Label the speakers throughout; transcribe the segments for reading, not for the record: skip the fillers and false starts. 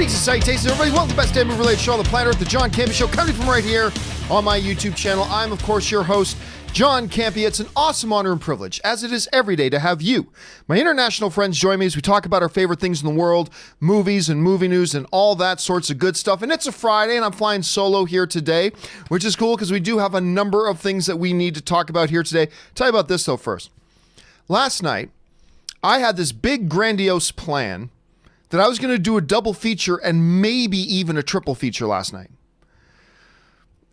Speaker 1: Greetings and salutations, everybody. Welcome to the best damn movie-related show on the planet Earth, the John Campea Show, coming from right here on my YouTube channel. I'm, of course, your host, John Campea. It's an awesome honor and privilege, as it is every day, to have you, my international friends, join me as we talk about our favorite things in the world, movies and movie news and all that sorts of good stuff. And it's a Friday, and I'm flying solo here today, which is cool because we do have a number of things that we need to talk about here today. Tell you about this, though, first. Last night, I had this big, grandiose plan that I was going to do a double feature and maybe even a triple feature last night.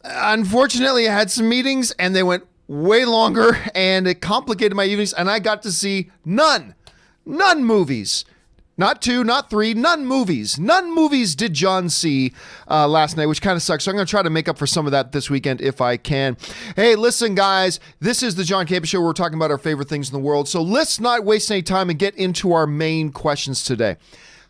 Speaker 1: Unfortunately, I had some meetings and they went way longer and it complicated my evenings, and I got to see none movies. Not two, not three, none movies. None movies did John see last night, which kind of sucks. So I'm going to try to make up for some of that this weekend if I can. Hey, listen, guys, this is the John Campea Show. We're talking about our favorite things in the world. So let's not waste any time and get into our main questions today.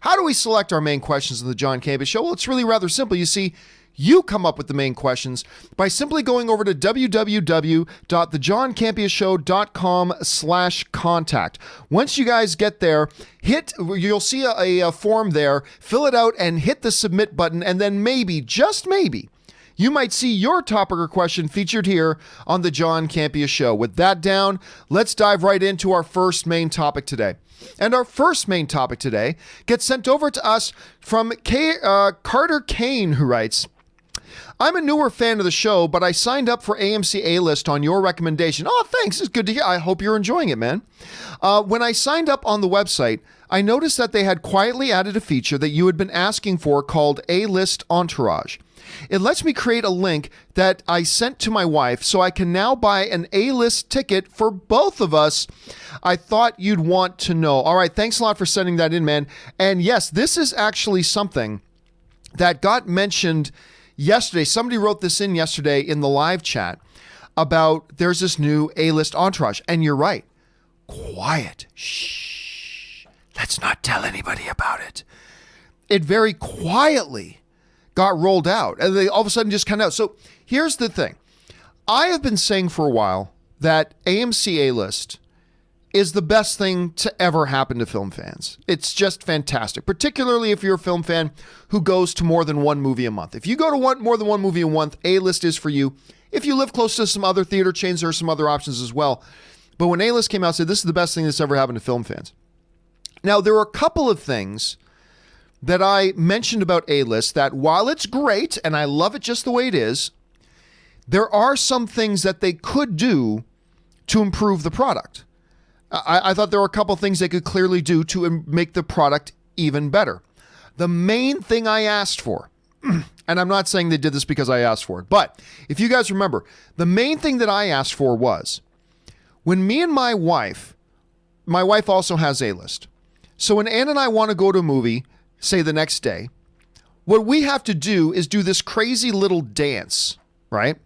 Speaker 1: How do we select our main questions in the John Campea Show? Well, it's really rather simple. You see, you come up with the main questions by simply going over to www.thejohncampeashow.com/contact. Once you guys get there, you'll see a form there, fill it out and hit the submit button, and then maybe, just maybe, you might see your topic or question featured here on the John Campea Show. With that down, let's dive right into our first main topic today. And our first main topic today gets sent over to us from Carter Kane, who writes, I'm a newer fan of the show, but I signed up for AMC A-List on your recommendation. Oh, thanks. It's good to hear. I hope you're enjoying it, man. When I signed up on the website, I noticed that they had quietly added a feature that you had been asking for called A-List Entourage. It lets me create a link that I sent to my wife so I can now buy an A-list ticket for both of us. I thought you'd want to know. All right, thanks a lot for sending that in, man. And yes, this is actually something that got mentioned yesterday. Somebody wrote this in yesterday in the live chat about there's this new A-list Entourage. And you're right. Quiet. Shh. Let's not tell anybody about it. It very quietly got rolled out, and they all of a sudden just come out. So here's the thing. I have been saying for a while that AMC A-List is the best thing to ever happen to film fans. It's just fantastic, particularly if you're a film fan who goes to more than one movie a month. If you go to more than one movie a month, A-List is for you. If you live close to some other theater chains, there are some other options as well. But when A-List came out, it said this is the best thing that's ever happened to film fans. Now, there are a couple of things that I mentioned about A-List that while it's great and I love it just the way it is, there are some things that they could do to improve the product. I thought there were a couple things they could clearly do to make the product even better. The main thing I asked for, and I'm not saying they did this because I asked for it, but if you guys remember, the main thing that I asked for was when me and my wife also has A-List. So when Ann and I want to go to a movie, say the next day, what we have to do is do this crazy little dance, right?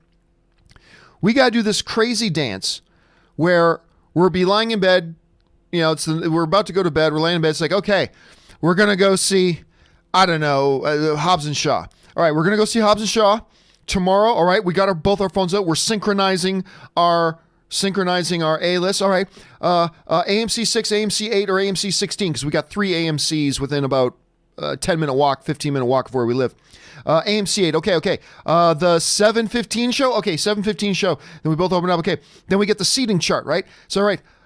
Speaker 1: We got to do this crazy dance where we'll be lying in bed, we're about to go to bed, we're laying in bed, it's like, okay, we're going to go see, Hobbs and Shaw. All right, we're going to go see Hobbs and Shaw tomorrow. All right, we got both our phones out, we're synchronizing our A-list. All right, AMC 6, AMC 8, or AMC 16, because we got 3 AMCs within about 10-minute walk, 15-minute walk of where we live. AMC 8, okay. The 7:15 show, okay, 7:15 show. Then we both open up, okay. Then we get the seating chart, right? So,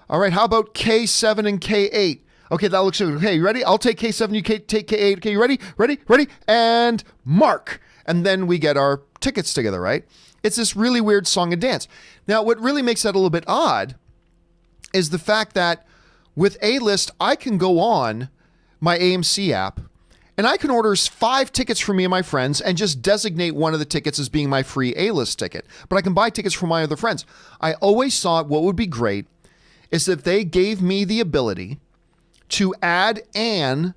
Speaker 1: all right, how about K7 and K8? Okay, that looks good. Okay, you ready? I'll take K7, you take K8. Okay, you ready? Ready? And mark. And then we get our tickets together, right? It's this really weird song and dance. Now, what really makes that a little bit odd is the fact that with A-List, I can go on my AMC app, and I can order 5 tickets for me and my friends and just designate one of the tickets as being my free A-List ticket. But I can buy tickets for my other friends. I always thought what would be great is if they gave me the ability to add Anne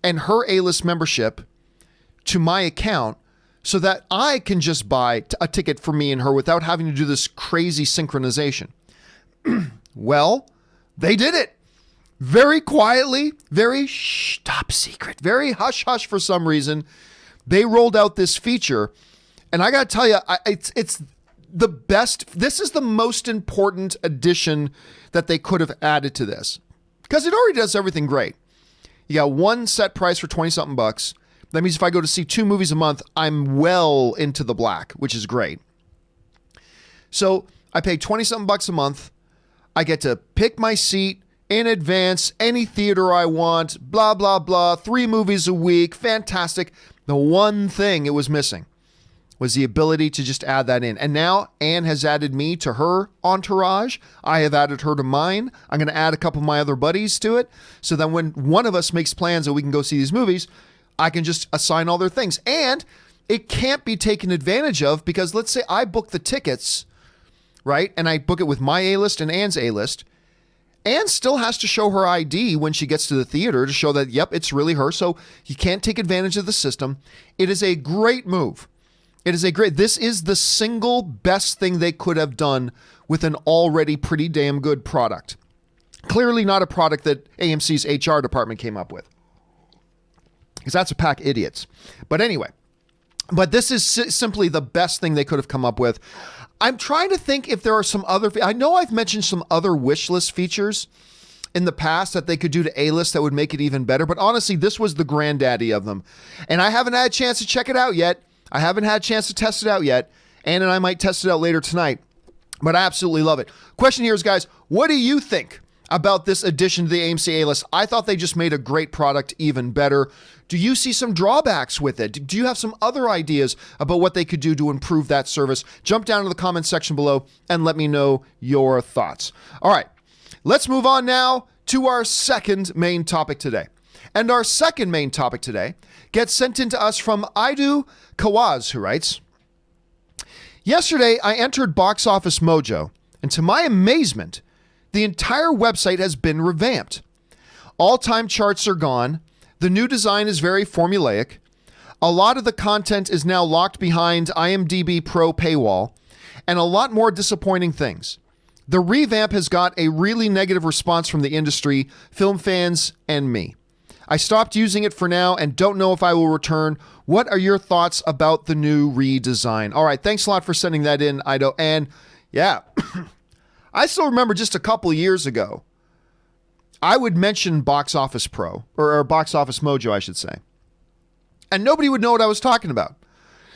Speaker 1: and her A-List membership to my account so that I can just buy a ticket for me and her without having to do this crazy synchronization. Well, they did it. Very quietly, very top secret, very hush-hush for some reason. They rolled out this feature, and I got to tell you, it's the best. This is the most important addition that they could have added to this because it already does everything great. You got one set price for $20-something bucks. That means if I go to see 2 movies a month, I'm well into the black, which is great. So I pay 20-something bucks a month. I get to pick my seat in advance, any theater I want, blah, blah, blah, 3 movies a week, fantastic. The one thing it was missing was the ability to just add that in. And now Anne has added me to her entourage. I have added her to mine. I'm going to add a couple of my other buddies to it. So that when one of us makes plans that we can go see these movies, I can just assign all their things. And it can't be taken advantage of because let's say I book the tickets, right? And I book it with my A-list and Anne's A-list. Anne still has to show her ID when she gets to the theater to show that, yep, it's really her. So you can't take advantage of the system. It is a great move. This is the single best thing they could have done with an already pretty damn good product. Clearly not a product that AMC's HR department came up with. Because that's a pack of idiots. But anyway, this is simply the best thing they could have come up with. I'm trying to think if there are some other, I know I've mentioned some other wish list features in the past that they could do to A-list that would make it even better. But honestly, this was the granddaddy of them. And I haven't had a chance to check it out yet. I haven't had a chance to test it out yet. Ann and I might test it out later tonight. But I absolutely love it. Question here is, guys, what do you think about this addition to the AMC A-list? I thought they just made a great product even better. Do you see some drawbacks with it? Do you have some other ideas about what they could do to improve that service? Jump down to the comment section below and let me know your thoughts. All right, let's move on now to our second main topic today. And our second main topic today gets sent in to us from Idu Kawaz, who writes, yesterday I entered Box Office Mojo, and to my amazement, the entire website has been revamped. All-time charts are gone. The new design is very formulaic. A lot of the content is now locked behind IMDb Pro paywall, and a lot more disappointing things. The revamp has got a really negative response from the industry, film fans, and me. I stopped using it for now and don't know if I will return. What are your thoughts about the new redesign? All right, thanks a lot for sending that in, Ido. And yeah, I still remember just a couple of years ago, I would mention Box Office Pro, or Box Office Mojo, I should say. And nobody would know what I was talking about.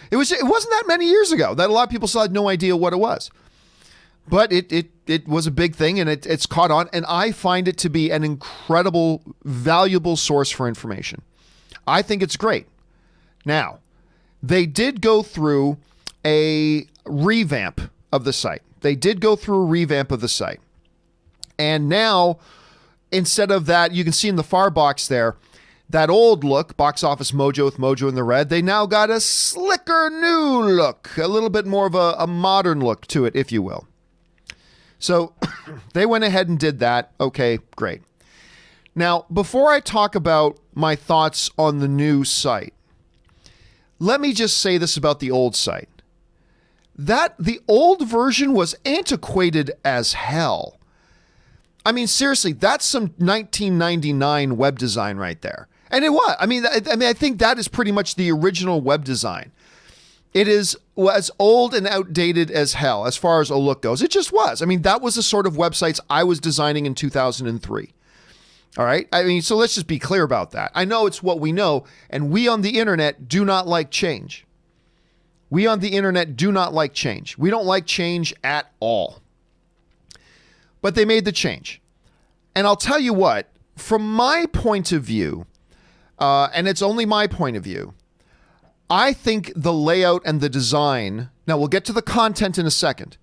Speaker 1: It wasn't that many years ago that a lot of people still had no idea what it was. But it was a big thing, and it's caught on, and I find it to be an incredible, valuable source for information. I think it's great. Now, they did go through a revamp of the site. And now, instead of that, you can see in the far box there, that old look, Box Office Mojo with Mojo in the red, they now got a slicker new look, a little bit more of a modern look to it, if you will. So they went ahead and did that. Okay, great. Now, before I talk about my thoughts on the new site, let me just say this about the old site. That the old version was antiquated as hell. I mean, seriously, that's some 1999 web design right there. And it was. I mean, I think that is pretty much the original web design. It is as old and outdated as hell as far as a look goes. It just was. I mean, that was the sort of websites I was designing in 2003. All right? I mean, so let's just be clear about that. I know it's what we know, and we on the internet do not like change. We on the internet do not like change. We don't like change at all. But they made the change. And I'll tell you what, from my point of view, and it's only my point of view, I think the layout and the design, now we'll get to the content in a second.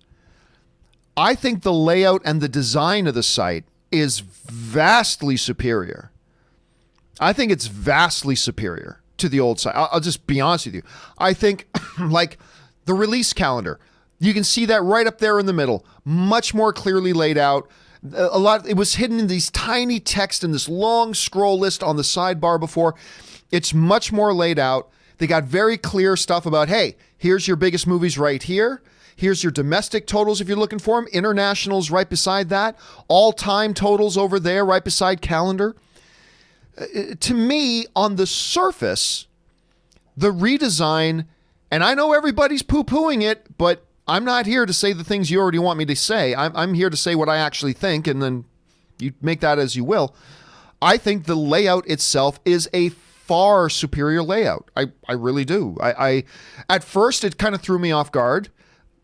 Speaker 1: I think the layout and the design of the site is vastly superior. I think it's vastly superior to the old site. I'll just be honest with you. I think like the release calendar, you can see that right up there in the middle, much more clearly laid out. It was hidden in these tiny text in this long scroll list on the sidebar before. It's much more laid out. They got very clear stuff about, hey, here's your biggest movies right here. Here's your domestic totals if you're looking for them. Internationals right beside that. All-time totals over there right beside calendar. To me, on the surface, the redesign, and I know everybody's poo-pooing it, but I'm not here to say the things you already want me to say. I'm here to say what I actually think, and then you make that as you will. I think the layout itself is a far superior layout. I really do. I at first it kind of threw me off guard,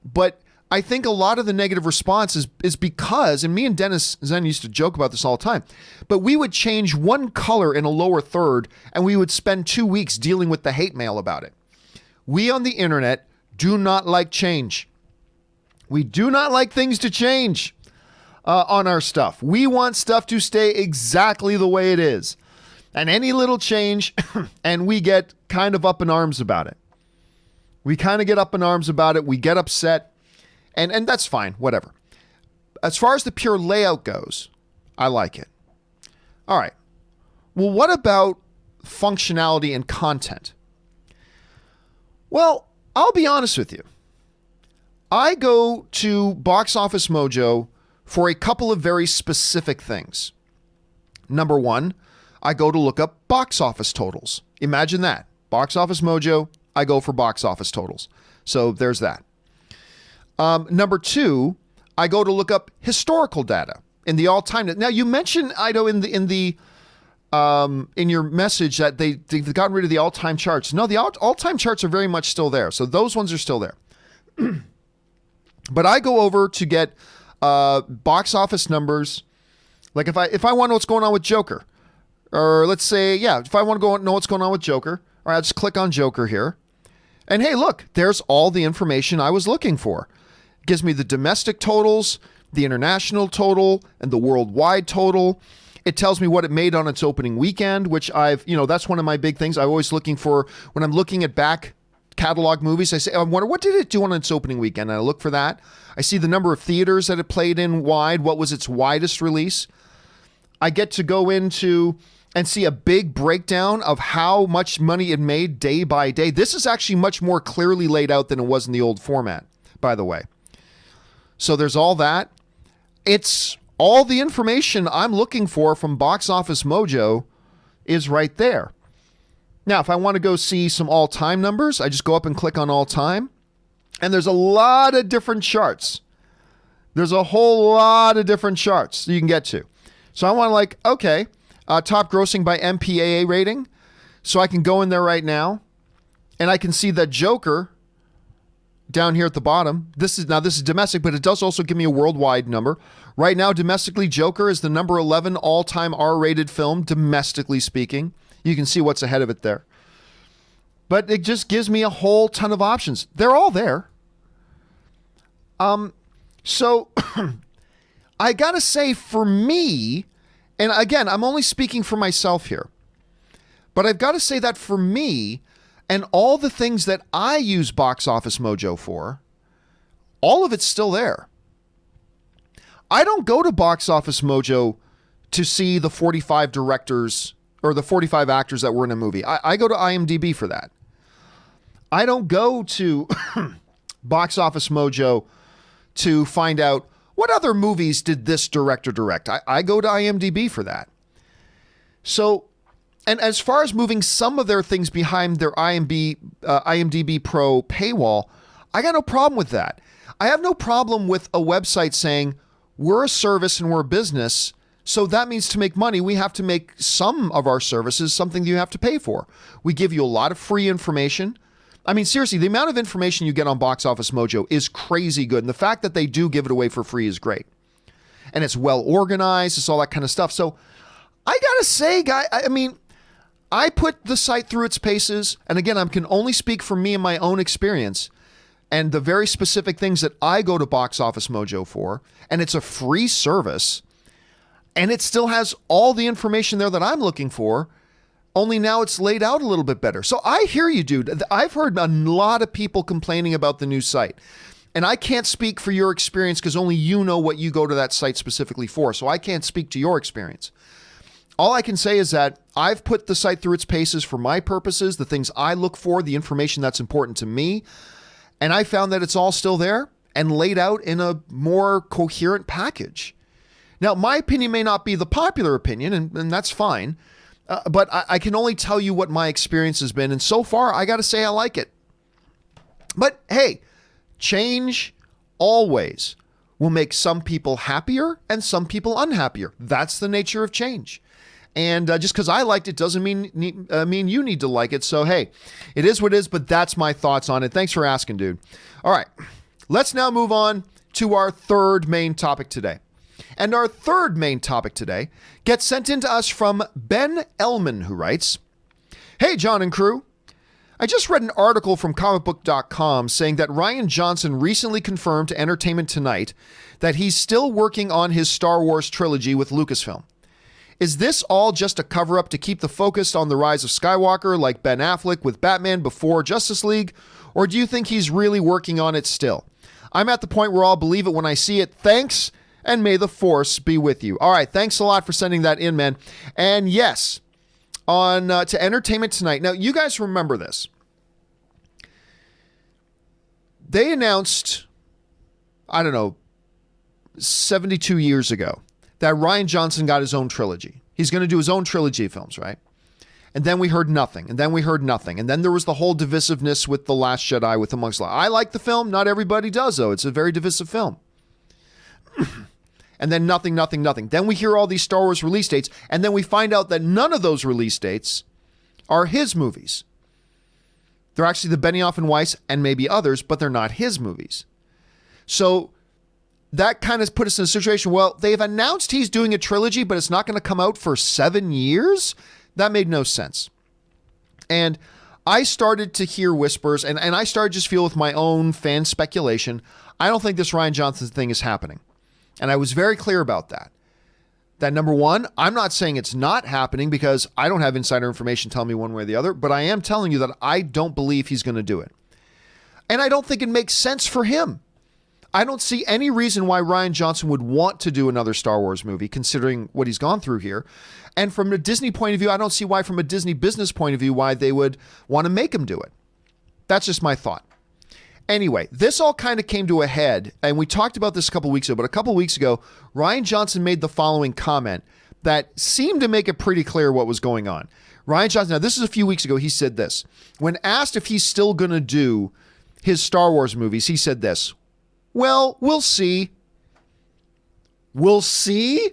Speaker 1: but I think a lot of the negative response is because, and me and Dennis Zen used to joke about this all the time, but we would change one color in a lower third and we would spend 2 weeks dealing with the hate mail about it. We on the internet do not like change. We do not like things to change on our stuff. We want stuff to stay exactly the way it is. And any little change, and we get kind of up in arms about it. We kind of get up in arms about it. We get upset. And that's fine, whatever. As far as the pure layout goes, I like it. All right. Well, what about functionality and content? Well, I'll be honest with you. I go to Box Office Mojo for a couple of very specific things. Number one, I go to look up box office totals. Imagine that. Box Office Mojo, I go for box office totals. So there's that. Number two, I go to look up historical data in the all-time. Now you mentioned, Ido, in your message that they've gotten rid of the all-time charts. No, the all-time charts are very much still there. So those ones are still there. But I go over to get box office numbers. Like if I want to know what's going on with Joker, or let's say, if I want to know what's going on with Joker, all right, I'll just click on Joker here. And hey, look, there's all the information I was looking for. It gives me the domestic totals, the international total, and the worldwide total. It tells me what it made on its opening weekend, which that's one of my big things. I'm always looking for, when I'm looking at back catalog movies, I say, I wonder, what did it do on its opening weekend? And I look for that. I see the number of theaters that it played in wide. What was its widest release? I get to go into and see a big breakdown of how much money it made day by day. This is actually much more clearly laid out than it was in the old format, by the way. So there's all that. It's all the information I'm looking for from Box Office Mojo is right there. Now, if I want to go see some all-time numbers, I just go up and click on all-time. And there's a lot of different charts. There's a whole lot of different charts you can get to. So I want to top grossing by MPAA rating. So I can go in there right now. And I can see that Joker down here at the bottom. This is domestic, but it does also give me a worldwide number. Right now, domestically, Joker is the number 11 all-time R-rated film, domestically speaking. You can see what's ahead of it there. But it just gives me a whole ton of options. They're all there. So I gotta say, for me, and again, I'm only speaking for myself here, but I've got to say that for me and all the things that I use Box Office Mojo for, all of it's still there. I don't go to Box Office Mojo to see the 45 directors or the 45 actors that were in a movie. I go to IMDb for that. I don't go to Box Office Mojo to find out what other movies did this director direct. I go to IMDb for that. So, and as far as moving some of their things behind their IMDb Pro paywall, I got no problem with that. I have no problem with a website saying, we're a service and we're a business, so that means to make money, we have to make some of our services something you have to pay for. We give you a lot of free information. I mean, seriously, the amount of information you get on Box Office Mojo is crazy good. And the fact that they do give it away for free is great. And it's well organized. It's all that kind of stuff. So I got to say, I put the site through its paces. And again, I can only speak for me and my own experience and the very specific things that I go to Box Office Mojo for. And it's a free service. And it still has all the information there that I'm looking for, only now it's laid out a little bit better. So I hear you, dude. I've heard a lot of people complaining about the new site. And I can't speak for your experience because only you know what you go to that site specifically for. So I can't speak to your experience. All I can say is that I've put the site through its paces for my purposes, the things I look for, the information that's important to me. And I found that it's all still there and laid out in a more coherent package. Now, my opinion may not be the popular opinion, and that's fine, but I can only tell you what my experience has been, and so far, I got to say I like it. But hey, change always will make some people happier and some people unhappier. That's the nature of change. And just because I liked it doesn't mean you need to like it. So, hey, it is what it is, but that's my thoughts on it. Thanks for asking, dude. All right, let's now move on to our third main topic today. And our third main topic today gets sent in to us from Ben Ellman, who writes, "Hey, John and crew. I just read an article from comicbook.com saying that Rian Johnson recently confirmed to Entertainment Tonight that he's still working on his Star Wars trilogy with Lucasfilm. Is this all just a cover-up to keep the focus on the rise of Skywalker like Ben Affleck with Batman before Justice League, or do you think he's really working on it still? I'm at the point where I'll believe it when I see it. Thanks, and may the Force be with you." All right, thanks a lot for sending that in, man. And yes, on to Entertainment Tonight. Now, you guys remember this. They announced, 72 years ago, that Rian Johnson got his own trilogy. He's going to do his own trilogy of films, right? And then we heard nothing. And then we heard nothing. And then there was the whole divisiveness with The Last Jedi with amongst. I like the film. Not everybody does, though. It's a very divisive film. And then nothing. Then we hear all these Star Wars release dates. And then we find out that none of those release dates are his movies. They're actually the Benioff and Weiss and maybe others, but they're not his movies. So that kind of put us in a situation, well, they've announced he's doing a trilogy, but it's not going to come out for 7 years? That made no sense. And I started to hear whispers, and I started to just feel with my own fan speculation, I don't think this Rian Johnson thing is happening. And I was very clear about that. That number one, I'm not saying it's not happening because I don't have insider information telling me one way or the other, but I am telling you that I don't believe he's going to do it. And I don't think it makes sense for him. I don't see any reason why Rian Johnson would want to do another Star Wars movie, considering what he's gone through here. And from a Disney point of view, I don't see why, from a Disney business point of view, why they would want to make him do it. That's just my thought. Anyway, this all kind of came to a head, and we talked about this a couple weeks ago, but a couple weeks ago, Rian Johnson made the following comment that seemed to make it pretty clear what was going on. Rian Johnson, now this is a few weeks ago, he said this. When asked if he's still going to do his Star Wars movies, he said this: "Well, we'll see." We'll see?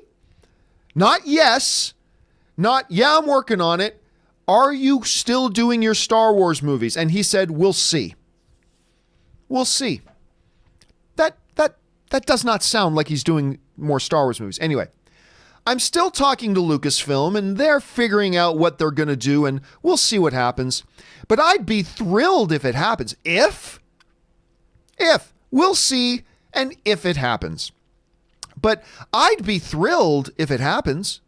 Speaker 1: Not yes. Not, yeah, I'm working on it. Are you still doing your Star Wars movies? And he said, we'll see. We'll see. That does not sound like he's doing more Star Wars movies. Anyway, I'm still talking to Lucasfilm, and they're figuring out what they're going to do, and we'll see what happens. But I'd be thrilled if it happens. If. We'll see, and if it happens. But I'd be thrilled if it happens.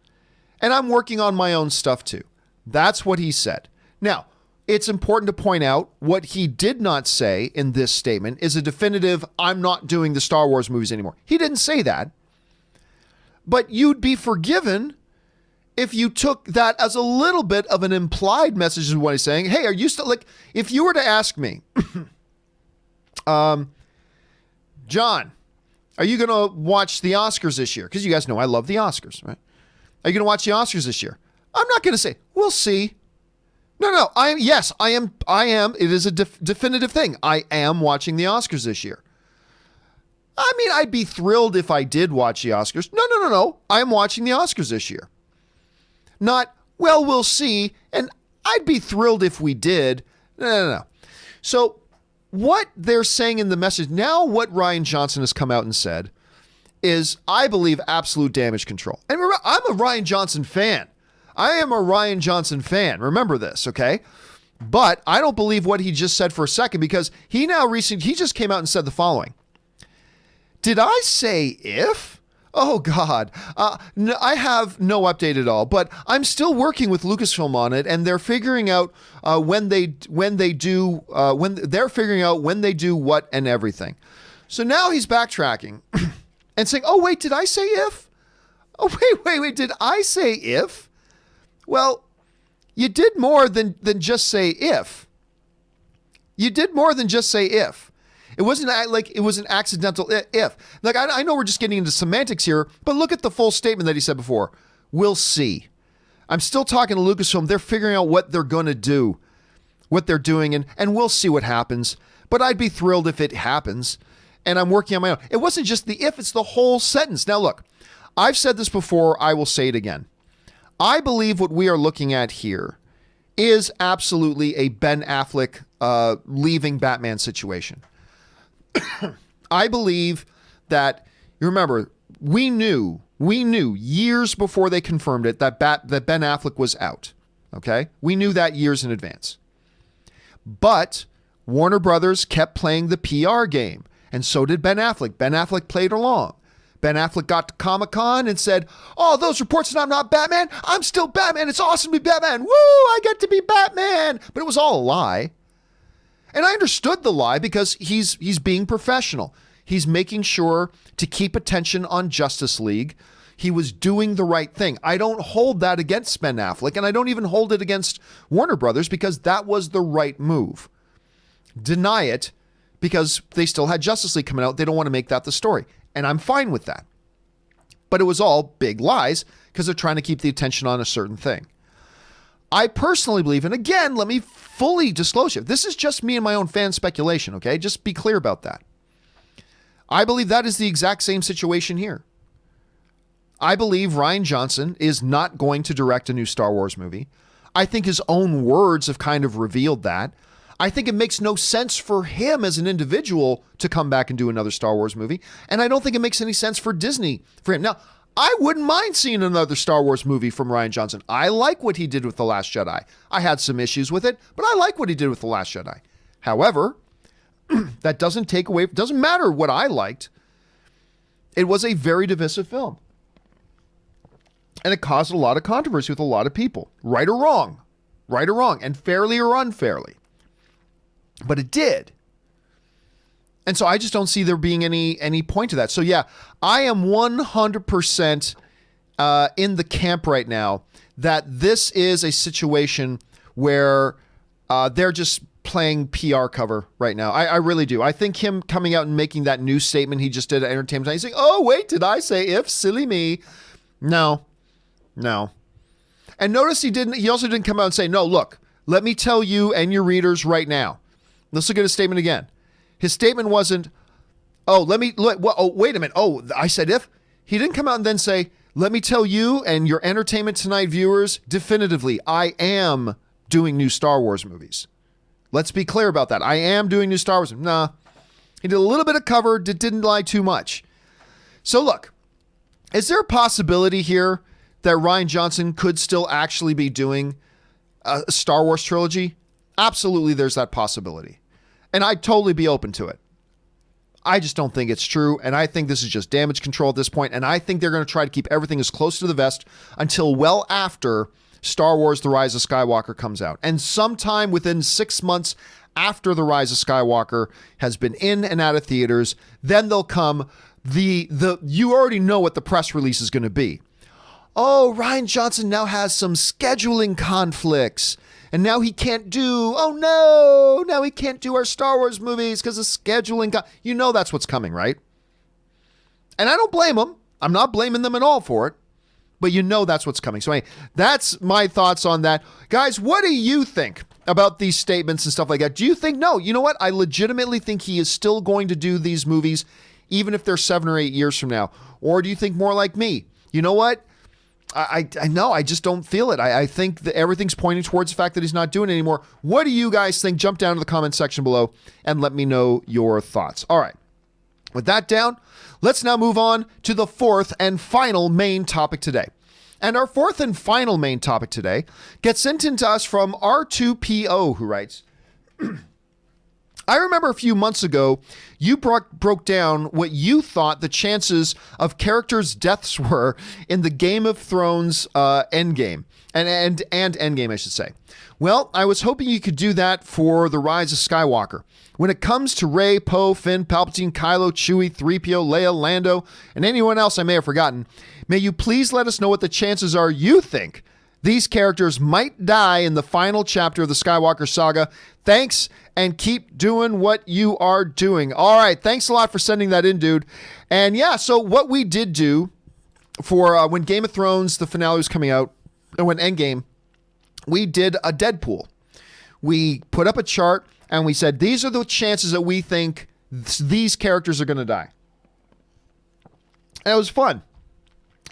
Speaker 1: And I'm working on my own stuff too. That's what he said. Now, it's important to point out what he did not say in this statement is a definitive, I'm not doing the Star Wars movies anymore. He didn't say that. But you'd be forgiven if you took that as a little bit of an implied message of what he's saying. Hey, are you still, like, if you were to ask me, John, are you going to watch the Oscars this year? Because you guys know I love the Oscars, right? Are you going to watch the Oscars this year? I'm not going to say, we'll see. No, I am. It is a definitive thing. I am watching the Oscars this year. I mean, I'd be thrilled if I did watch the Oscars. No. I am watching the Oscars this year. Not, well, we'll see. And I'd be thrilled if we did. No. So what they're saying in the message, now what Rian Johnson has come out and said is, I believe, absolute damage control. And remember, I'm a Rian Johnson fan. I am a Rian Johnson fan. Remember this, okay? But I don't believe what he just said for a second, because he just came out and said the following. Did I say if? Oh, God. No, I have no update at all, but I'm still working with Lucasfilm on it, and they're figuring out when they do what and everything. So now he's backtracking and saying, oh, wait, did I say if? Oh, wait, did I say if? Well, you did more than just say if. You did more than just say if. It wasn't like it was an accidental if. Like, I know we're just getting into semantics here, but look at the full statement that he said before. We'll see. I'm still talking to Lucasfilm. They're figuring out what they're going to do, what they're doing, and we'll see what happens. But I'd be thrilled if it happens, and I'm working on my own. It wasn't just the if, it's the whole sentence. Now, look, I've said this before. I will say it again. I believe what we are looking at here is absolutely a Ben Affleck leaving Batman situation. I believe that, you remember, we knew years before they confirmed it that Ben Affleck was out. Okay? We knew that years in advance. But Warner Brothers kept playing the PR game, and so did Ben Affleck. Ben Affleck played along. Ben Affleck got to Comic-Con and said, "Oh, those reports that I'm not Batman, I'm still Batman. It's awesome to be Batman. Woo, I get to be Batman." But it was all a lie. And I understood the lie because he's being professional. He's making sure to keep attention on Justice League. He was doing the right thing. I don't hold that against Ben Affleck, and I don't even hold it against Warner Brothers because that was the right move. Deny it because they still had Justice League coming out. They don't want to make that the story. And I'm fine with that. But it was all big lies because they're trying to keep the attention on a certain thing. I personally believe, and again, let me fully disclose it. This is just me and my own fan speculation, okay? Just be clear about that. I believe that is the exact same situation here. I believe Rian Johnson is not going to direct a new Star Wars movie. I think his own words have kind of revealed that. I think it makes no sense for him as an individual to come back and do another Star Wars movie. And I don't think it makes any sense for Disney for him. Now, I wouldn't mind seeing another Star Wars movie from Rian Johnson. I like what he did with The Last Jedi. I had some issues with it, but I like what he did with The Last Jedi. However, that doesn't take away, it doesn't matter what I liked. It was a very divisive film. And it caused a lot of controversy with a lot of people, right or wrong, and fairly or unfairly. But it did. And so I just don't see there being any point to that. So yeah, I am 100% in the camp right now that this is a situation where they're just playing PR cover right now. I really do. I think him coming out and making that new statement he just did at Entertainment Tonight, he's like, "Oh, wait, did I say if? Silly me." No. And notice he also didn't come out and say, "No, look, let me tell you and your readers right now." Let's look at his statement again. His statement wasn't, wait a minute. Oh, I said if. He didn't come out and then say, "Let me tell you and your Entertainment Tonight viewers definitively, I am doing new Star Wars movies." Let's be clear about that. I am doing new Star Wars. Nah. He did a little bit of cover, didn't lie too much. So look, is there a possibility here that Rian Johnson could still actually be doing a Star Wars trilogy? Absolutely, there's that possibility. And I'd totally be open to it. I just don't think it's true, and I think this is just damage control at this point, and I think they're going to try to keep everything as close to the vest until well after Star Wars The Rise of Skywalker comes out. And sometime within 6 months after The Rise of Skywalker has been in and out of theaters, then they'll come you already know what the press release is going to be. Oh, Rian Johnson now has some scheduling conflicts. And now he can't do, now he can't do our Star Wars movies because of scheduling. You know that's what's coming, right? And I don't blame them. I'm not blaming them at all for it. But you know that's what's coming. So anyway, that's my thoughts on that. Guys, what do you think about these statements and stuff like that? Do you think, no, you know what? I legitimately think he is still going to do these movies even if they're 7 or 8 years from now? Or do you think more like me? You know what? I know, I just don't feel it. I think that everything's pointing towards the fact that he's not doing it anymore. What do you guys think? Jump down to the comment section below and let me know your thoughts. All right. With that down, let's now move on to the fourth and final main topic today. And our fourth and final main topic today gets sent in to us from R2PO, who writes, I remember a few months ago, you broke down what you thought the chances of characters' deaths were in the Game of Thrones Endgame, and Endgame, I should say. Well, I was hoping you could do that for The Rise of Skywalker. When it comes to Rey, Poe, Finn, Palpatine, Kylo, Chewie, 3PO, Leia, Lando, and anyone else I may have forgotten, may you please let us know what the chances are you think these characters might die in the final chapter of the Skywalker saga. Thanks, and keep doing what you are doing. All right, thanks a lot for sending that in, dude. And yeah, so what we did do for when Game of Thrones, the finale was coming out, and when Endgame, we did a Deadpool. We put up a chart, and we said, these are the chances that we think these characters are going to die. And it was fun.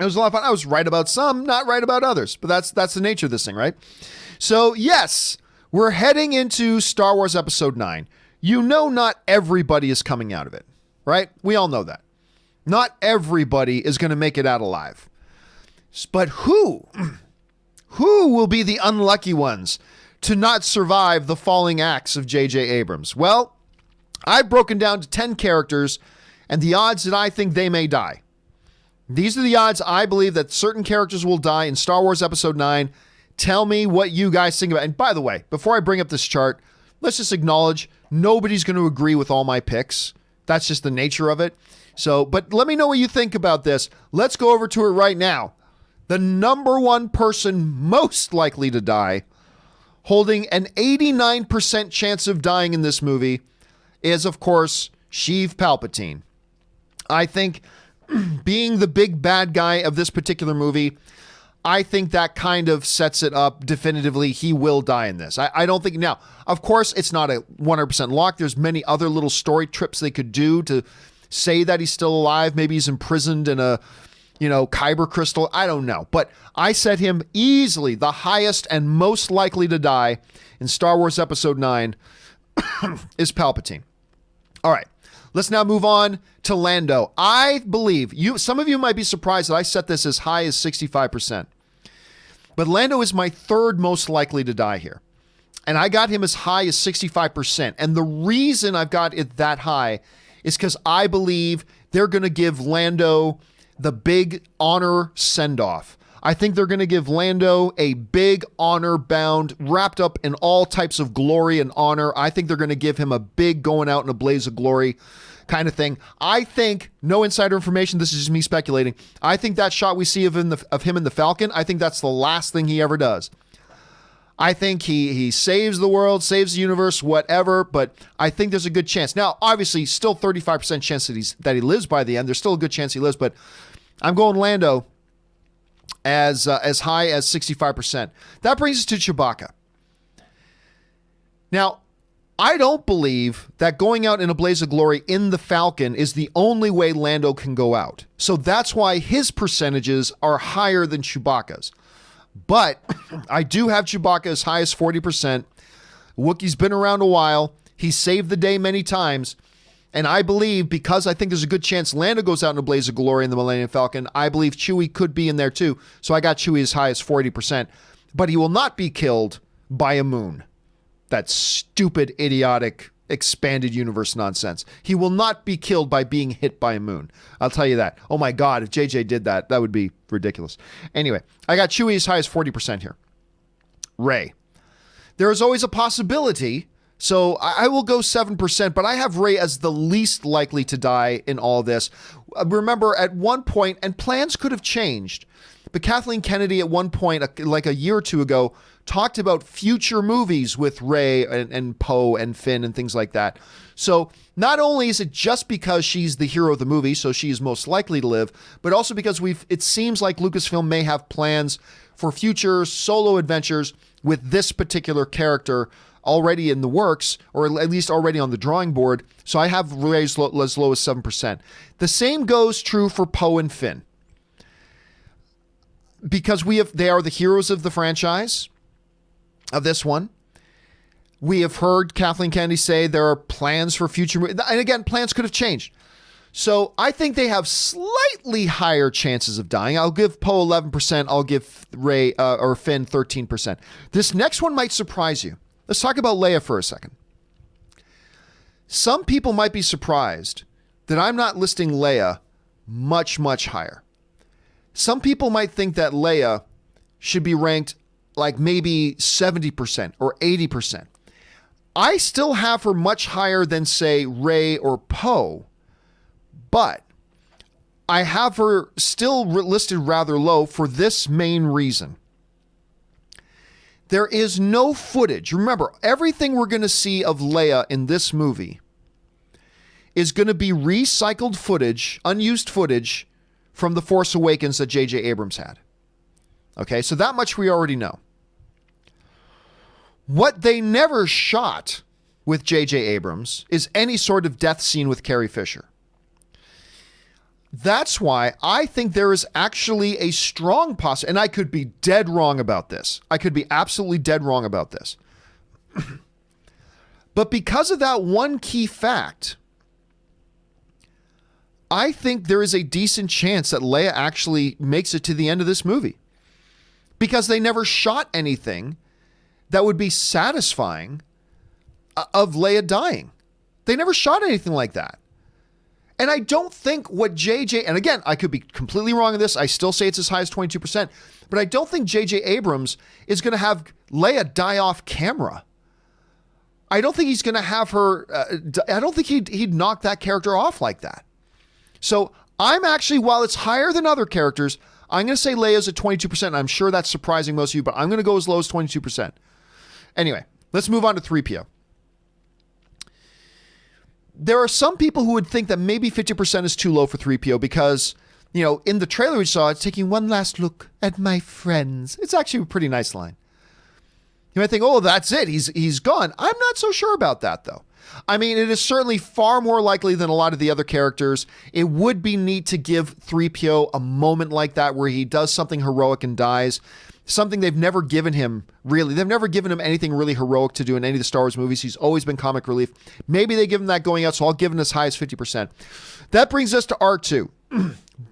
Speaker 1: It was a lot of fun. I was right about some, not right about others, but that's the nature of this thing, right? So yes, we're heading into Star Wars Episode 9. You know, not everybody is coming out of it, right? We all know that. Not everybody is going to make it out alive. But who will be the unlucky ones to not survive the falling axe of J.J. Abrams? Well, I've broken down to 10 characters and the odds that I think they may die. These are the odds I believe that certain characters will die in Star Wars Episode 9. Tell me what you guys think about it. And by the way, before I bring up this chart, let's just acknowledge nobody's going to agree with all my picks. That's just the nature of it. So, but let me know what you think about this. Let's go over to it right now. The number one person most likely to die, holding an 89% chance of dying in this movie, is, of course, Sheev Palpatine. I think being the big bad guy of this particular movie, I think that kind of sets it up definitively. He will die in this. I don't think... Now, of course, it's not a 100% lock. There's many other little story trips they could do to say that he's still alive. Maybe he's imprisoned in a, kyber crystal. I don't know. But I set him easily the highest and most likely to die in Star Wars Episode 9 is Palpatine. All right. Let's now move on to Lando. I believe some of you might be surprised that I set this as high as 65%. But Lando is my third most likely to die here. And I got him as high as 65%. And the reason I've got it that high is because I believe they're going to give Lando the big honor send-off. I think they're going to give Lando a big honor bound, wrapped up in all types of glory and honor. I think they're going to give him a big going out in a blaze of glory kind of thing. I think, no insider information, this is just me speculating, I think that shot we see of him in the Falcon, I think that's the last thing he ever does. I think he saves the world, saves the universe, whatever, but I think there's a good chance. Now, obviously, still 35% chance that he lives by the end. There's still a good chance he lives, but I'm going Lando as high as 65%. That brings us to Chewbacca. Now, I don't believe that going out in a blaze of glory in the Falcon is the only way Lando can go out. So that's why his percentages are higher than Chewbacca's. But I do have Chewbacca as high as 40%. Wookiee's been around a while. He's saved the day many times. And I believe, because I think there's a good chance Lando goes out in a blaze of glory in the Millennium Falcon, I believe Chewie could be in there too. So I got Chewie as high as 40%. But he will not be killed by a moon. That stupid, idiotic, expanded universe nonsense. He will not be killed by being hit by a moon. I'll tell you that. Oh my God, if JJ did that, that would be ridiculous. Anyway, I got Chewie as high as 40% here. Rey. There is always a possibility, so I will go 7%, but I have Rey as the least likely to die in all this. Remember, at one point, and plans could have changed, but Kathleen Kennedy at one point, like a year or two ago, talked about future movies with Rey and Poe and Finn and things like that. So not only is it just because she's the hero of the movie, so she is most likely to live, but also because it seems like Lucasfilm may have plans for future solo adventures with this particular character already in the works, or at least already on the drawing board. So I have Rey as low as 7%. The same goes true for Poe and Finn. Because they are the heroes of the franchise, of this one. We have heard Kathleen Kennedy say there are plans for future, and again, plans could have changed. So I think they have slightly higher chances of dying. I'll give Poe 11%. I'll give Rey or Finn 13%. This next one might surprise you. Let's talk about Leia for a second. Some people might be surprised that I'm not listing Leia much, much higher. Some people might think that Leia should be ranked like maybe 70% or 80%. I still have her much higher than, say, Rey or Poe, but I have her still listed rather low for this main reason. There is no footage. Remember, everything we're going to see of Leia in this movie is going to be recycled footage, unused footage from The Force Awakens that J.J. Abrams had. Okay, so that much we already know. What they never shot with J.J. Abrams is any sort of death scene with Carrie Fisher. that's why I think there is actually a strong possibility, and I could be dead wrong about this. I could be absolutely dead wrong about this. But because of that one key fact, I think there is a decent chance that Leia actually makes it to the end of this movie. Because they never shot anything that would be satisfying of Leia dying. They never shot anything like that. And I don't think what JJ, and again, I could be completely wrong on this. I still say it's as high as 22%, but I don't think JJ Abrams is going to have Leia die off camera. I don't think he's going to have her, I don't think he'd knock that character off like that. So I'm actually, while it's higher than other characters, I'm going to say Leia's at 22%. And I'm sure that's surprising most of you, but I'm going to go as low as 22%. Anyway, let's move on to 3PO. There are some people who would think that maybe 50% is too low for 3PO because, you know, in the trailer we saw, it's taking one last look at my friends. It's actually a pretty nice line. You might think, oh, that's it. He's gone. I'm not so sure about that, though. I mean, it is certainly far more likely than a lot of the other characters. It would be neat to give 3PO a moment like that where he does something heroic and dies. Something they've never given him, really. They've never given him anything really heroic to do in any of the Star Wars movies. He's always been comic relief. Maybe they give him that going out, so I'll give him as high as 50%. That brings us to R2.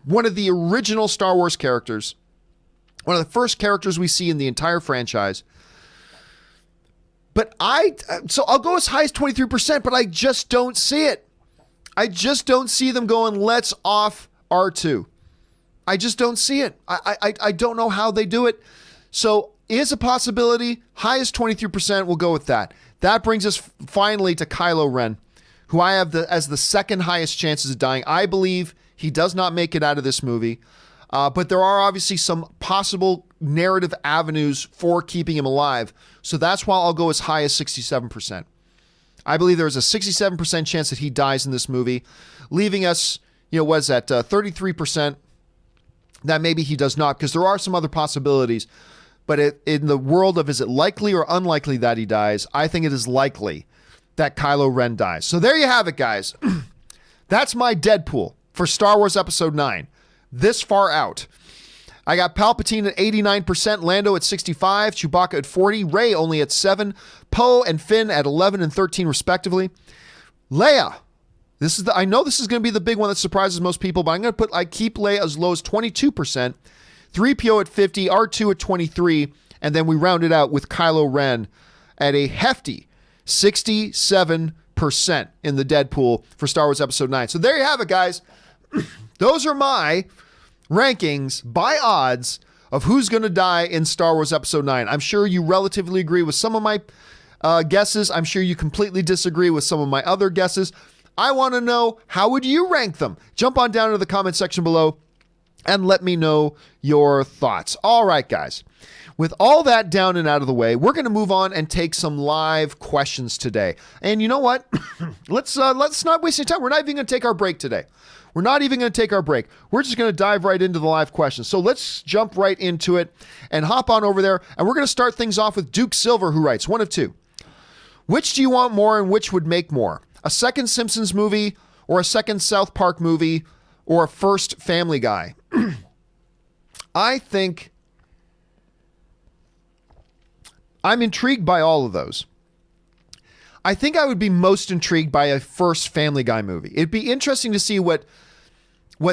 Speaker 1: One of the original Star Wars characters. One of the first characters we see in the entire franchise. But so I'll go as high as 23%, but I just don't see it. I just don't see them going, let's off R2. I just don't see it. I don't know how they do it. So is a possibility. High as 23%. We'll go with that. That brings us finally to Kylo Ren, who I have as the second highest chances of dying. I believe he does not make it out of this movie. But there are obviously some possible narrative avenues for keeping him alive. So that's why I'll go as high as 67%. I believe there's a 67% chance that he dies in this movie, leaving us, what is that, 33% that maybe he does not, because there are some other possibilities. But in the world of is it likely or unlikely that he dies, I think it is likely that Kylo Ren dies. So there you have it, guys. That's my Deadpool for Star Wars Episode 9. This far out. I got Palpatine at 89%, Lando at 65%, Chewbacca at 40%, Rey only at 7%, Poe and Finn at 11% and 13% respectively. Leia. I know this is going to be the big one that surprises most people, but I keep Leia as low as 22%, 3PO at 50%, R2 at 23%, and then we round it out with Kylo Ren at a hefty 67% in the Deadpool for Star Wars Episode 9. So there you have it, guys. Those are my rankings by odds of who's going to die in Star Wars Episode 9. I'm sure you relatively agree with some of my guesses. I'm sure you completely disagree with some of my other guesses. I want to know, how would you rank them? Jump on down to the comment section below and let me know your thoughts. All right, guys. With all that down and out of the way, we're going to move on and take some live questions today. And you know what? Let's not waste any time. We're not even going to take our break today. We're not even going to take our break. We're just going to dive right into the live questions. So let's jump right into it and hop on over there. And we're going to start things off with Duke Silver, who writes, one of two. Which do you want more and which would make more? A second Simpsons movie or a second South Park movie or a first Family Guy? I think I'm intrigued by all of those. I think I would be most intrigued by a first Family Guy movie. It'd be interesting to see what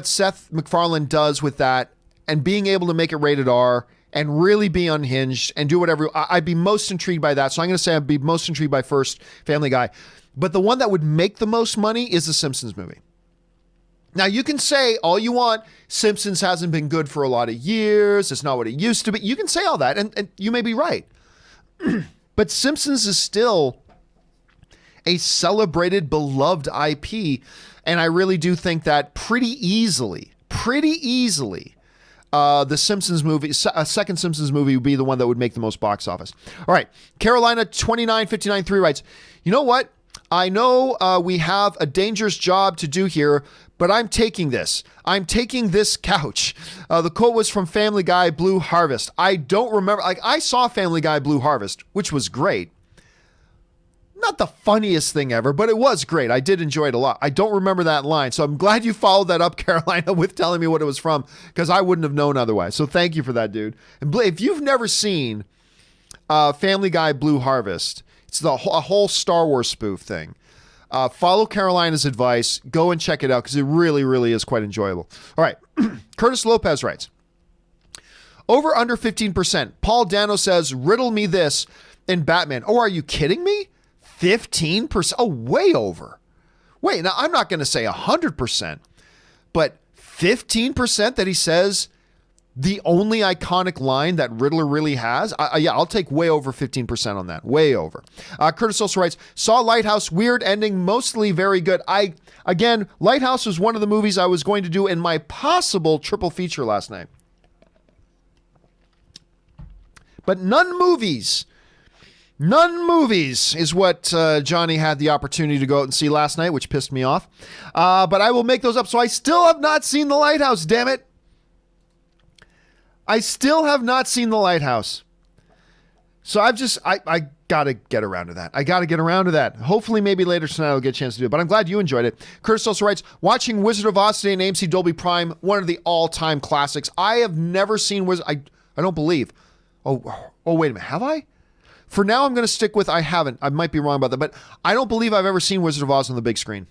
Speaker 1: Seth MacFarlane does with that and being able to make it rated R and really be unhinged and do whatever. I'd be most intrigued by that. So I'm going to say I'd be most intrigued by first Family Guy. But the one that would make the most money is the Simpsons movie. Now, you can say all you want, Simpsons hasn't been good for a lot of years. It's not what it used to be. You can say all that, and you may be right. But Simpsons is still a celebrated, beloved IP. And I really do think that pretty easily, the Simpsons movie, a second Simpsons movie would be the one that would make the most box office. All right. Carolina 29593 writes, you know what? I know we have a dangerous job to do here, but I'm taking this. I'm taking this couch. The quote was from Family Guy Blue Harvest. I don't remember. I saw Family Guy Blue Harvest, which was great. not the funniest thing ever, but it was great. I did enjoy it a lot. I don't remember that line. So I'm glad you followed that up, Carolina, with telling me what it was from, because I wouldn't have known otherwise. So thank you for that, dude. And if you've never seen Family Guy Blue Harvest, it's a whole Star Wars spoof thing. Follow Carolina's advice. Go and check it out because it really, really is quite enjoyable. All right. Curtis Lopez writes, over under 15%. Paul Dano says, riddle me this in Batman. Oh, are you kidding me? 15%? Oh, way over. Wait, now I'm not going to say 100%, but 15% that he says the only iconic line that Riddler really has? Yeah, I'll take way over 15% on that. Way over. Curtis also writes, saw Lighthouse, weird ending, mostly very good. Again, Lighthouse was one of the movies I was going to do in my possible triple feature last night. But none movies is what Johnny had the opportunity to go out and see last night, which pissed me off. But I will make those up. So I still have not seen The Lighthouse, damn it. I still have not seen The Lighthouse. So I got to get around to that. Hopefully maybe later tonight I'll get a chance to do it. But I'm glad you enjoyed it. Curtis also writes, watching Wizard of Oz today in AMC Dolby Prime, one of the all-time classics. I have never seen I don't believe. Oh, wait a minute. Have I? For now, I'm going to stick with I haven't. I might be wrong about that, but I don't believe I've ever seen Wizard of Oz on the big screen.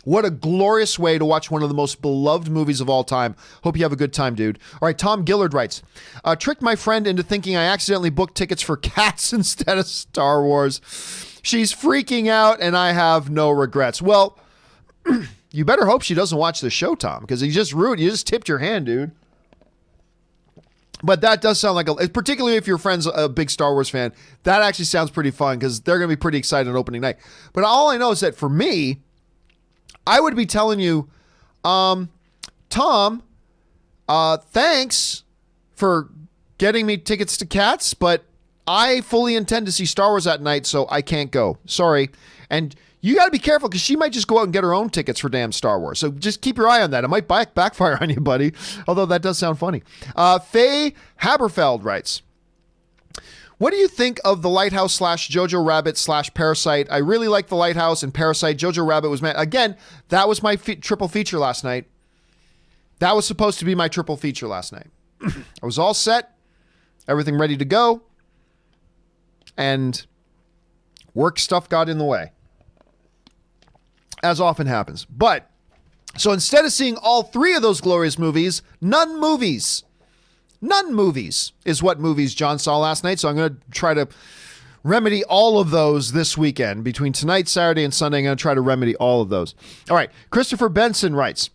Speaker 1: What a glorious way to watch one of the most beloved movies of all time. Hope you have a good time, dude. All right, Tom Gillard writes, tricked my friend into thinking I accidentally booked tickets for Cats instead of Star Wars. She's freaking out, and I have no regrets. Well, you better hope she doesn't watch the show, Tom, because you just tipped your hand, dude. But that does sound like particularly if your friend's a big Star Wars fan, that actually sounds pretty fun because they're going to be pretty excited on opening night. But all I know is that for me, I would be telling you, Tom, thanks for getting me tickets to Cats, but I fully intend to see Star Wars that night, so I can't go. Sorry. And you got to be careful because she might just go out and get her own tickets for damn Star Wars. So just keep your eye on that. It might backfire on you, buddy. Although that does sound funny. Faye Haberfeld writes, what do you think of The Lighthouse / Jojo Rabbit / Parasite? I really like The Lighthouse and Parasite. Jojo Rabbit was again, that was my triple feature last night. That was supposed to be my triple feature last night. I was all set. Everything ready to go. And work stuff got in the way. As often happens. But, so instead of seeing all three of those glorious movies, none movies is what movies John saw last night. So I'm going to try to remedy all of those this weekend. Between tonight, Saturday, and Sunday, I'm going to try to remedy all of those. All right. Christopher Benson writes,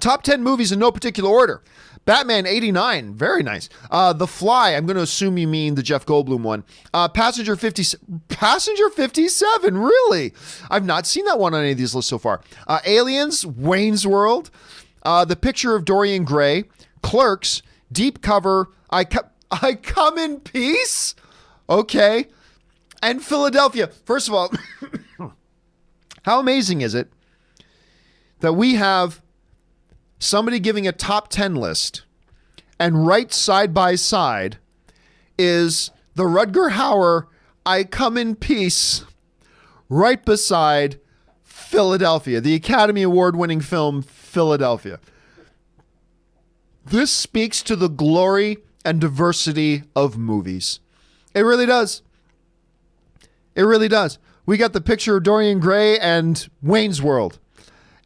Speaker 1: top 10 movies in no particular order. Batman 89, very nice. The Fly, I'm going to assume you mean the Jeff Goldblum one. Passenger 57, really? I've not seen that one on any of these lists so far. Aliens, Wayne's World, The Picture of Dorian Gray, Clerks, Deep Cover, I Come in Peace, okay, and Philadelphia. First of all, how amazing is it that we have somebody giving a top 10 list, and right side by side is the Rutger Hauer I Come in Peace right beside Philadelphia, the Academy Award winning film Philadelphia. This speaks to the glory and diversity of movies. It really does. It really does. We got The Picture of Dorian Gray and Wayne's World.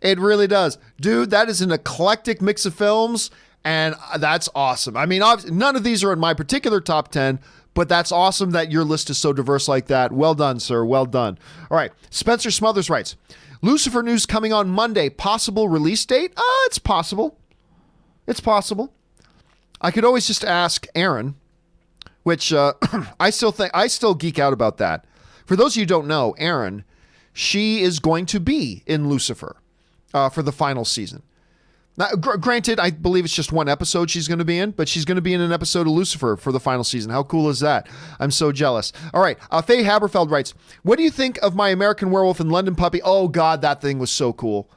Speaker 1: It really does. Dude, that is an eclectic mix of films, and that's awesome. I mean, obviously, none of these are in my particular top 10, but that's awesome that your list is so diverse like that. Well done, sir. Well done. All right. Spencer Smothers writes, Lucifer news coming on Monday. Possible release date? It's possible. It's possible. I could always just ask Aaron, which I still geek out about that. For those of you who don't know, Aaron, she is going to be in Lucifer. For the final season. Now, granted, I believe it's just one episode she's going to be in, but she's going to be in an episode of Lucifer for the final season. How cool is that? I'm so jealous. All right. Faye Haberfeld writes, what do you think of My American Werewolf and London Puppy? Oh, God, that thing was so cool.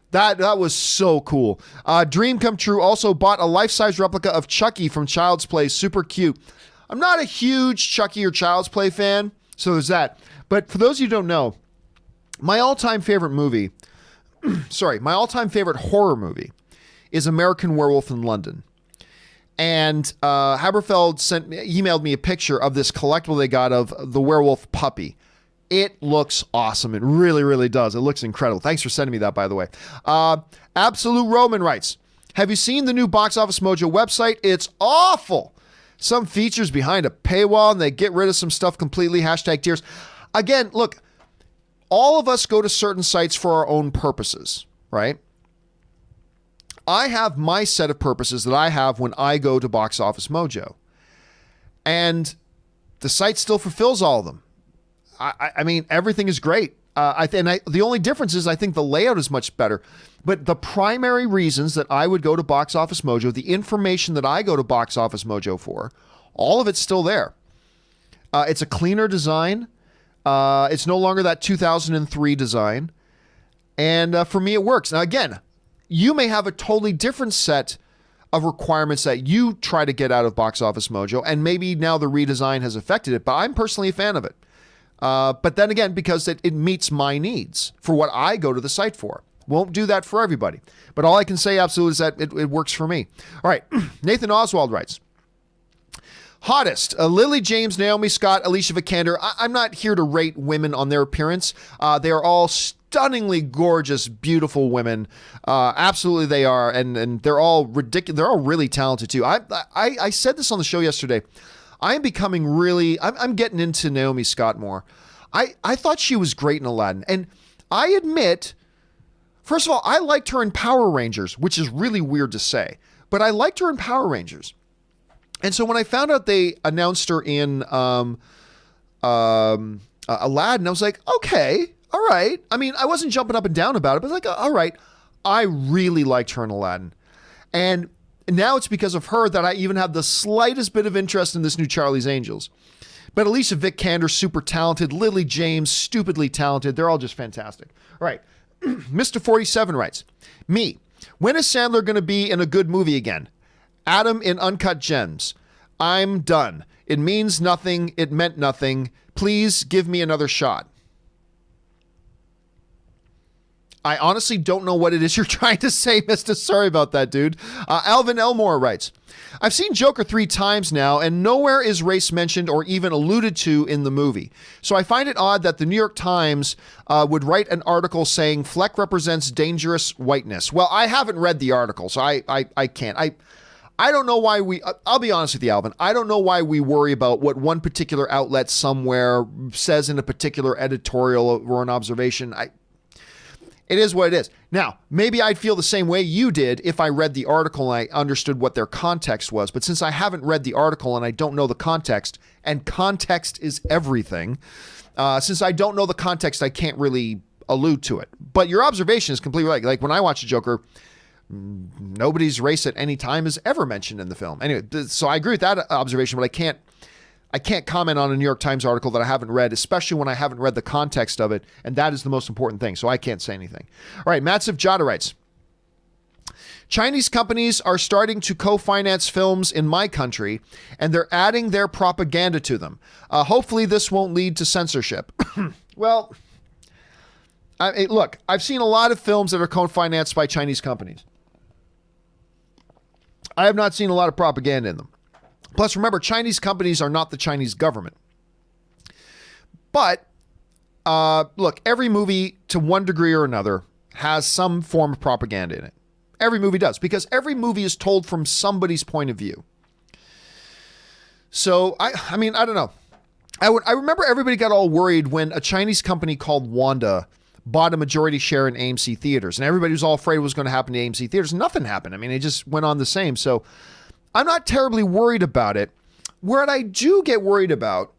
Speaker 1: That was so cool. Dream come true. Also bought a life-size replica of Chucky from Child's Play. Super cute. I'm not a huge Chucky or Child's Play fan. So there's that. But for those of you who don't know, my all-time favorite movie, my all-time favorite horror movie is American Werewolf in London. And Haberfeld emailed me a picture of this collectible they got of the werewolf puppy. It looks awesome. It really, really does. It looks incredible. Thanks for sending me that, by the way. Absolute Roman writes, have you seen the new Box Office Mojo website? It's awful. Some features behind a paywall, and they get rid of some stuff completely. #tears. Again, look, all of us go to certain sites for our own purposes, right? I have my set of purposes that I have when I go to Box Office Mojo. And the site still fulfills all of them. I mean, everything is great. The only difference is I think the layout is much better. But the primary reasons that I would go to Box Office Mojo, the information that I go to Box Office Mojo for, all of it's still there. It's a cleaner design. It's no longer that 2003 design. And for me, it works. Now, again, you may have a totally different set of requirements that you try to get out of Box Office Mojo, and maybe now the redesign has affected it, but I'm personally a fan of it. But then again, because it meets my needs for what I go to the site for. Won't do that for everybody. But all I can say absolutely is that it works for me. All right, Nathan Oswald writes, hottest, Lily James, Naomi Scott, Alicia Vikander. I'm not here to rate women on their appearance. They are all stunningly gorgeous, beautiful women. Absolutely they are. And they're all ridiculous. They're all really talented too. I said this on the show yesterday. I'm becoming really, I'm getting into Naomi Scott more. I thought she was great in Aladdin. And I admit, first of all, I liked her in Power Rangers, which is really weird to say, but I liked her in Power Rangers. And so when I found out they announced her in Aladdin, I was like, okay, all right. I mean, I wasn't jumping up and down about it, but like, all right. I really liked her in Aladdin. And now it's because of her that I even have the slightest bit of interest in this new Charlie's Angels. But Alicia Vikander, super talented. Lily James, stupidly talented. They're all just fantastic. All right. Mr. 47 writes, me, when is Sandler going to be in a good movie again? Adam in Uncut Gems. I'm done. It means nothing. It meant nothing. Please give me another shot. I honestly don't know what it is you're trying to say, mister. Sorry about that, dude. Alvin Elmore writes, I've seen Joker 3 times now, and nowhere is race mentioned or even alluded to in the movie. So I find it odd that the New York Times would write an article saying Fleck represents dangerous whiteness. Well, I haven't read the article, so I can't. I don't know why I'll be honest with you, Alvin. I don't know why we worry about what one particular outlet somewhere says in a particular editorial or an observation. It is what it is. Now, maybe I'd feel the same way you did if I read the article and I understood what their context was. But since I haven't read the article and I don't know the context, and context is everything, since I don't know the context, I can't really allude to it. But your observation is completely right. Like when I watch the Joker, nobody's race at any time is ever mentioned in the film. Anyway, so I agree with that observation, but I can't comment on a New York Times article that I haven't read, especially when I haven't read the context of it, and that is the most important thing, so I can't say anything. All right, Matsiv Jada writes, Chinese companies are starting to co-finance films in my country, and they're adding their propaganda to them. Hopefully this won't lead to censorship. Well, look, I've seen a lot of films that are co-financed by Chinese companies. I have not seen a lot of propaganda in them. Plus, remember, Chinese companies are not the Chinese government. But, look, every movie, to one degree or another, has some form of propaganda in it. Every movie does, because every movie is told from somebody's point of view. So, I mean, I don't know. I remember everybody got all worried when a Chinese company called Wanda bought a majority share in AMC theaters, and everybody was all afraid what was going to happen to AMC theaters. Nothing happened. I mean, it just went on the same. So I'm not terribly worried about it. What I do get worried about,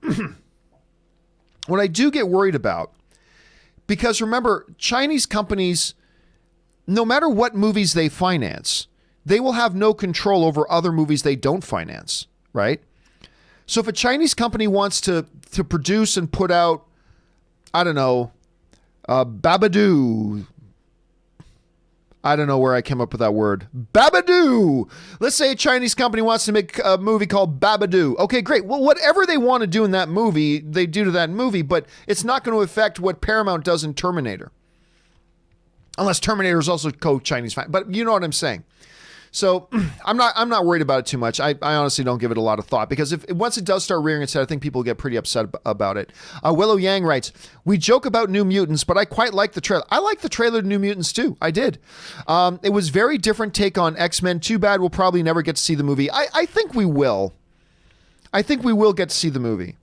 Speaker 1: because remember, Chinese companies, no matter what movies they finance, they will have no control over other movies they don't finance, right? So if a Chinese company wants to produce and put out, I don't know, Babadoo, I don't know where I came up with that word. Babadoo. Let's say a Chinese company wants to make a movie called Babadoo. Okay, great. Well, whatever they want to do in that movie, they do to that movie, but it's not going to affect what Paramount does in Terminator. Unless Terminator is also co-Chinese, but you know what I'm saying. So I'm not worried about it too much. I honestly don't give it a lot of thought, because if once it does start rearing its head, I think people get pretty upset about it. Willow Yang writes, we joke about New Mutants, but I quite like the trailer. I like the trailer to New Mutants too. I did. It was very different take on X-Men. Too bad we'll probably never get to see the movie. I think we will. I think we will get to see the movie.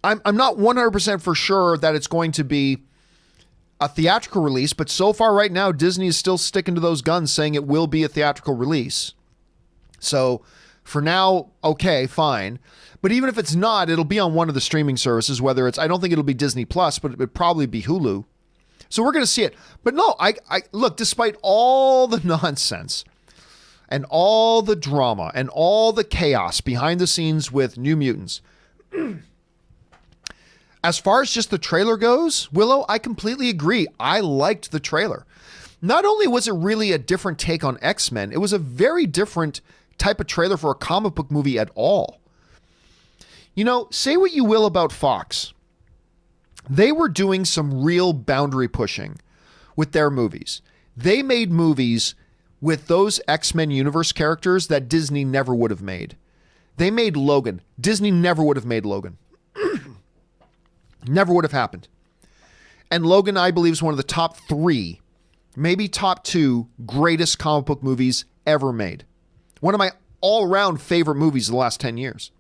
Speaker 1: I'm not 100% for sure that it's going to be a theatrical release, but so far right now, Disney is still sticking to those guns, saying it will be a theatrical release. So for now, okay, fine. But even if it's not, it'll be on one of the streaming services, whether it's, I don't think it'll be Disney Plus, but it would probably be Hulu. So we're going to see it. But no, I look, despite all the nonsense and all the drama and all the chaos behind the scenes with New Mutants, as far as just the trailer goes, Willow, I completely agree. I liked the trailer. Not only was it really a different take on X-Men, it was a very different type of trailer for a comic book movie at all. You know, say what you will about Fox. They were doing some real boundary pushing with their movies. They made movies with those X-Men universe characters that Disney never would have made. They made Logan. Disney never would have made Logan. Never would have happened. And Logan, I believe, is one of the top 3, maybe top 2 greatest comic book movies ever made. One of my all-around favorite movies of the last 10 years.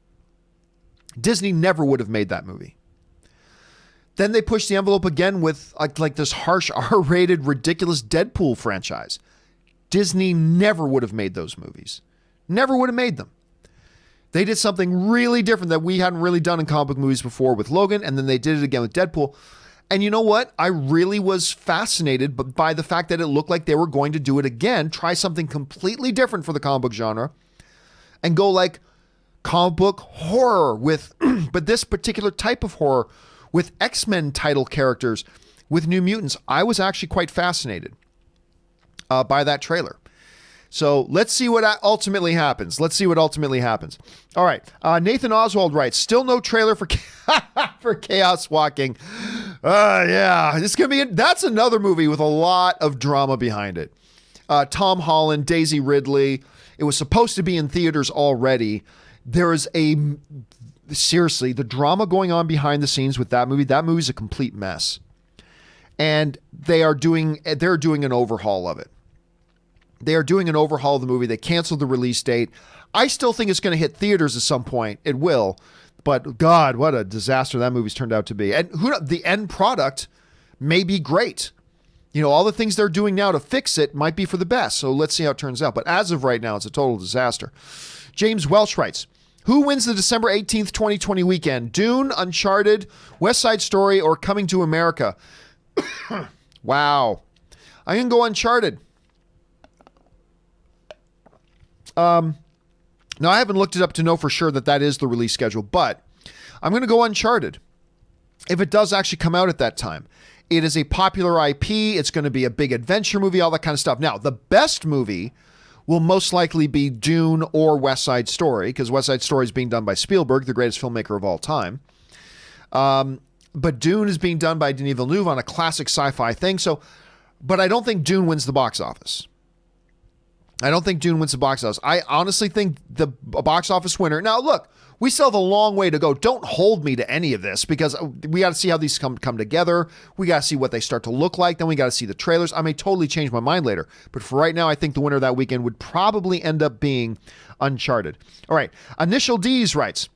Speaker 1: Disney never would have made that movie. Then they pushed the envelope again with like this harsh R-rated, ridiculous Deadpool franchise. Disney never would have made those movies. Never would have made them. They did something really different that we hadn't really done in comic book movies before with Logan, and then they did it again with Deadpool. And you know what? I really was fascinated by the fact that it looked like they were going to do it again, try something completely different for the comic book genre, and go like comic book horror with, but this particular type of horror with X-Men title characters, with New Mutants. I was actually quite fascinated by that trailer. So let's see what ultimately happens. All right. Nathan Oswald writes, still no trailer for for Chaos Walking. Yeah, this could be that's another movie with a lot of drama behind it. Tom Holland, Daisy Ridley. It was supposed to be in theaters already. There is seriously, the drama going on behind the scenes with that movie. That movie's a complete mess. And they're doing an overhaul of it. They are doing an overhaul of the movie. They canceled the release date. I still think it's going to hit theaters at some point. It will. But God, what a disaster that movie's turned out to be. And the end product may be great. You know, all the things they're doing now to fix it might be for the best. So let's see how it turns out. But as of right now, it's a total disaster. James Welsh writes, who wins the December 18th, 2020 weekend? Dune, Uncharted, West Side Story, or Coming to America? Wow. I'm going to go Uncharted. Now, I haven't looked it up to know for sure that is the release schedule, but I'm going to go Uncharted. If it does actually come out at that time. It is a popular IP. It's going to be a big adventure movie, all that kind of stuff. Now, the best movie will most likely be Dune or West Side Story, because West Side Story is being done by Spielberg, the greatest filmmaker of all time. But Dune is being done by Denis Villeneuve on a classic sci-fi thing. But I don't think Dune wins the box office. I honestly think the box office winner. Now, look, we still have a long way to go. Don't hold me to any of this, because we got to see how these come together. We got to see what they start to look like. Then we got to see the trailers. I may totally change my mind later. But for right now, I think the winner that weekend would probably end up being Uncharted. All right. Initial D's writes,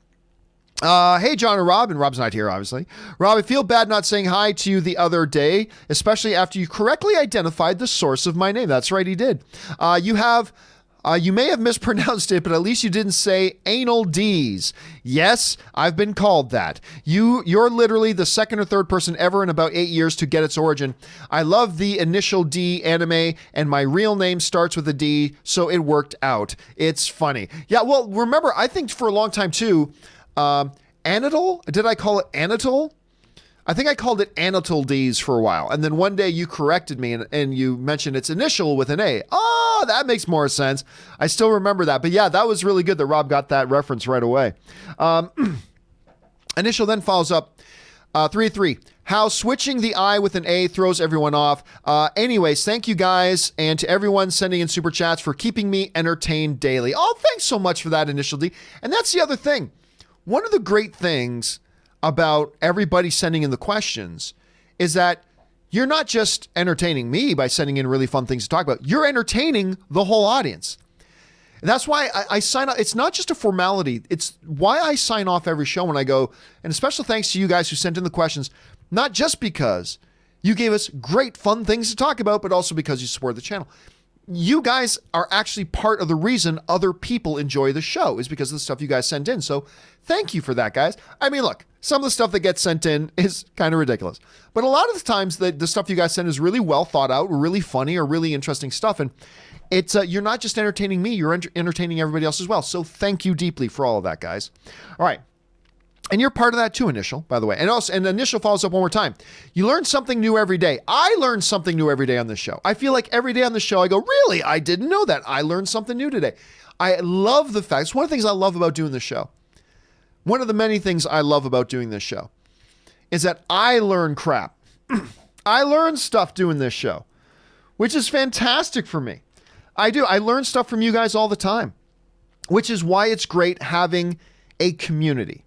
Speaker 1: hey, John and Rob, and Rob's not here, obviously. Rob, I feel bad not saying hi to you the other day, especially after you correctly identified the source of my name. That's right, he did. You may have mispronounced it, but at least you didn't say anal D's. Yes, I've been called that. You're literally the second or third person ever in about 8 years to get its origin. I love the Initial D anime, and my real name starts with a D, so it worked out. It's funny. Yeah, well, remember, I think for a long time, too, Anatole? Did I call it Anatole? I think I called it Anatole D's for a while. And then one day you corrected me and you mentioned its initial with an A. Oh, that makes more sense. I still remember that. But yeah, that was really good that Rob got that reference right away. Initial then follows up 3-3. How switching the I with an A throws everyone off. Anyways, thank you guys and to everyone sending in super chats for keeping me entertained daily. Oh, thanks so much for that, Initial D. And that's the other thing. One of the great things about everybody sending in the questions is that you're not just entertaining me by sending in really fun things to talk about. You're entertaining the whole audience. And that's why I sign up. It's not just a formality. It's why I sign off every show when I go, and a special thanks to you guys who sent in the questions, not just because you gave us great fun things to talk about, but also because you support the channel. You guys are actually part of the reason other people enjoy the show is because of the stuff you guys sent in. So thank you for that, guys. I mean, look, some of the stuff that gets sent in is kind of ridiculous, but a lot of the times the stuff you guys send is really well thought out, or really funny, or really interesting stuff. And it's you're not just entertaining me, you're entertaining everybody else as well. So thank you deeply for all of that, guys. All right. And you're part of that too, Initial, by the way. And Initial follows up one more time. You learn something new every day. I learn something new every day on this show. I feel like every day on the show, I go, really? I didn't know that. I learned something new today. I love the fact, it's one of the things I love about doing this show. One of the many things I love about doing this show is that I learn crap. I learn stuff doing this show, which is fantastic for me. I do. I learn stuff from you guys all the time, which is why it's great having a community.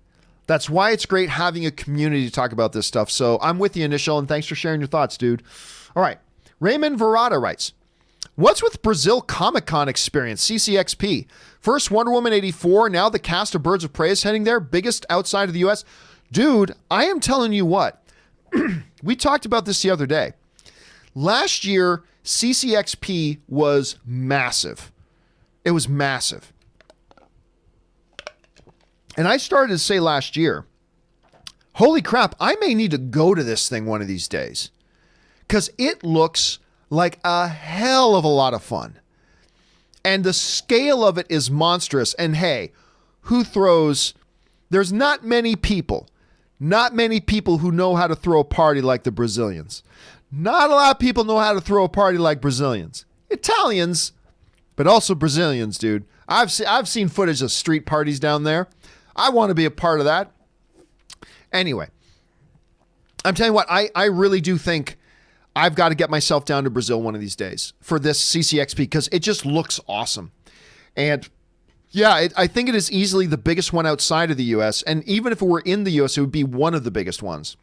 Speaker 1: That's why it's great having a community to talk about this stuff. So I'm with you, Initial, and thanks for sharing your thoughts, dude. All right. Raymond Verada writes, what's with Brazil Comic-Con experience, CCXP? First Wonder Woman 84, now the cast of Birds of Prey is heading there, biggest outside of the US. Dude, I am telling you what, we talked about this the other day. Last year, CCXP was massive. It was massive. And I started to say last year, holy crap, I may need to go to this thing one of these days because it looks like a hell of a lot of fun. And the scale of it is monstrous. And hey, there's not many people who know how to throw a party like the Brazilians. Not a lot of people know how to throw a party like Brazilians. Italians, but also Brazilians, dude. I've seen footage of street parties down there. I want to be a part of that. Anyway, I'm telling you what, I really do think I've got to get myself down to Brazil one of these days for this CCXP because it just looks awesome. And yeah, I think it is easily the biggest one outside of the US. And even if it were in the US, it would be one of the biggest ones.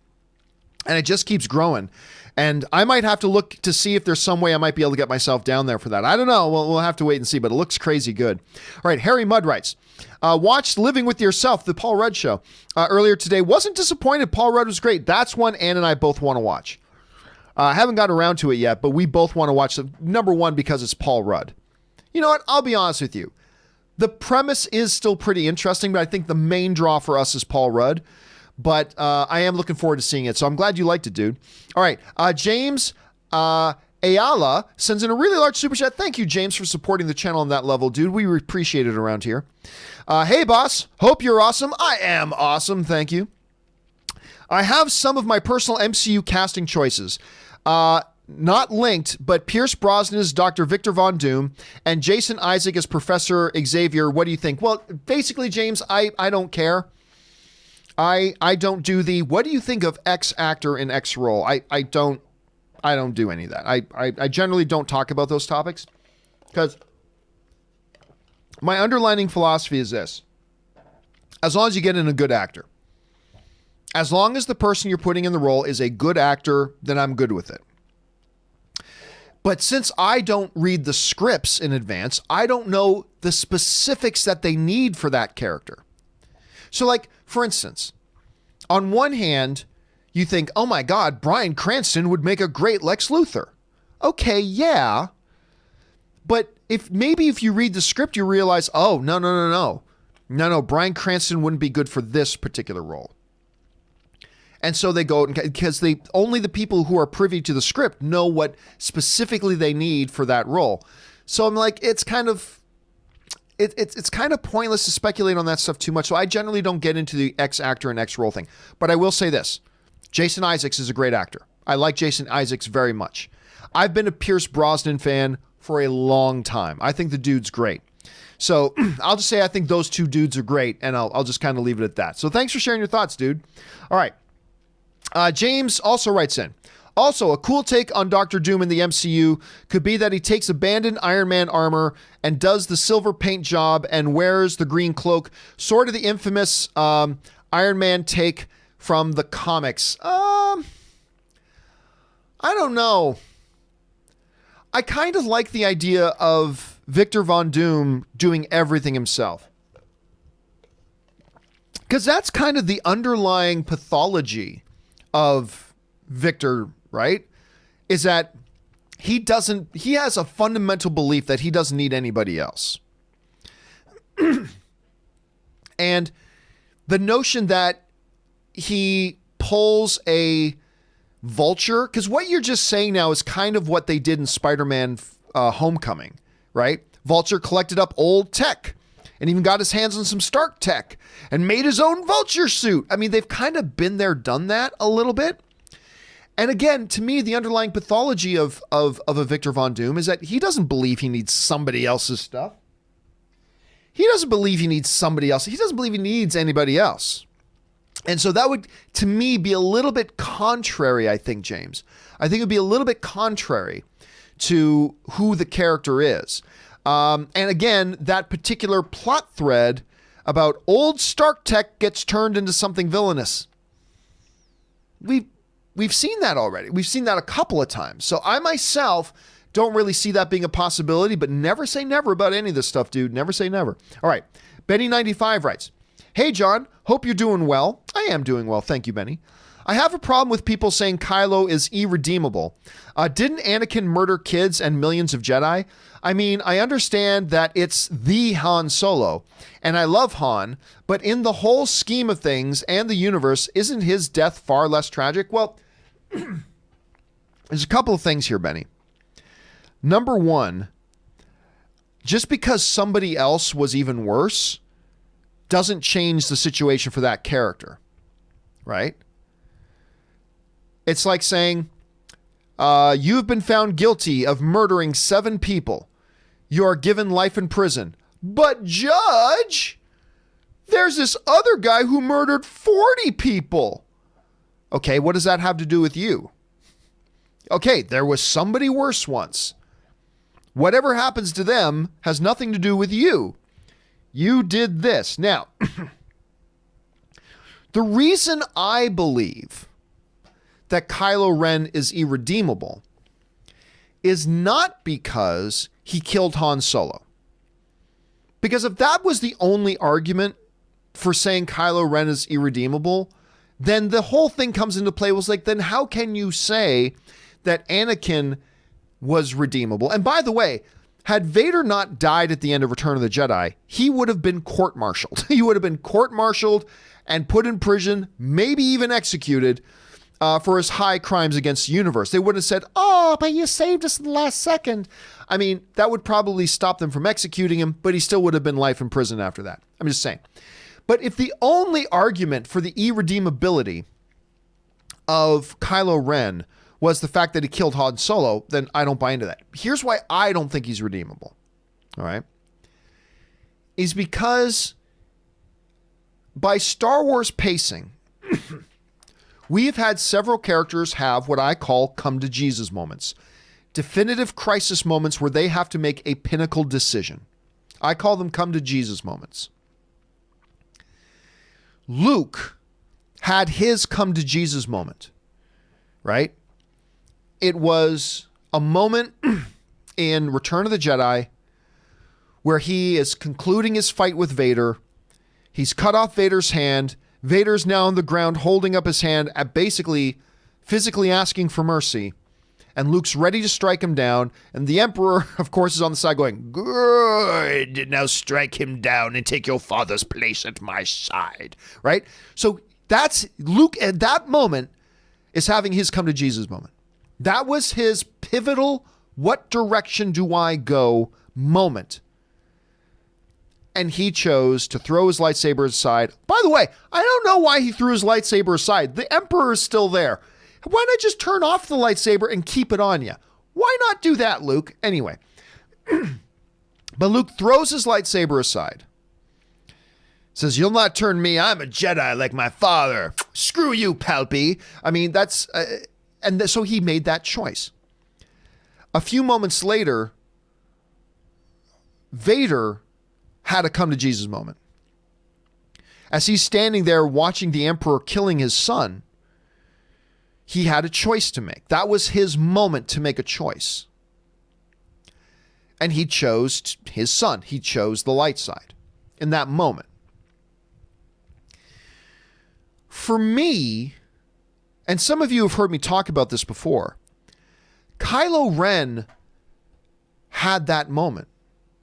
Speaker 1: And it just keeps growing. And I might have to look to see if there's some way I might be able to get myself down there for that. I don't know. We'll have to wait and see, but it looks crazy good. All right, Harry Mudd writes, watched Living With Yourself, the Paul Rudd show, earlier today. Wasn't disappointed. Paul Rudd was great. That's one Ann and I both want to watch. I haven't got around to it yet, but we both want to watch it. Number one, because it's Paul Rudd. You know what? I'll be honest with you. The premise is still pretty interesting, but I think the main draw for us is Paul Rudd. But I am looking forward to seeing it. So I'm glad you liked it, dude. All right. James Ayala sends in a really large super chat. Thank you, James, for supporting the channel on that level, dude. We appreciate it around here. Hey, boss. Hope you're awesome. I am awesome. Thank you. I have some of my personal MCU casting choices. Not linked, but Pierce Brosnan as Dr. Victor Von Doom and Jason Isaac as Professor Xavier. What do you think? Well, basically, James, I don't care. I don't do what do you think of X actor in X role? I don't do any of that. I generally don't talk about those topics because my underlining philosophy is this. As long as you get in a good actor, as long as the person you're putting in the role is a good actor, then I'm good with it. But since I don't read the scripts in advance, I don't know the specifics that they need for that character. So like, for instance, on one hand, you think, oh my God, Bryan Cranston would make a great Lex Luthor. Okay, yeah. But if you read the script, you realize, oh, no, Bryan Cranston wouldn't be good for this particular role. And so they go, because only the people who are privy to the script know what specifically they need for that role. So I'm like, it's it's kind of pointless to speculate on that stuff too much. So I generally don't get into the X actor and X role thing. But I will say this. Jason Isaacs is a great actor. I like Jason Isaacs very much. I've been a Pierce Brosnan fan for a long time. I think the dude's great. So I'll just say I think those two dudes are great, and I'll just kind of leave it at that. So thanks for sharing your thoughts, dude. All right. James also writes in. Also, a cool take on Doctor Doom in the MCU could be that he takes abandoned Iron Man armor and does the silver paint job and wears the green cloak, sort of the infamous Iron Man take from the comics. I don't know. I kind of like the idea of Victor Von Doom doing everything himself. Because that's kind of the underlying pathology of Victor, right? Is that he has a fundamental belief that he doesn't need anybody else. And the notion that he pulls a vulture, because what you're just saying now is kind of what they did in Spider-Man Homecoming, right? Vulture collected up old tech and even got his hands on some Stark tech and made his own vulture suit. I mean, they've kind of been there, done that a little bit. And again, to me, the underlying pathology of a Victor Von Doom is that he doesn't believe he needs somebody else's stuff. He doesn't believe he needs somebody else. He doesn't believe he needs anybody else. And so that would, to me, be a little bit contrary, I think, James. I think it would be a little bit contrary to who the character is. And again, that particular plot thread about old Stark tech gets turned into something villainous. We've seen that already. We've seen that a couple of times. So I myself don't really see that being a possibility, but never say never about any of this stuff, dude. Never say never. All right. Benny95 writes, "Hey, John, hope you're doing well." I am doing well. Thank you, Benny. "I have a problem with people saying Kylo is irredeemable. Didn't Anakin murder kids and millions of Jedi? I mean, I understand that it's the Han Solo, and I love Han, but in the whole scheme of things and the universe, isn't his death far less tragic?" Well, there's a couple of things here, Benny. Number one, just because somebody else was even worse doesn't change the situation for that character, right? It's like saying, you have been found guilty of murdering 7 people. You are given life in prison. But judge, there's this other guy who murdered 40 people. Okay, what does that have to do with you? Okay, there was somebody worse once. Whatever happens to them has nothing to do with you. You did this. Now, the reason I believe that Kylo Ren is irredeemable is not because he killed Han Solo. Because if that was the only argument for saying Kylo Ren is irredeemable, then the whole thing comes into play. Was like, then how can you say that Anakin was redeemable? And by the way, had Vader not died at the end of Return of the Jedi, he would have been court-martialed. He would have been court-martialed and put in prison, maybe even executed for his high crimes against the universe. They would have said, "Oh, but you saved us in the last second." I mean, that would probably stop them from executing him, but he still would have been life in prison after that. I'm just saying. But if the only argument for the irredeemability of Kylo Ren was the fact that he killed Han Solo, then I don't buy into that. Here's why I don't think he's redeemable. All right. Is because by Star Wars pacing, we have had several characters have what I call come to Jesus moments. Definitive crisis moments where they have to make a pinnacle decision. I call them come to Jesus moments. Luke had his come to Jesus moment, right? It was a moment in Return of the Jedi where he is concluding his fight with Vader. He's cut off Vader's hand. Vader's now on the ground holding up his hand at basically physically asking for mercy. And Luke's ready to strike him down. And the Emperor, of course, is on the side going, "Good, now strike him down and take your father's place at my side." Right? So that's Luke at that moment is having his come to Jesus moment. That was his pivotal, what direction do I go moment. and he chose to throw his lightsaber aside. By the way, I don't know why he threw his lightsaber aside. The Emperor is still there. Why not just turn off the lightsaber and keep it on you? Why not do that, Luke? Anyway, but Luke throws his lightsaber aside. Says, "You'll not turn me. I'm a Jedi like my father. Screw you, Palpy." I mean, that's... so he made that choice. A few moments later, Vader had a come to Jesus moment. As he's standing there watching the Emperor killing his son, he had a choice to make. That was his moment to make a choice. And he chose his son. He chose the light side in that moment. For me, and some of you have heard me talk about this before, Kylo Ren had that moment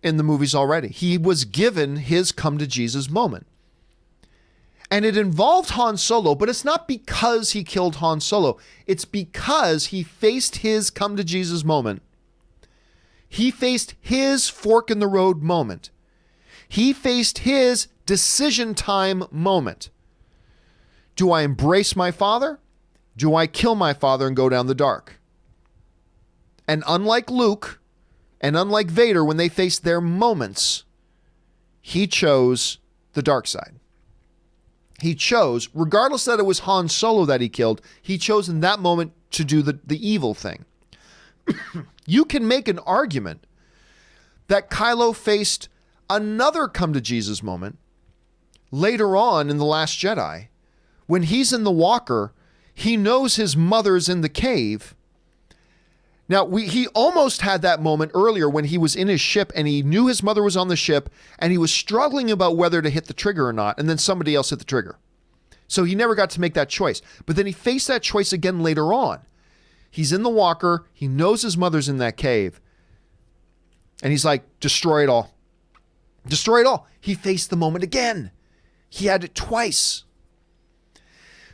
Speaker 1: in the movies already. He was given his come to Jesus moment. And it involved Han Solo, but it's not because he killed Han Solo. It's because he faced his come to Jesus moment. He faced his fork in the road moment. He faced his decision time moment. Do I embrace my father? Do I kill my father and go down the dark? And unlike Luke and unlike Vader, when they faced their moments, he chose the dark side. He chose, regardless that it was Han Solo that he killed, he chose in that moment to do the evil thing. You can make an argument that Kylo faced another come to Jesus moment later on in The Last Jedi. When he's in the walker, he knows his mother's in the cave. Now, he almost had that moment earlier when he was in his ship and he knew his mother was on the ship and he was struggling about whether to hit the trigger or not, and then somebody else hit the trigger. So he never got to make that choice. But then he faced that choice again later on. He's in the walker. He knows his mother's in that cave. And he's like, destroy it all. Destroy it all. He faced the moment again. He had it twice.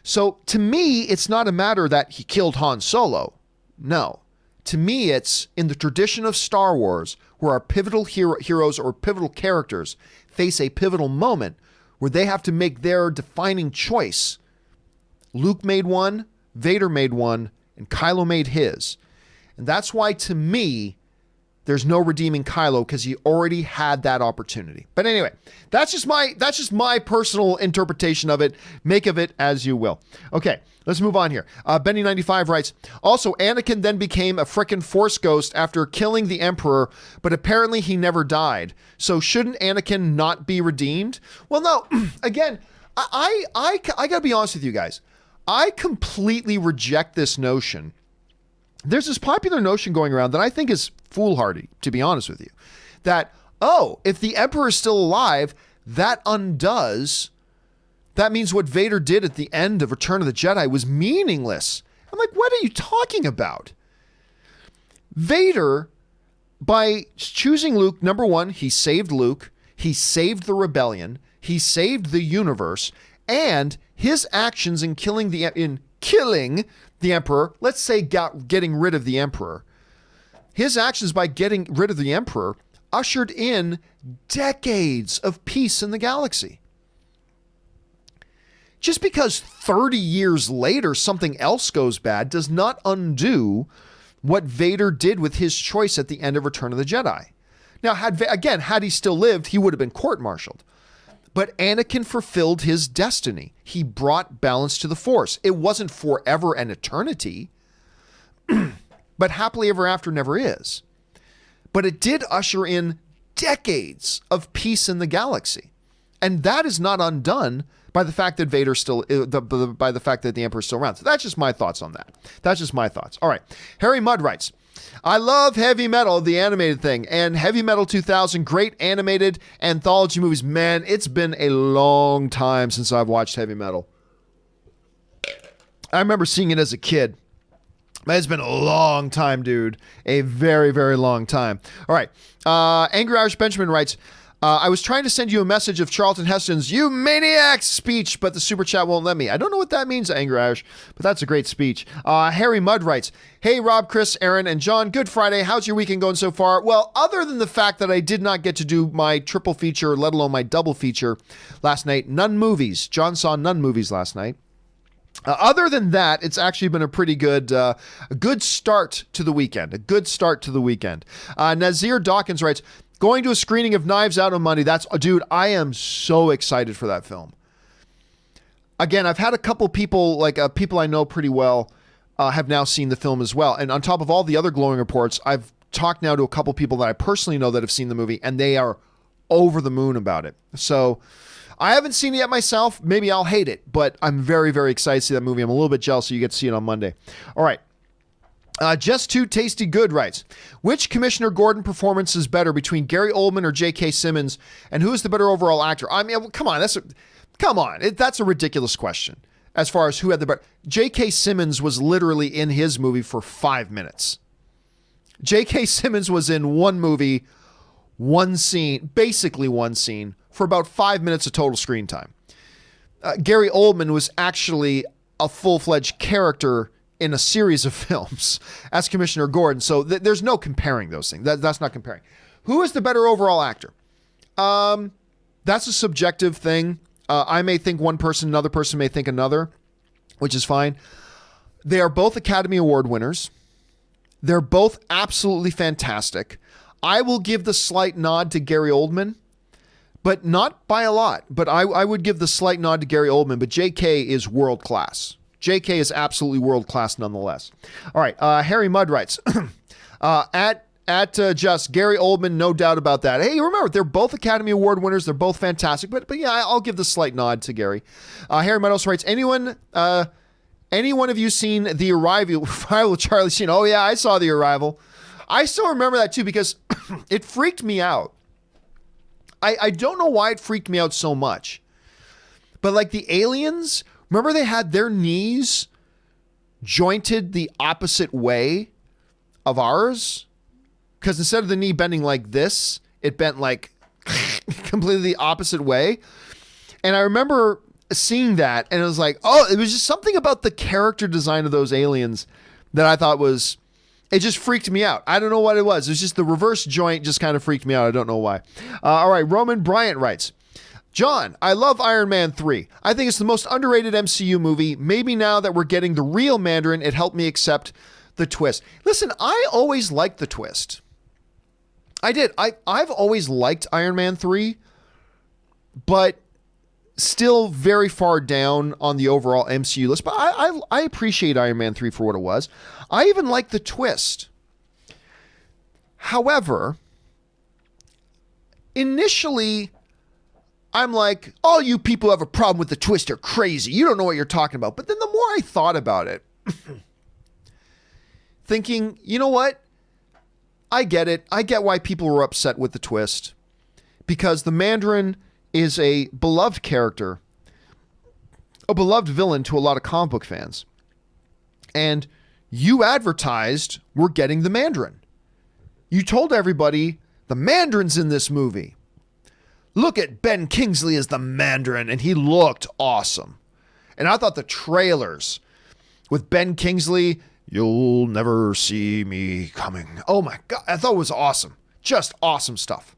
Speaker 1: So to me, it's not a matter that he killed Han Solo. No. To me, it's in the tradition of Star Wars where our pivotal heroes or pivotal characters face a pivotal moment where they have to make their defining choice. Luke made one, Vader made one, and Kylo made his. And that's why, to me, there's no redeeming Kylo, because he already had that opportunity. But anyway, that's just my personal interpretation of it. Make of it as you will. Okay, let's move on here. Benny95 writes, also, Anakin then became a frickin' Force ghost after killing the Emperor, but apparently he never died. So shouldn't Anakin not be redeemed? Well, no. Again, I gotta be honest with you guys. I completely reject this notion. There's this popular notion going around that I think is foolhardy, to be honest with you, that, oh, if the Emperor is still alive, that means what Vader did at the end of Return of the Jedi was meaningless. I'm like, what are you talking about? Vader, by choosing Luke, number one, he saved Luke, he saved the rebellion, he saved the universe, and his actions in killing the Emperor, let's say getting rid of the Emperor, his actions by getting rid of the Emperor ushered in decades of peace in the galaxy. Just because 30 years later something else goes bad does not undo what Vader did with his choice at the end of Return of the Jedi. Now, had he still lived, he would have been court-martialed. But Anakin fulfilled his destiny. He brought balance to the Force. It wasn't forever and eternity, but happily ever after never is. But it did usher in decades of peace in the galaxy. And that is not undone by the fact that by the fact that the Emperor is still around. So that's just my thoughts on that. That's just my thoughts. All right. Harry Mudd writes, I love Heavy Metal, the animated thing, and Heavy Metal 2000, great animated anthology movies. Man, it's been a long time since I've watched Heavy Metal. I remember seeing it as a kid. Man, it's been a long time, dude. A very, very long time. All right. Angry Irish Benjamin writes, I was trying to send you a message of Charlton Heston's "You Maniacs" speech, but the super chat won't let me. I don't know what that means, Angry Irish, but that's a great speech. Harry Mudd writes, "Hey, Rob, Chris, Aaron, and John. Good Friday. How's your weekend going so far?" Well, other than the fact that I did not get to do my triple feature, let alone my double feature last night, none movies. John saw none movies last night. Other than that, it's actually been a pretty good start to the weekend. A good start to the weekend. Nazir Dawkins writes, "Going to a screening of Knives Out on Monday. Dude, I am so excited for that film." Again, I've had a couple people, people I know pretty well, have now seen the film as well. And on top of all the other glowing reports, I've talked now to a couple people that I personally know that have seen the movie, and they are over the moon about it. So I haven't seen it yet myself. Maybe I'll hate it, but I'm very, very excited to see that movie. I'm a little bit jealous so you get to see it on Monday. All right. Just Too Tasty Good writes, "Which Commissioner Gordon performance is better between Gary Oldman or J.K. Simmons, and who is the better overall actor?" I mean, come on, that's a ridiculous question. As far as who had the better, J.K. Simmons was literally in his movie for 5 minutes. J.K. Simmons was in one movie, basically one scene, for about 5 minutes of total screen time. Gary Oldman was actually a full-fledged character in a series of films as Commissioner Gordon. So there's no comparing those things. That's not comparing. Who is the better overall actor? That's a subjective thing. I may think one person, another person may think another, which is fine. They are both Academy Award winners. They're both absolutely fantastic. I will give the slight nod to Gary Oldman, but not by a lot. But I would give the slight nod to Gary Oldman, but JK is world class. JK is absolutely world class nonetheless. All right. Harry Mudd writes, just Gary Oldman, no doubt about that. Hey, remember, they're both Academy Award winners. They're both fantastic. But yeah, I'll give the slight nod to Gary. Harry Mudd also writes, anyone of you seen The Arrival? Charlie Sheen. Oh, yeah, I saw The Arrival. I still remember that, too, because it freaked me out. I don't know why it freaked me out so much. But like the aliens, remember they had their knees jointed the opposite way of ours? Because instead of the knee bending like this, it bent like completely the opposite way. And I remember seeing that, and it was like, oh, it was just something about the character design of those aliens that I thought was, it just freaked me out. I don't know what it was. It was just the reverse joint just kind of freaked me out. I don't know why. All right, Roman Bryant writes, John, I love Iron Man 3. I think it's the most underrated MCU movie. Maybe now that we're getting the real Mandarin, it helped me accept the twist. Listen, I always liked the twist. I did. I've always liked Iron Man 3, but still very far down on the overall MCU list. But I appreciate Iron Man 3 for what it was. I even like the twist. However, initially, I'm like, all you people who have a problem with the twist are crazy. You don't know what you're talking about. But then the more I thought about it, thinking, you know what? I get it. I get why people were upset with the twist. Because the Mandarin is a beloved character, a beloved villain to a lot of comic book fans. And you advertised we're getting the Mandarin. You told everybody the Mandarin's in this movie. Look at Ben Kingsley as the Mandarin, and he looked awesome. And I thought the trailers with Ben Kingsley, you'll never see me coming. Oh my God, I thought it was awesome. Just awesome stuff.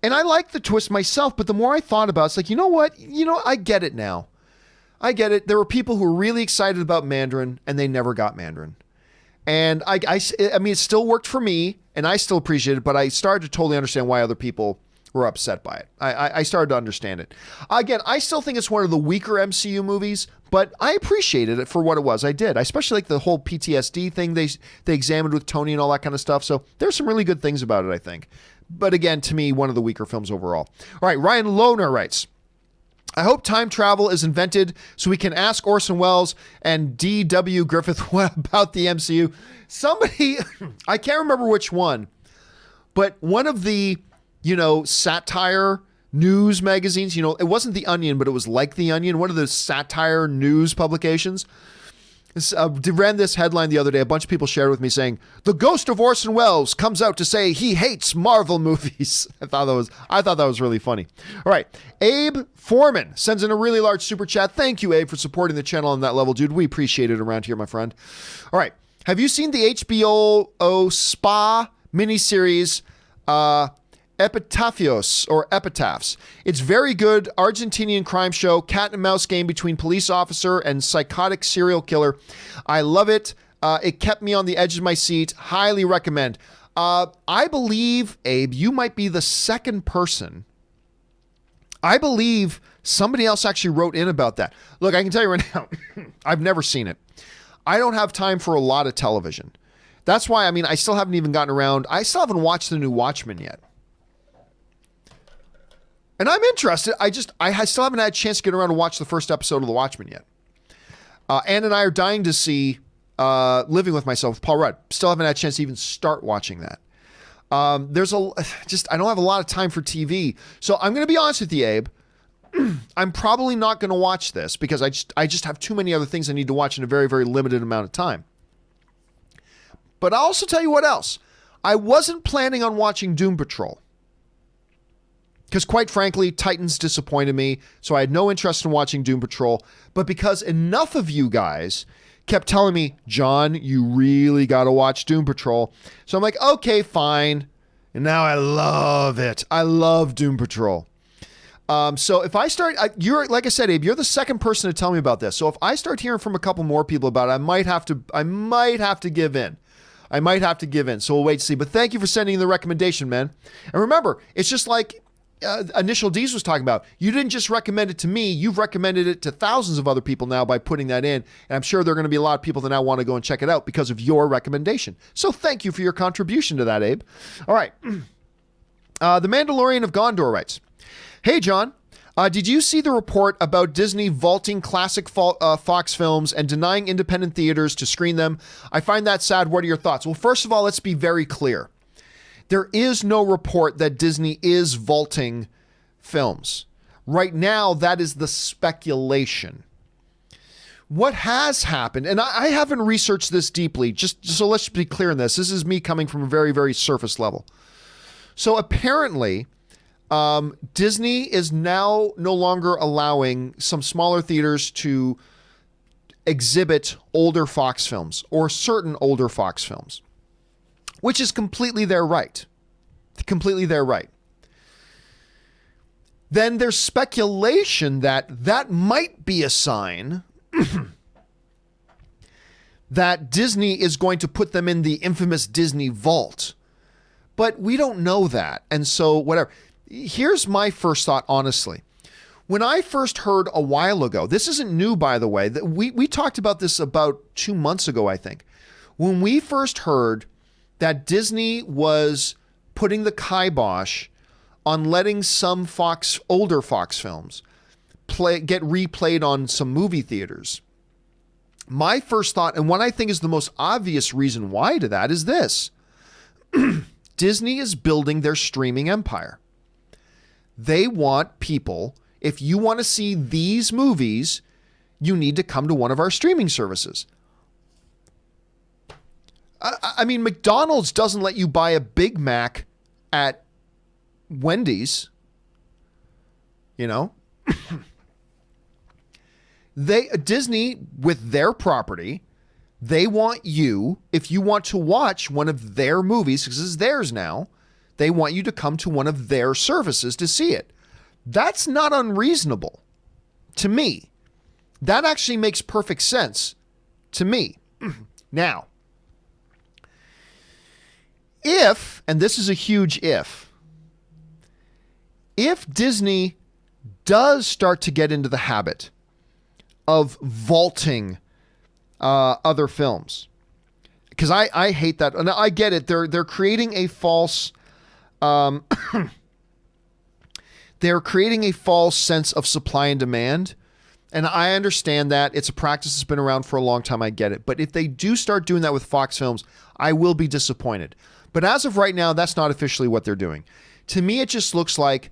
Speaker 1: And I like the twist myself, but the more I thought about it, it's like, you know what? I get it now. I get it. There were people who were really excited about Mandarin, and they never got Mandarin. And I mean, it still worked for me, and I still appreciate it, but I started to totally understand why other people were upset by it. I started to understand it. Again, I still think it's one of the weaker MCU movies, but I appreciated it for what it was. I did. I especially like the whole PTSD thing they examined with Tony and all that kind of stuff. So there's some really good things about it, I think. But again, to me, one of the weaker films overall. All right, Ryan Lohner writes, I hope time travel is invented so we can ask Orson Welles and D.W. Griffith about the MCU. Somebody, I can't remember which one, but one of the, satire news magazines, it wasn't The Onion, but it was like The Onion, one of the satire news publications, Ran this headline the other day. A bunch of people shared with me saying, the ghost of Orson Welles comes out to say he hates Marvel movies. I thought that was really funny. All right. Abe Foreman sends in a really large super chat. Thank you, Abe, for supporting the channel on that level, dude. We appreciate it around here, my friend. All right. Have you seen the HBO Spa miniseries, Epitaphs? It's very good Argentinian crime show, cat and mouse game between police officer and psychotic serial killer. I love it. It kept me on the edge of my seat. Highly recommend. I believe, Abe, you might be the second person. I believe somebody else actually wrote in about that. Look, I can tell you right now, I've never seen it. I don't have time for a lot of television. That's why, I still haven't even gotten around. I still haven't watched the new Watchmen yet. And I'm interested. I still haven't had a chance to get around to watch the first episode of The Watchmen yet. Ann and I are dying to see Living With Myself with Paul Rudd. Still haven't had a chance to even start watching that. I don't have a lot of time for TV. So I'm going to be honest with you, Abe. I'm probably not going to watch this because I just have too many other things I need to watch in a very, very limited amount of time. But I'll also tell you what else. I wasn't planning on watching Doom Patrol. Because quite frankly, Titans disappointed me, so I had no interest in watching Doom Patrol. But because enough of you guys kept telling me, John, you really got to watch Doom Patrol. So I'm like, okay, fine. And now I love it. I love Doom Patrol. So if I start, you're like I said, Abe, you're the second person to tell me about this. So if I start hearing from a couple more people about it, I might have to give in. So we'll wait to see. But thank you for sending the recommendation, man. And remember, it's just like Initial D's was talking about. You didn't just recommend it to me. You've recommended it to thousands of other people now by putting that in. And I'm sure there are going to be a lot of people that now want to go and check it out because of your recommendation. So thank you for your contribution to that, Abe. All right. The Mandalorian of Gondor writes, hey, John, did you see the report about Disney vaulting classic Fox films and denying independent theaters to screen them? I find that sad. What are your thoughts? Well, first of all, let's be very clear. There is no report that Disney is vaulting films. Right now, that is the speculation. What has happened, and I haven't researched this deeply, just so let's be clear on this. This is me coming from a very, very surface level. So apparently, Disney is now no longer allowing some smaller theaters to exhibit older Fox films or certain older Fox films, which is completely their right. Completely their right. Then there's speculation that might be a sign that Disney is going to put them in the infamous Disney vault. But we don't know that. And so whatever. Here's my first thought, honestly. When I first heard a while ago, this isn't new, by the way. We talked about this about 2 months ago, I think. When we first heard that Disney was putting the kibosh on letting some older Fox films get replayed on some movie theaters, my first thought, and what I think is the most obvious reason why to that, is this. Disney is building their streaming empire. They want people, if you want to see these movies, you need to come to one of our streaming services. I mean, McDonald's doesn't let you buy a Big Mac at Wendy's. You know? Disney, with their property, they want you, if you want to watch one of their movies, because it's theirs now, they want you to come to one of their services to see it. That's not unreasonable to me. That actually makes perfect sense to me. Now, if, and this is a huge if Disney does start to get into the habit of vaulting other films, because I hate that, and I get it. They're creating a false they're creating a false sense of supply and demand. And I understand that. It's a practice that's been around for a long time. I get it. But if they do start doing that with Fox films, I will be disappointed. But as of right now, that's not officially what they're doing. To me, it just looks like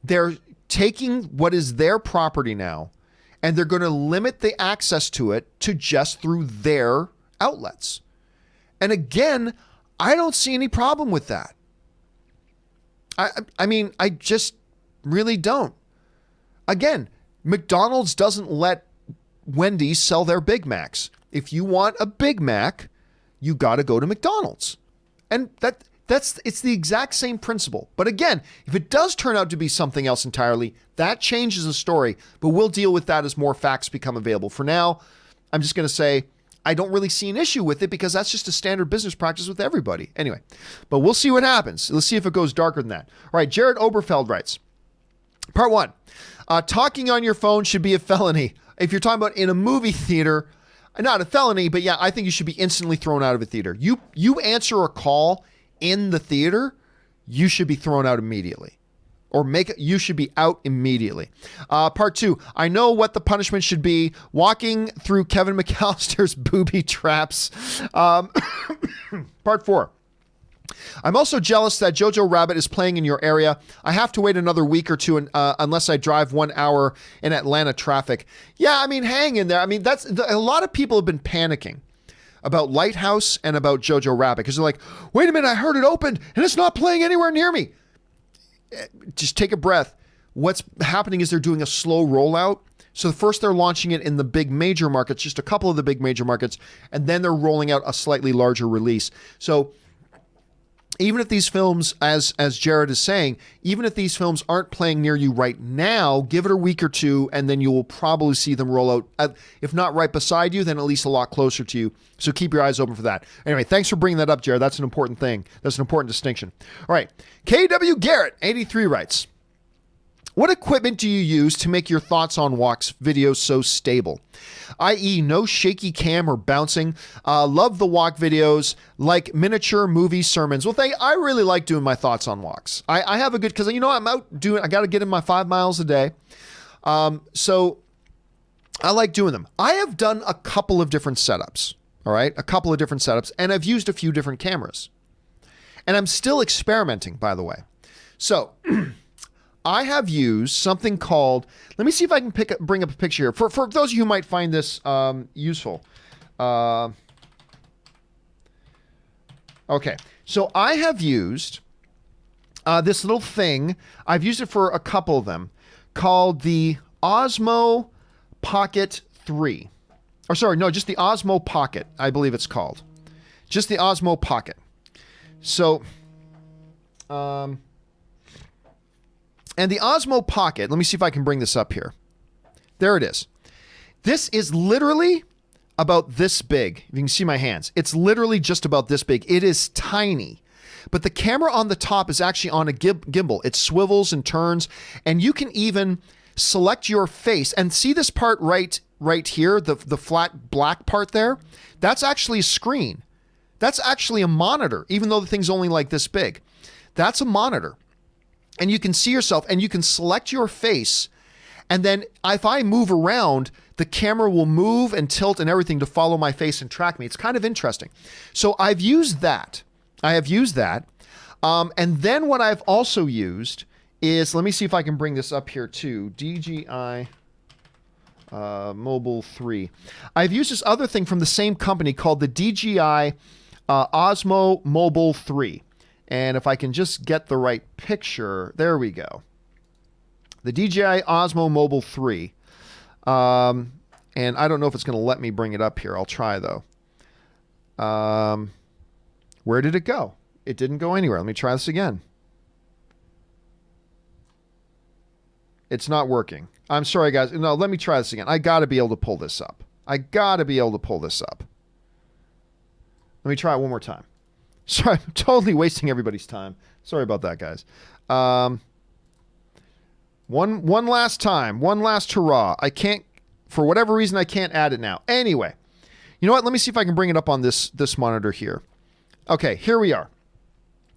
Speaker 1: they're taking what is their property now and they're going to limit the access to it to just through their outlets. And again, I don't see any problem with that. I mean, I just really don't. Again, McDonald's doesn't let Wendy's sell their Big Macs. If you want a Big Mac, you got to go to McDonald's. And it's the exact same principle. But again, if it does turn out to be something else entirely, that changes the story. But we'll deal with that as more facts become available. For now, I'm just going to say I don't really see an issue with it because that's just a standard business practice with everybody. Anyway, but we'll see what happens. Let's see if it goes darker than that. All right, Jared Oberfeld writes, Part 1, talking on your phone should be a felony. If you're talking about in a movie theater, not a felony, but yeah, I think you should be instantly thrown out of a theater. You answer a call in the theater, you should be thrown out immediately. Or you should be out immediately. Part 2, I know what the punishment should be. Walking through Kevin McAllister's booby traps. Part 4, I'm also jealous that Jojo Rabbit is playing in your area. I have to wait another week or two unless I drive 1 hour in Atlanta traffic. Yeah, I mean, hang in there. I mean, a lot of people have been panicking about Lighthouse and about Jojo Rabbit because they're like, wait a minute, I heard it opened and it's not playing anywhere near me. Just take a breath. What's happening is they're doing a slow rollout. So first they're launching it in the big major markets, just a couple of the big major markets, and then they're rolling out a slightly larger release. So even if these films, as Jared is saying, even if these films aren't playing near you right now, give it a week or two, and then you will probably see them roll out, if not right beside you, then at least a lot closer to you. So keep your eyes open for that. Anyway, thanks for bringing that up, Jared. That's an important thing. That's an important distinction. All right. KW Garrett, 83 writes, what equipment do you use to make your thoughts on walks videos so stable? I.e. no shaky cam or bouncing. Love the walk videos like miniature movie sermons. Well, I really like doing my thoughts on walks. I have a good, because I'm out I got to get in my 5 miles a day. So I like doing them. I have done a couple of different setups. All right. A couple of different setups, and I've used a few different cameras, and I'm still experimenting, by the way. So I have used something called, let me see if I can bring up a picture here. For those of you who might find this useful. Okay, so I have used this little thing. I've used it for a couple of them called the Osmo Pocket 3. Or sorry, no, just the Osmo Pocket, I believe it's called. Just the Osmo Pocket. So, and the Osmo Pocket, let me see if I can bring this up here. There it is. This is literally about this big. If you can see my hands, it's literally just about this big. It is tiny, but the camera on the top is actually on a gimbal. It swivels and turns, and you can even select your face and see this part right here, the flat black part there. That's actually a screen. That's actually a monitor, even though the thing's only like this big. That's a monitor. And you can see yourself, and you can select your face. And then if I move around, the camera will move and tilt and everything to follow my face and track me. It's kind of interesting. So I've used that. I have used that. And then what I've also used is, let me see if I can bring this up here too. DJI Mobile 3. I've used this other thing from the same company called the DJI Osmo Mobile 3. And if I can just get the right picture, there we go. The DJI Osmo Mobile 3. And I don't know if it's going to let me bring it up here. I'll try, though. Where did it go? It didn't go anywhere. Let me try this again. It's not working. I'm sorry, guys. No, let me try this again. I got to be able to pull this up. Let me try it one more time. Sorry, I'm totally wasting everybody's time. Sorry about that, guys. One last time. One last hurrah. I can't, for whatever reason, I can't add it now. Anyway, you know what? Let me see if I can bring it up on this monitor here. Okay, here we are.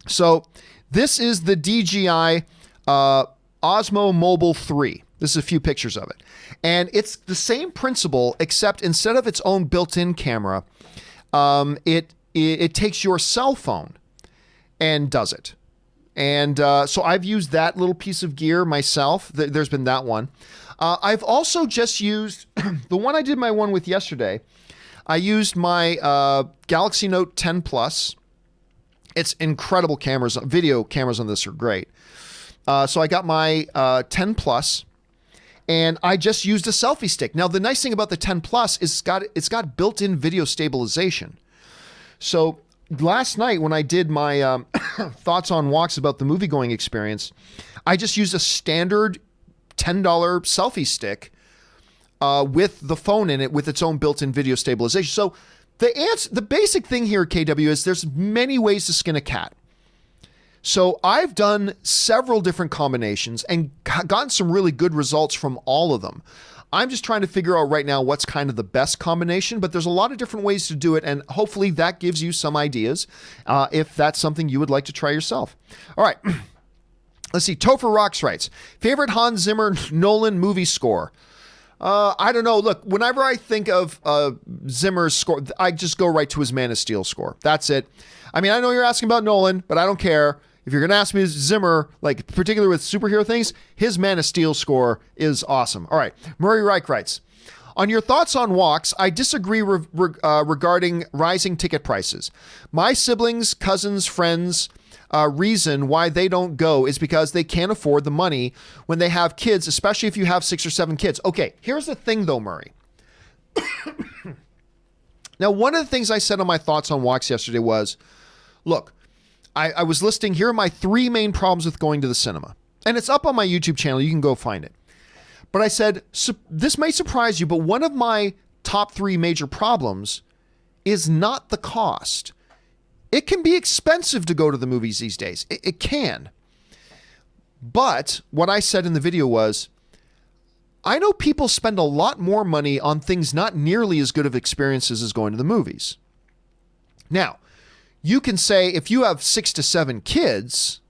Speaker 1: So this is the DJI Osmo Mobile 3. This is a few pictures of it. And it's the same principle, except instead of its own built-in camera, it takes your cell phone and does it. And so I've used that little piece of gear myself. There's been that one. I've also just used the one I did my one with yesterday. I used my Galaxy Note 10 Plus. It's incredible cameras. Video cameras on this are great. So I got my 10 Plus, and I just used a selfie stick. Now, the nice thing about the 10 Plus is it's got built-in video stabilization. So last night when I did my thoughts on walks about the movie-going experience, I just used a standard $10 selfie stick with the phone in it with its own built-in video stabilization. So the basic thing here at KW is there's many ways to skin a cat. So I've done several different combinations and gotten some really good results from all of them. I'm just trying to figure out right now what's kind of the best combination, but there's a lot of different ways to do it, and hopefully that gives you some ideas if that's something you would like to try yourself. All right. Let's see. Topher Rocks writes, favorite Hans Zimmer Nolan movie score? I don't know. Look, whenever I think of Zimmer's score, I just go right to his Man of Steel score. That's it. I mean, I know you're asking about Nolan, but I don't care. If you're going to ask me Zimmer, like particularly with superhero things, his Man of Steel score is awesome. All right. Murray Reich writes, on your thoughts on walks, I disagree regarding rising ticket prices. My siblings, cousins, friends, reason why they don't go is because they can't afford the money when they have kids, especially if you have 6 or 7 kids. Okay, here's the thing though, Murray. Now, one of the things I said on my thoughts on walks yesterday was, look, I was listing, here are my 3 main problems with going to the cinema. And it's up on my YouTube channel. You can go find it. But I said, this may surprise you, but one of my top 3 major problems is not the cost. It can be expensive to go to the movies these days. It can. But what I said in the video was, I know people spend a lot more money on things not nearly as good of experiences as going to the movies. Now, you can say if you have 6 to 7 kids,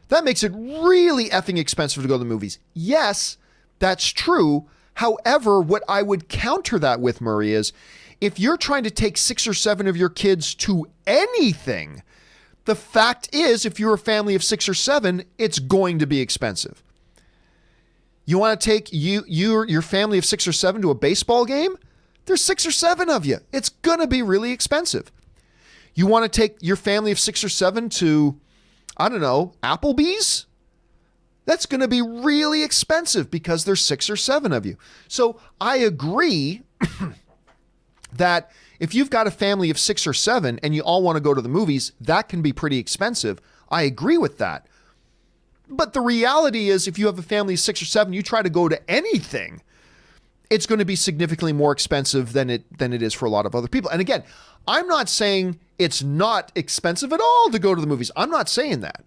Speaker 1: that makes it really effing expensive to go to the movies. Yes, that's true. However, what I would counter that with, Murray, is if you're trying to take 6 or 7 of your kids to anything, the fact is, if you're a family of 6 or 7, it's going to be expensive. You want to take your family of 6 or 7 to a baseball game? There's 6 or 7 of you. It's going to be really expensive. You want to take your family of 6 or 7 to, I don't know, Applebee's? That's going to be really expensive because there's 6 or 7 of you. So I agree that if you've got a family of 6 or 7 and you all want to go to the movies, that can be pretty expensive. I agree with that. But the reality is, if you have a family of 6 or 7, you try to go to anything, it's going to be significantly more expensive than it is for a lot of other people. And again, I'm not saying it's not expensive at all to go to the movies. I'm not saying that.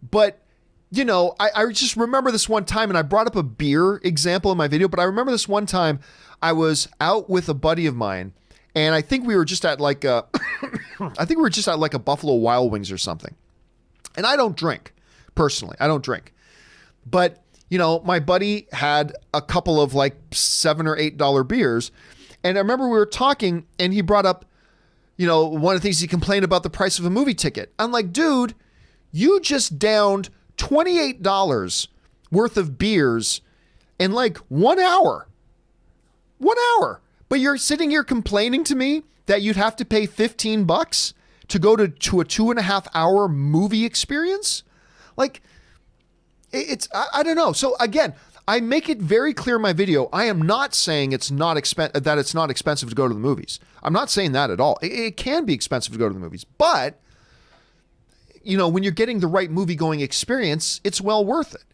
Speaker 1: But, you know, I just remember this one time, and I brought up a beer example in my video, but I remember this one time I was out with a buddy of mine, and I think we were just at like a, a Buffalo Wild Wings or something. And I don't drink, personally. I don't drink. But, you know, my buddy had a couple of like $7 or $8 beers. And I remember we were talking, and he brought up, you know, one of the things he complained about the price of a movie ticket. I'm like, dude, you just downed $28 worth of beers in like 1 hour. 1 hour. But you're sitting here complaining to me that you'd have to pay $15 to go to a 2.5 hour movie experience? Like, I don't know. So again, I make it very clear in my video, I am not saying that it's not expensive to go to the movies. I'm not saying that at all. It can be expensive to go to the movies, but you know, when you're getting the right movie going experience, it's well worth it.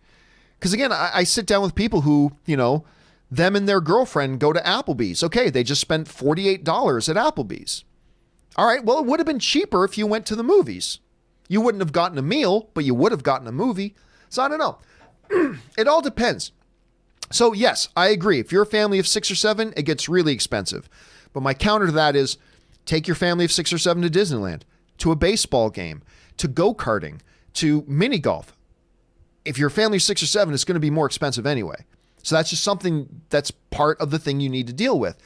Speaker 1: Because again, I sit down with people who, you know, them and their girlfriend go to Applebee's. Okay, they just spent $48 at Applebee's. All right, well, it would have been cheaper if you went to the movies. You wouldn't have gotten a meal, but you would have gotten a movie. So I don't know. It all depends. So yes, I agree. If you're a family of 6 or 7, it gets really expensive. But my counter to that is take your family of 6 or 7 to Disneyland, to a baseball game, to go-karting, to mini golf. If you're a family of 6 or 7, it's going to be more expensive anyway. So that's just something that's part of the thing you need to deal with.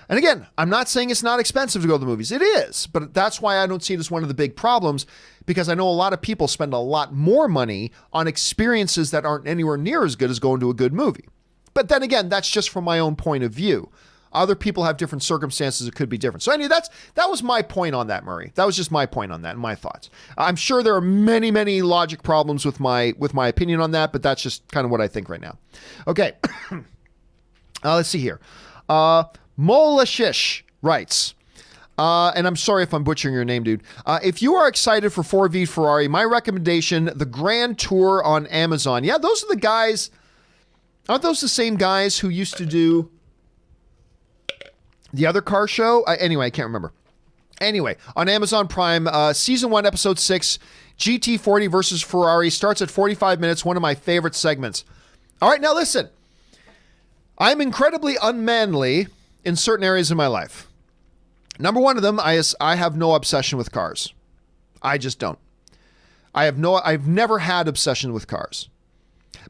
Speaker 1: And again, I'm not saying it's not expensive to go to the movies. It is, but that's why I don't see it as one of the big problems, because I know a lot of people spend a lot more money on experiences that aren't anywhere near as good as going to a good movie. But then again, that's just from my own point of view. Other people have different circumstances. It could be different. So anyway, that was my point on that, Murray. That was just my point on that and my thoughts. I'm sure there are many, many logic problems with my opinion on that, but that's just kind of what I think right now. Okay. Let's see here. Molashish writes, and I'm sorry if I'm butchering your name, dude. If you are excited for 4V Ferrari, my recommendation, the Grand Tour on Amazon. Yeah, those are the guys. Aren't those the same guys who used to do the other car show? Anyway, I can't remember. Anyway, on Amazon Prime, Season 1, Episode 6, GT40 versus Ferrari, starts at 45 minutes, one of my favorite segments. All right, now listen. I'm incredibly unmanly in certain areas of my life. Number one of them, I have no obsession with cars. I just don't. I've never had obsession with cars.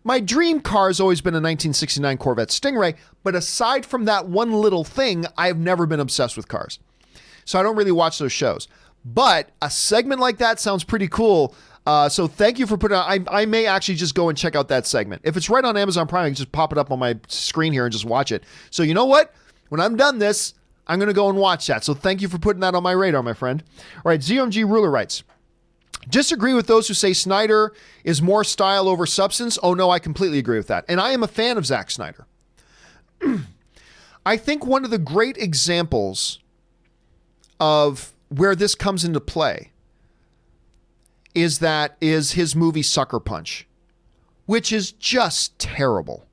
Speaker 1: My dream car has always been a 1969 Corvette Stingray, but aside from that one little thing, I've never been obsessed with cars. So I don't really watch those shows. But a segment like that sounds pretty cool. So thank you for putting it on. I may actually just go and check out that segment. If it's right on Amazon Prime, I can just pop it up on my screen here and just watch it. So you know what? When I'm done this, I'm going to go and watch that. So thank you for putting that on my radar, my friend. All right, ZMG Ruler writes, disagree with those who say Snyder is more style over substance. Oh no, I completely agree with that. And I am a fan of Zack Snyder. I think one of the great examples of where this comes into play is his movie Sucker Punch, which is just terrible,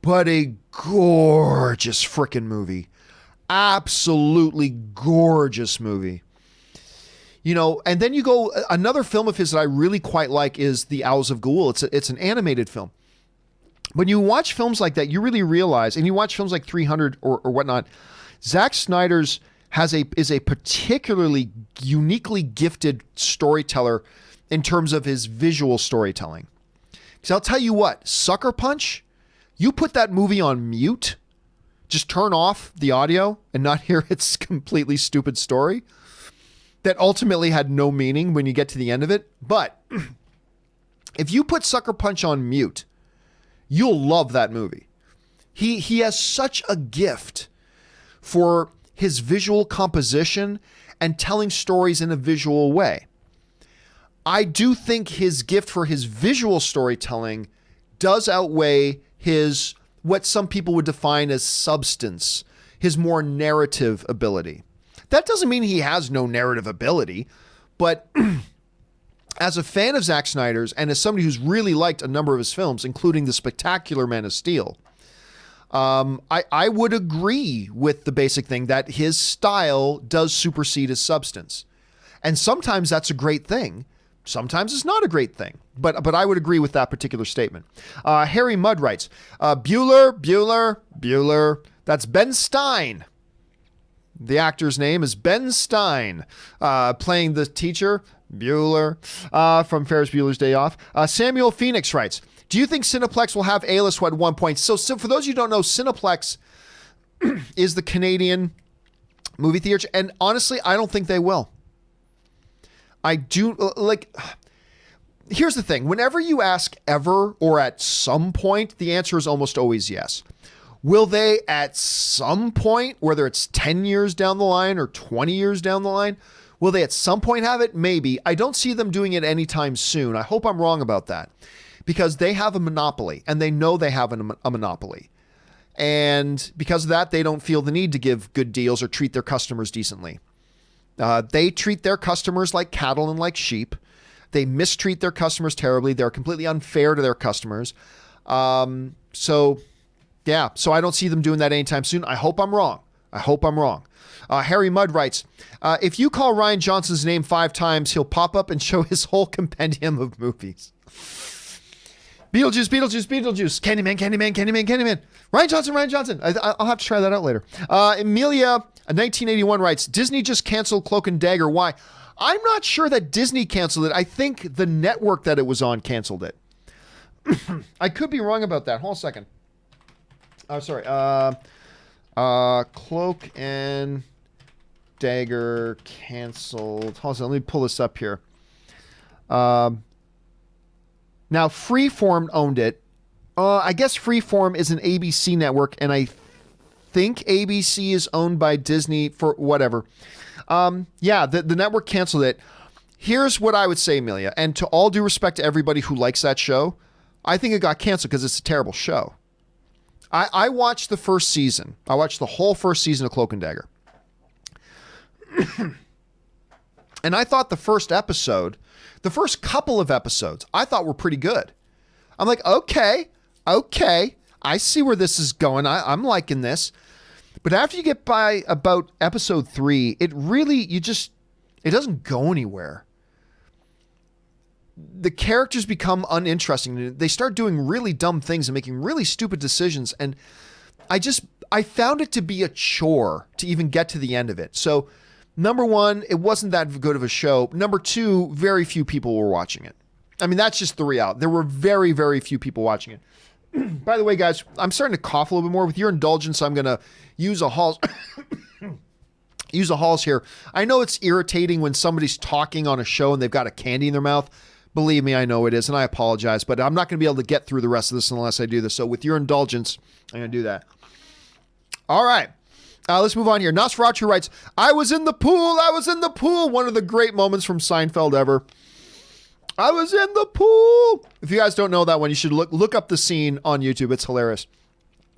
Speaker 1: but a gorgeous freaking movie. Absolutely gorgeous movie. You know, and then you go, another film of his that I really quite like is The Owls of Ghoul. It's an animated film. When you watch films like that, you really realize, and you watch films like 300 or whatnot, Zack Snyder's is a particularly uniquely gifted storyteller in terms of his visual storytelling. Because I'll tell you what, Sucker Punch, you put that movie on mute, just turn off the audio and not hear its completely stupid story that ultimately had no meaning when you get to the end of it. But if you put Sucker Punch on mute, you'll love that movie. He has such a gift for his visual composition and telling stories in a visual way. I do think his gift for his visual storytelling does outweigh his, what some people would define as substance, his more narrative ability. That doesn't mean he has no narrative ability, but as a fan of Zack Snyder's and as somebody who's really liked a number of his films, including the spectacular Man of Steel, I would agree with the basic thing that his style does supersede his substance. And sometimes that's a great thing. Sometimes it's not a great thing, but I would agree with that particular statement. Harry Mudd writes, Bueller. That's Ben Stein. The actor's name is Ben Stein, playing the teacher, Bueller, from Ferris Bueller's Day Off. Samuel Phoenix writes, do you think Cineplex will have A-list at one point? So for those of you who don't know, Cineplex is the Canadian movie theater, and honestly, I don't think they will. I do, like, here's the thing. Whenever you ask ever or at some point, the answer is almost always yes. Will they at some point, whether it's 10 years down the line or 20 years down the line, will they at some point have it? Maybe. I don't see them doing it anytime soon. I hope I'm wrong about that, because they have a monopoly and they know they have a monopoly. And because of that, they don't feel the need to give good deals or treat their customers decently. They treat their customers like cattle and like sheep. They mistreat their customers terribly. They're completely unfair to their customers. So I don't see them doing that anytime soon. I hope I'm wrong. Harry Mudd writes, if you call Rian Johnson's name 5 times, he'll pop up and show his whole compendium of movies. Beetlejuice. Candyman. Rian Johnson. I'll have to try that out later. Amelia, 1981 writes, Disney just canceled Cloak and Dagger. Why? I'm not sure that Disney canceled it. I think the network that it was on canceled it. I could be wrong about that. Hold on a second. Oh, sorry. Cloak and Dagger canceled. Hold on, let me pull this up here. Now, Freeform owned it. I guess Freeform is an ABC network, and I think ABC is owned by Disney for whatever. Yeah, the network canceled it. Here's what I would say, Amelia, and to all due respect to everybody who likes that show, I think it got canceled because it's a terrible show. I watched the first season. I watched the whole first season of Cloak and Dagger. And I thought the first couple of episodes, I thought were pretty good. I'm like, okay, I see where this is going. I'm liking this. But after you get by about episode 3, it doesn't go anywhere. The characters become uninteresting. They start doing really dumb things and making really stupid decisions. And I found it to be a chore to even get to the end of it. So, number 1, it wasn't that good of a show. Number 2, very few people were watching it. I mean, that's just the reality. There were very, very few people watching it. By the way, guys, I'm starting to cough a little bit more. With your indulgence, I'm going to use a Halls here. I know it's irritating when somebody's talking on a show and they've got a candy in their mouth. Believe me, I know it is, and I apologize, but I'm not going to be able to get through the rest of this unless I do this. So with your indulgence, I'm going to do that. All right. Let's move on here. Nosferatu writes, I was in the pool. One of the great moments from Seinfeld ever. I was in the pool. If you guys don't know that one, you should look up the scene on YouTube. It's hilarious.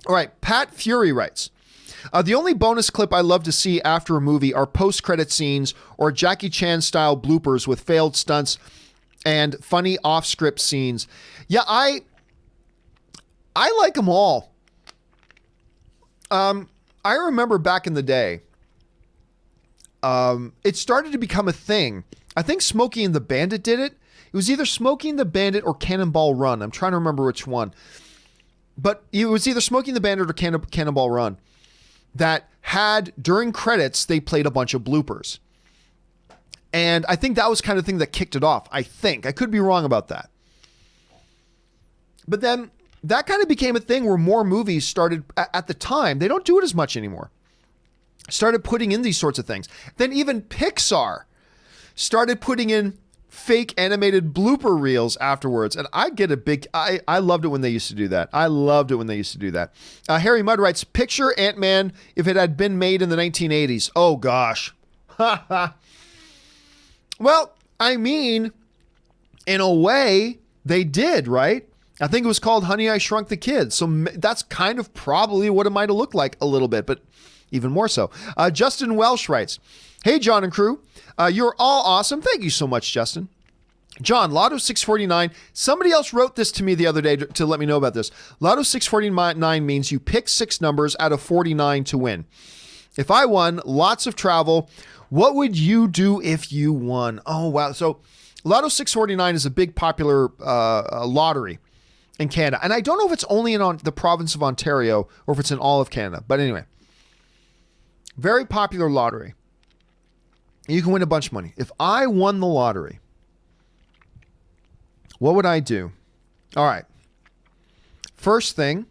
Speaker 1: All right. Pat Fury writes, the only bonus clip I love to see after a movie are post-credit scenes or Jackie Chan style bloopers with failed stunts and funny off-script scenes. Yeah, I like them all. I remember back in the day, it started to become a thing. I think Smokey and the Bandit did it. It was either Smokey and the Bandit or Cannonball Run. I'm trying to remember which one. But it was either Smokey and the Bandit or Cannonball Run that had, during credits, they played a bunch of bloopers. And I think that was kind of the thing that kicked it off. I think. I could be wrong about that. But then that kind of became a thing where more movies started, at the time, they don't do it as much anymore, started putting in these sorts of things. Then even Pixar started putting in fake animated blooper reels afterwards. And I get I loved it when they used to do that. Harry Mudd writes, picture Ant-Man if it had been made in the 1980s. Oh gosh. Well, I mean, in a way, they did, right? I think it was called Honey, I Shrunk the Kids. So that's kind of probably what it might have looked like a little bit, but even more so. Justin Welsh writes, hey, John and crew, you're all awesome. Thank you so much, Justin. John, Lotto 649. Somebody else wrote this to me the other day to let me know about this. Lotto 649 means you pick 6 numbers out of 49 to win. If I won, lots of travel. What would you do if you won? Oh, wow. So Lotto 649 is a big popular lottery in Canada. And I don't know if it's only in the province of Ontario or if it's in all of Canada. But anyway, very popular lottery. You can win a bunch of money. If I won the lottery, what would I do? All right. First thing,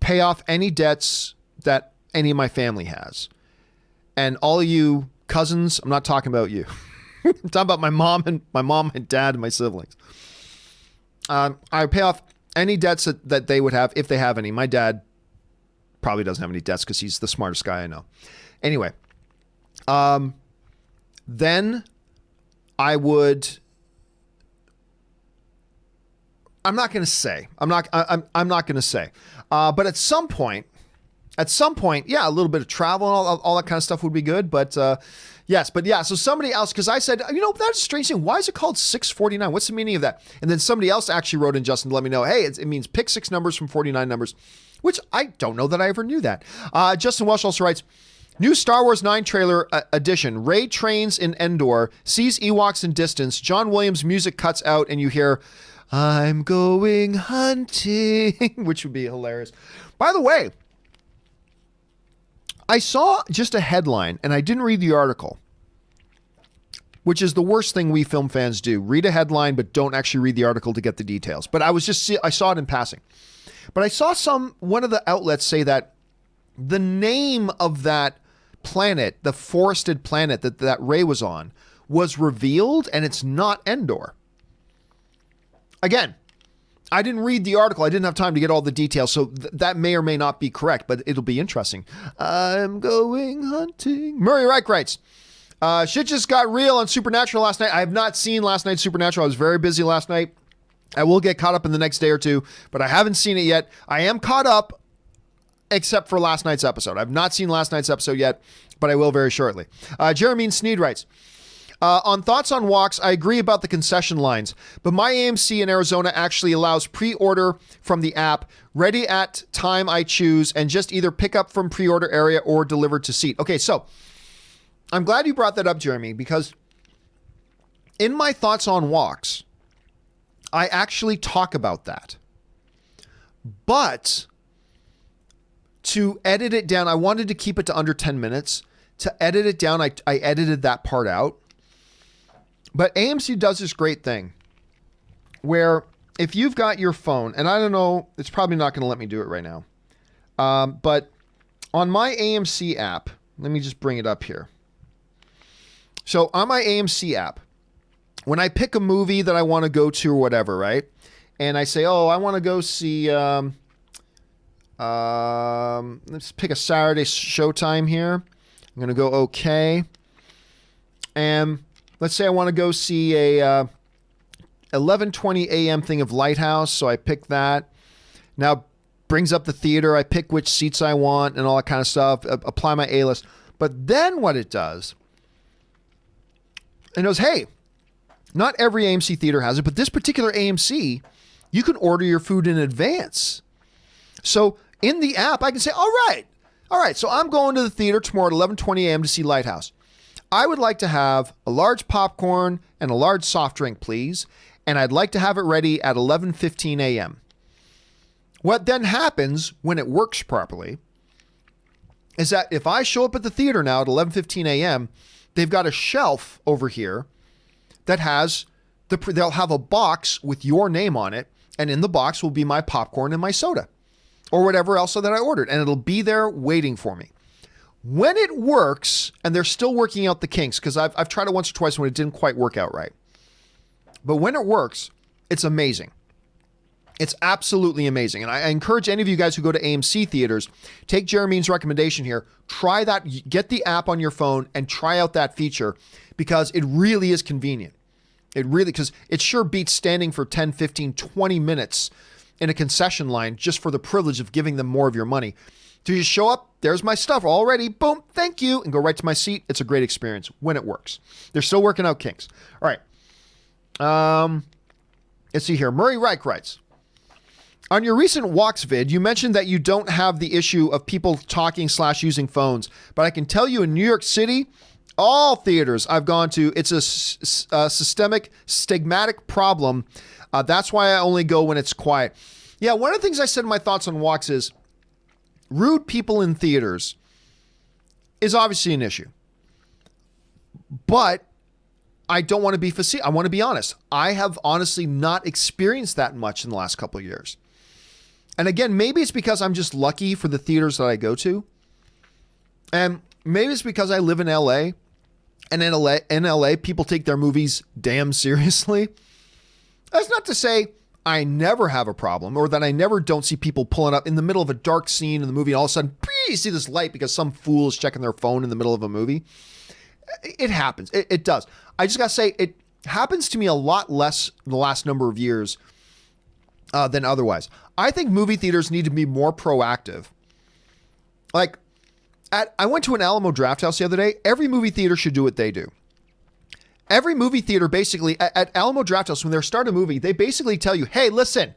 Speaker 1: pay off any debts that any of my family has. And all of you cousins, I'm not talking about you. I'm talking about my mom and dad and my siblings. I pay off any debts that they would have if they have any. My dad probably doesn't have any debts because he's the smartest guy I know. Anyway, then I would. I'm not going to say. I'm not going to say. But at some point, yeah, a little bit of travel and all that kind of stuff would be good. But yes, but yeah. So somebody else, because I said, that's a strange thing. Why is it called 649? What's the meaning of that? And then somebody else actually wrote in, Justin, to let me know, hey, it means pick 6 numbers from 49 numbers, which I don't know that I ever knew that. Justin Welsh also writes, new Star Wars 9 trailer edition. Rey trains in Endor, sees Ewoks in distance. John Williams' music cuts out and you hear, I'm going hunting, which would be hilarious. By the way, I saw just a headline and I didn't read the article, which is the worst thing we film fans do. Read a headline, but don't actually read the article to get the details. But I saw it in passing. But I saw one of the outlets say that the name of that planet, the forested planet that Rey was on, was revealed, and it's not Endor. Again, I didn't read the article. I didn't have time to get all the details, so that may or may not be correct, but it'll be interesting. I'm going hunting. Murray Reich writes, shit just got real on Supernatural last night. I have not seen last night's Supernatural. I was very busy last night. I will get caught up in the next day or two, but I haven't seen it yet. I am caught up, except for last night's episode. I've not seen last night's episode yet, but I will very shortly. Jeremy Sneed writes, on thoughts on walks, I agree about the concession lines, but my AMC in Arizona actually allows pre-order from the app, ready at time I choose, and just either pick up from pre-order area or delivered to seat. Okay, so I'm glad you brought that up, Jeremy, because in my thoughts on walks, I actually talk about that. But to edit it down, I wanted to keep it to under 10 minutes. To edit it down, I edited that part out. But AMC does this great thing where if you've got your phone, and I don't know, it's probably not going to let me do it right now. But on my AMC app, let me just bring it up here. So on my AMC app, when I pick a movie that I want to go to or whatever, right? And I say, oh, I want to go see, let's pick a Saturday showtime here. I'm going to go okay. And let's say I want to go see a 11:20 a.m. thing of Lighthouse. So I pick that. Now brings up the theater. I pick which seats I want and all that kind of stuff. Apply my A-list. But then what it does, it goes, hey, not every AMC theater has it, but this particular AMC, you can order your food in advance. So in the app, I can say, all right, so I'm going to the theater tomorrow at 11:20 a.m. to see Lighthouse. I would like to have a large popcorn and a large soft drink, please. And I'd like to have it ready at 11:15 a.m. What then happens when it works properly is that if I show up at the theater now at 11:15 a.m., they've got a shelf over here that has they'll have a box with your name on it, and in the box will be my popcorn and my soda or whatever else that I ordered, and it'll be there waiting for me. When it works, and they're still working out the kinks, because I've tried it once or twice when it didn't quite work out right. But when it works, it's amazing. It's absolutely amazing. And I encourage any of you guys who go to AMC theaters, take Jeremy's recommendation here, try that, get the app on your phone and try out that feature because it really is convenient. It really, because it sure beats standing for 10, 15, 20 minutes in a concession line just for the privilege of giving them more of your money. To just show up, there's my stuff already, boom, thank you, and go right to my seat. It's a great experience when it works. They're still working out kinks. All right. Let's see here. Murray Reich writes, on your recent walks vid, you mentioned that you don't have the issue of people talking / using phones, but I can tell you in New York City, all theaters I've gone to, it's a systemic, stigmatic problem. That's why I only go when it's quiet. Yeah, one of the things I said in my thoughts on walks is rude people in theaters is obviously an issue. But I don't want to be facetious. I want to be honest. I have honestly not experienced that much in the last couple of years. And again, maybe it's because I'm just lucky for the theaters that I go to. And maybe it's because I live in LA. And in LA, people take their movies damn seriously. That's not to say I never have a problem or that I never don't see people pulling up in the middle of a dark scene in the movie and all of a sudden you see this light because some fool is checking their phone in the middle of a movie. It happens. It does. I just got to say it happens to me a lot less in the last number of years than otherwise. I think movie theaters need to be more proactive. Like, I went to an Alamo Drafthouse the other day. Every movie theater should do what they do. Every movie theater basically, at Alamo Drafthouse, when they start a movie, they basically tell you, hey, listen,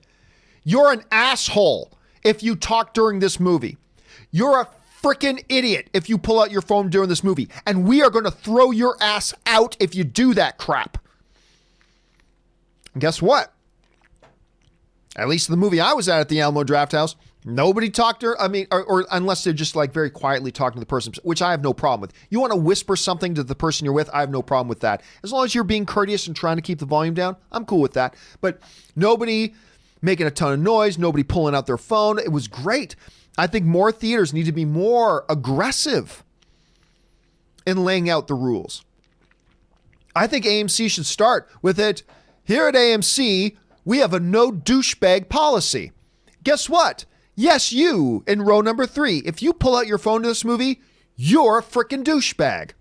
Speaker 1: you're an asshole if you talk during this movie. You're a freaking idiot if you pull out your phone during this movie. And we are going to throw your ass out if you do that crap. And guess what? At least the movie I was at the Alamo Drafthouse, nobody talked to her. I mean, or unless they're just like very quietly talking to the person, which I have no problem with. You want to whisper something to the person you're with? I have no problem with that. As long as you're being courteous and trying to keep the volume down, I'm cool with that. But nobody making a ton of noise, nobody pulling out their phone. It was great. I think more theaters need to be more aggressive in laying out the rules. I think AMC should start with it. Here at AMC, we have a no douchebag policy. Guess what? Yes, you in row number 3. If you pull out your phone to this movie, you're a freaking douchebag.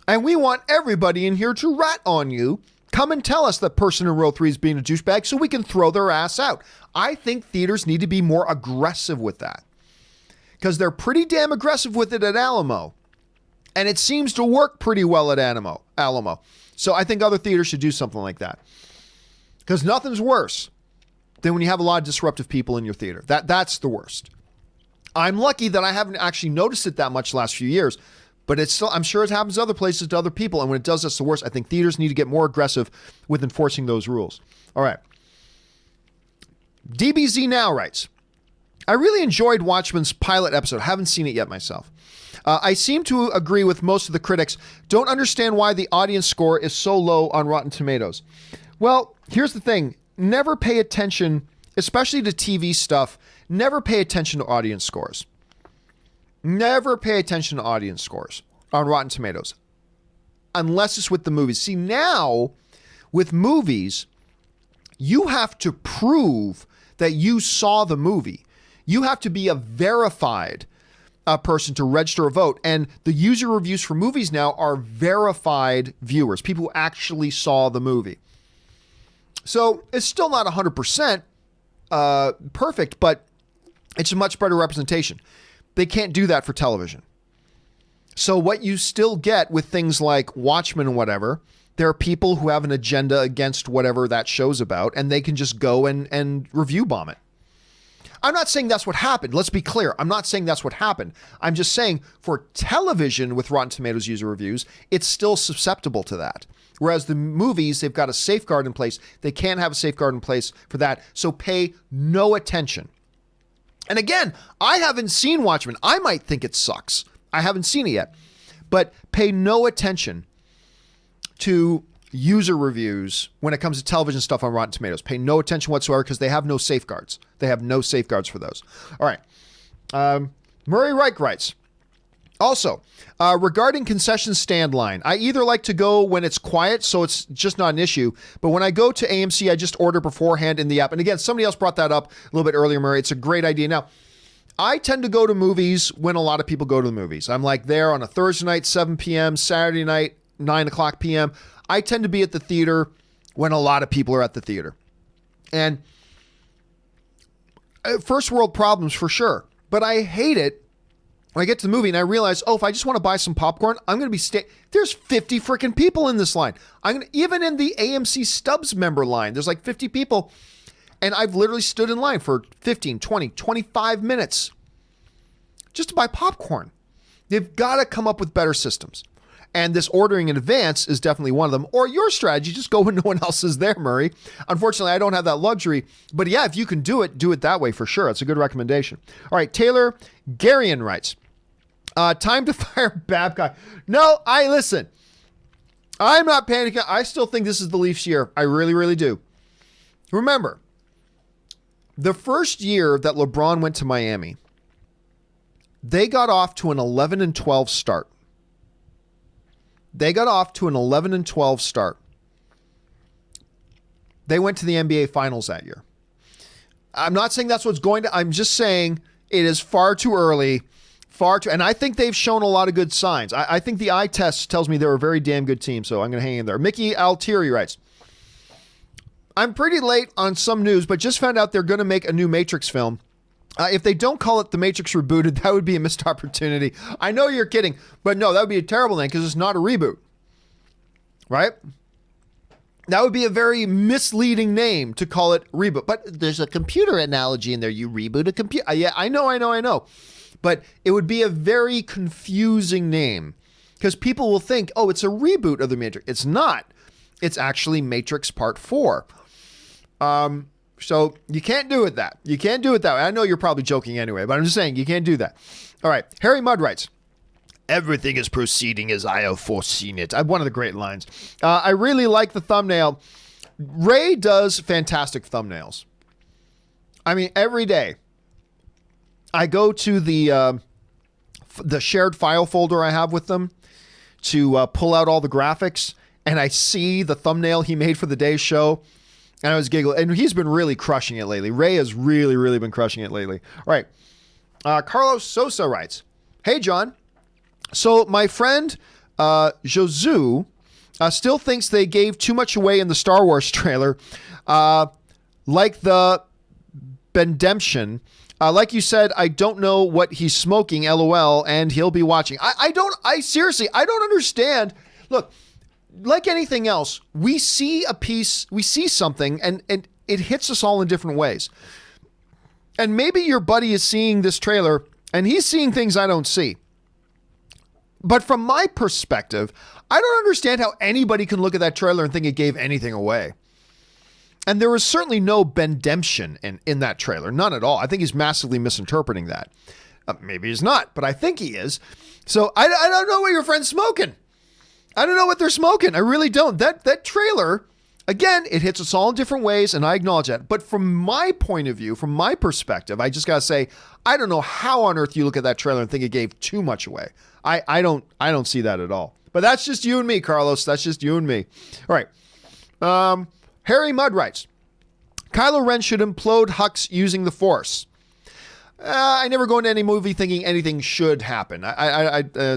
Speaker 1: And we want everybody in here to rat on you. Come and tell us that person in row 3 is being a douchebag so we can throw their ass out. I think theaters need to be more aggressive with that. Because they're pretty damn aggressive with it at Alamo. And it seems to work pretty well at Alamo. So I think other theaters should do something like that. Because nothing's worse than when you have a lot of disruptive people in your theater. That's the worst. I'm lucky that I haven't actually noticed it that much the last few years. But it's still, I'm sure it happens other places to other people. And when it does, that's the worst. I think theaters need to get more aggressive with enforcing those rules. All right. DBZ Now writes, I really enjoyed Watchmen's pilot episode. I haven't seen it yet myself. I seem to agree with most of the critics. Don't understand why the audience score is so low on Rotten Tomatoes. Well, here's the thing. Never pay attention, especially to TV stuff. Never pay attention to audience scores. Never pay attention to audience scores on Rotten Tomatoes. Unless it's with the movies. See, now, with movies, you have to prove that you saw the movie. You have to be a verified person to register a vote. And the user reviews for movies now are verified viewers, people who actually saw the movie. So it's still not 100% perfect, but it's a much better representation. They can't do that for television. So what you still get with things like Watchmen and whatever, there are people who have an agenda against whatever that show's about, and they can just go and review bomb it. I'm not saying that's what happened. Let's be clear. I'm not saying that's what happened. I'm just saying for television with Rotten Tomatoes user reviews, it's still susceptible to that. Whereas the movies, they've got a safeguard in place. They can't have a safeguard in place for that. So pay no attention. And again, I haven't seen Watchmen. I might think it sucks. I haven't seen it yet. But pay no attention to user reviews when it comes to television stuff on Rotten Tomatoes. Pay no attention whatsoever because they have no safeguards. They have no safeguards for those. All right. Murray Reich writes, also, regarding concession stand line, I either like to go when it's quiet, so it's just not an issue, but when I go to AMC, I just order beforehand in the app. And again, somebody else brought that up a little bit earlier, Murray. It's a great idea. Now, I tend to go to movies when a lot of people go to the movies. I'm like there on a Thursday night, 7 p.m., Saturday night, 9 o'clock p.m. I tend to be at the theater when a lot of people are at the theater. And first world problems for sure, but I hate it when I get to the movie and I realize, oh, if I just want to buy some popcorn, I'm going to be there's 50 freaking people in this line. Even in the AMC Stubs member line, there's like 50 people. And I've literally stood in line for 15, 20, 25 minutes just to buy popcorn. They've got to come up with better systems. And this ordering in advance is definitely one of them. Or your strategy, just go when no one else is there, Murray. Unfortunately, I don't have that luxury. But yeah, if you can do it that way for sure. It's a good recommendation. All right, Taylor Garian writes, time to fire Babcock. No, listen. I'm not panicking. I still think this is the Leafs year. I really, really do. Remember, the first year that LeBron went to Miami, they got off to an 11-12 start. They went to the NBA Finals that year. I'm not saying that's what's going to. I'm just saying it is far too early, and I think they've shown a lot of good signs. I think the eye test tells me they're a very damn good team, so I'm going to hang in there. Mickey Altieri writes, I'm pretty late on some news, but just found out they're going to make a new Matrix film. If they don't call it The Matrix Rebooted, that would be a missed opportunity. I know you're kidding, but no, that would be a terrible name because it's not a reboot, right? That would be a very misleading name to call it reboot. But there's a computer analogy in there. You reboot a computer. Yeah, I know. But it would be a very confusing name because people will think, oh, it's a reboot of The Matrix. It's not. It's actually Matrix Part 4. So you can't do it that. You can't do it that way. I know you're probably joking anyway, but I'm just saying you can't do that. All right. Harry Mudd writes, everything is proceeding as I have foreseen it. One of the great lines. I really like the thumbnail. Ray does fantastic thumbnails. I mean, every day I go to the shared file folder I have with them to pull out all the graphics, and I see the thumbnail he made for the day's show, and I was giggling. And he's been really crushing it lately. Ray has really, really been crushing it lately. All right. Carlos Sosa writes, "Hey, John. So my friend Josu still thinks they gave too much away in the Star Wars trailer, like the Bendemption. Like you said, I don't know what he's smoking, LOL, and he'll be watching." Seriously, I don't understand. Look, like anything else, we see a piece, we see something, and it hits us all in different ways. And maybe your buddy is seeing this trailer, and he's seeing things I don't see. But from my perspective, I don't understand how anybody can look at that trailer and think it gave anything away. And there was certainly no Bendemption in that trailer. None at all. I think he's massively misinterpreting that. Maybe he's not, but I think he is. So I don't know what your friend's smoking. I don't know what they're smoking. I really don't. That trailer, again, it hits us all in different ways, and I acknowledge that. But from my point of view, from my perspective, I just got to say, I don't know how on earth you look at that trailer and think it gave too much away. I don't see that at all. But that's just you and me, Carlos. That's just you and me. All right. Harry Mudd writes, "Kylo Ren should implode Hux using the Force. I never go into any movie thinking anything should happen.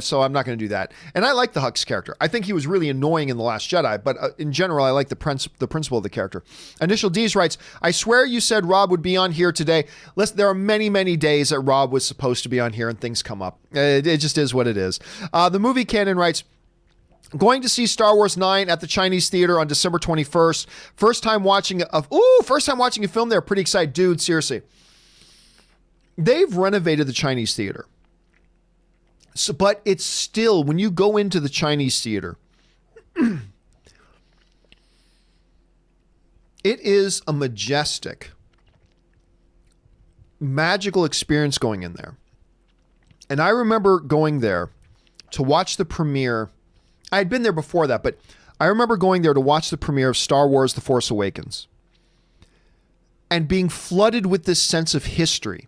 Speaker 1: So I'm not going to do that. And I like the Hux character. I think he was really annoying in The Last Jedi, but in general, I like the principle of the character." Initial D's writes, "I swear you said Rob would be on here today. Listen, there are many, many days that Rob was supposed to be on here and things come up. It just is what it is." The Movie Canon writes, "Going to see Star Wars 9 at the Chinese Theater on December 21st. First time watching a film there. Pretty excited." Dude, seriously. They've renovated the Chinese theater. So, but it's still, when you go into the Chinese theater, it is a majestic, magical experience going in there. And I remember going there to watch the premiere. I had been there before that, but I remember going there to watch the premiere of Star Wars: The Force Awakens and being flooded with this sense of history,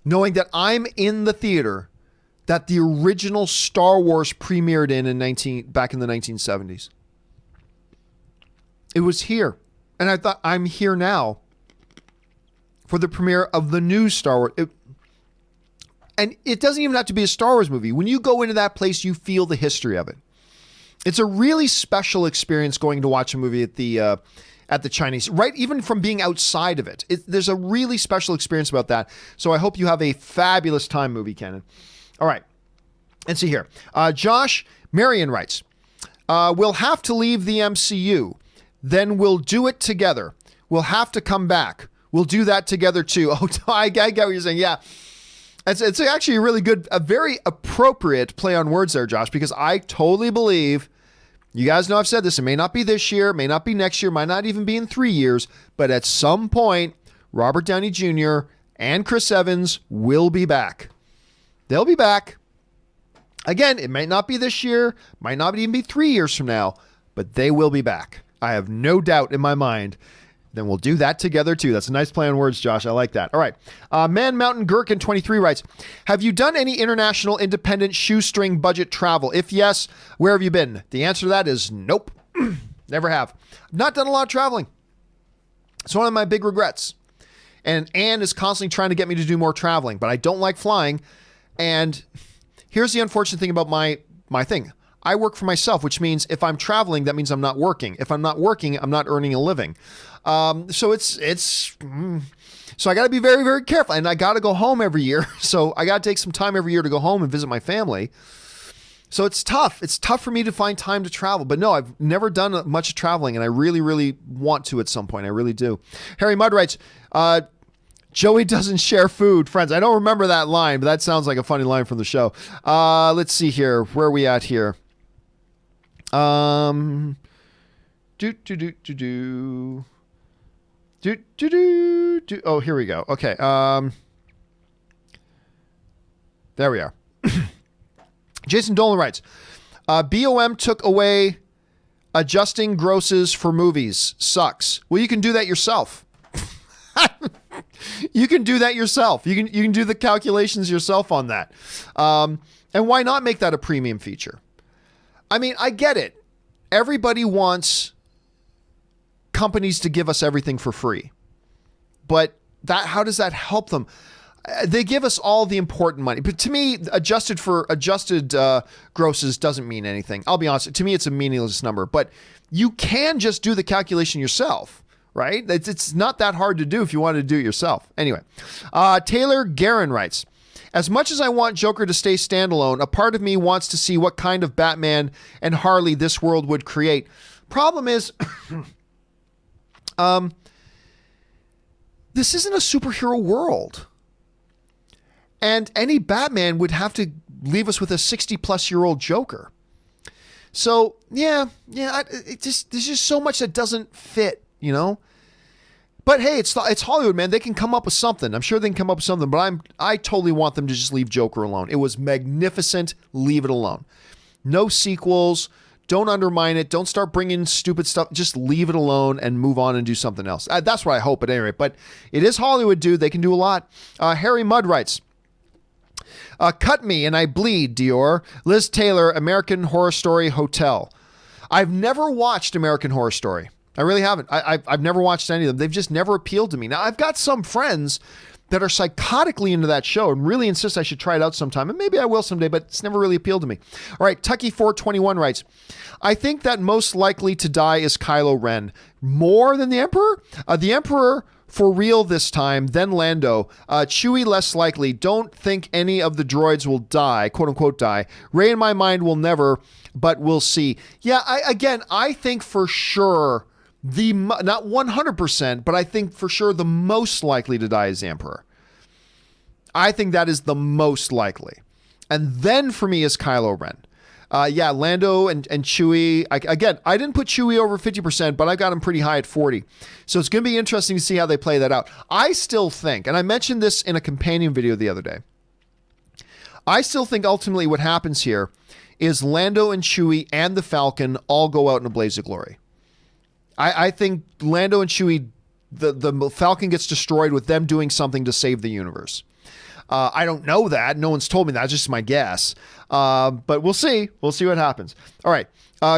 Speaker 1: knowing that I'm in the theater that the original Star Wars premiered back in the 1970s. It was here. And I thought, I'm here now for the premiere of the new Star Wars. And it doesn't even have to be a Star Wars movie. When you go into that place, you feel the history of it. It's a really special experience going to watch a movie at the Chinese, right? Even from being outside of it. There's a really special experience about that. So I hope you have a fabulous time, Movie Canon. All right. Let's see here. Josh Marion writes, "We'll have to leave the MCU. Then we'll do it together. We'll have to come back. We'll do that together too." Oh, I get what you're saying. Yeah. It's actually a really good, a very appropriate play on words there, Josh, because I totally believe, you guys know I've said this, it may not be this year, may not be next year, might not even be in 3 years, but at some point, Robert Downey Jr. and Chris Evans will be back. They'll be back. Again, it might not be this year, might not even be 3 years from now, but they will be back. I have no doubt in my mind. Then we'll do that together too. That's a nice play on words, Josh. I like that. All right. Man Mountain Gherkin 23 writes, "Have you done any international independent shoestring budget travel? If yes, where have you been?" The answer to that is nope. Never have. I've not done a lot of traveling. It's one of my big regrets. And Anne is constantly trying to get me to do more traveling, but I don't like flying. And here's the unfortunate thing about my thing. I work for myself, which means if I'm traveling, that means I'm not working. If I'm not working, I'm not earning a living. So I got to be very, very careful, and I got to go home every year. So I got to take some time every year to go home and visit my family. So it's tough. It's tough for me to find time to travel, but no, I've never done much traveling, and I really, really want to at some point. I really do. Harry Mudd writes, "Joey doesn't share food." Friends, I don't remember that line, but that sounds like a funny line from the show. Let's see here. Where are we at here? Oh, here we go. Okay. There we are. Jason Dolan writes, "BOM took away adjusting grosses for movies. Sucks." Well, you can do that yourself. You can do that yourself. You can do the calculations yourself on that. And why not make that a premium feature? I mean, I get it. Everybody wants companies to give us everything for free. But how does that help them? They give us all the important money. But to me, adjusted grosses doesn't mean anything. I'll be honest. To me, it's a meaningless number. But you can just do the calculation yourself, right? It's not that hard to do if you want to do it yourself. Anyway, Taylor Guerin writes, as much as I want Joker to stay standalone, a part of me wants to see what kind of Batman and Harley this world would create. Problem is, this isn't a superhero world. And any Batman would have to leave us with a 60-plus-year-old Joker. So, there's just so much that doesn't fit, you know? But hey, it's Hollywood, man. They can come up with something. I'm sure they can come up with something, but I totally want them to just leave Joker alone. It was magnificent. Leave it alone. No sequels. Don't undermine it. Don't start bringing stupid stuff. Just leave it alone and move on and do something else. That's what I hope at any rate. But it is Hollywood, dude. They can do a lot. Harry Mudd writes, cut me and I bleed, Dior. Liz Taylor, American Horror Story Hotel. I've never watched American Horror Story. I really haven't. I've never watched any of them. They've just never appealed to me. Now, I've got some friends that are psychotically into that show and really insist I should try it out sometime. And maybe I will someday, but it's never really appealed to me. All right, Tucky421 writes, I think that most likely to die is Kylo Ren. More than the Emperor? The Emperor for real this time, then Lando. Chewie less likely. Don't think any of the droids will die, quote unquote die. Rey in my mind will never, but we'll see. Yeah, I think for sure not 100%, but I think for sure the most likely to die is the Emperor. I think that is the most likely. And then for me is Kylo Ren. Lando and Chewie. I didn't put Chewie over 50%, but I got him pretty high at 40. So it's going to be interesting to see how they play that out. I still think, and I mentioned this in a companion video the other day, I still think ultimately what happens here is Lando and Chewie and the Falcon all go out in a blaze of glory. I think Lando and Chewie, the Falcon gets destroyed with them doing something to save the universe. I don't know that. No one's told me that. It's just my guess. But we'll see. We'll see what happens. All right.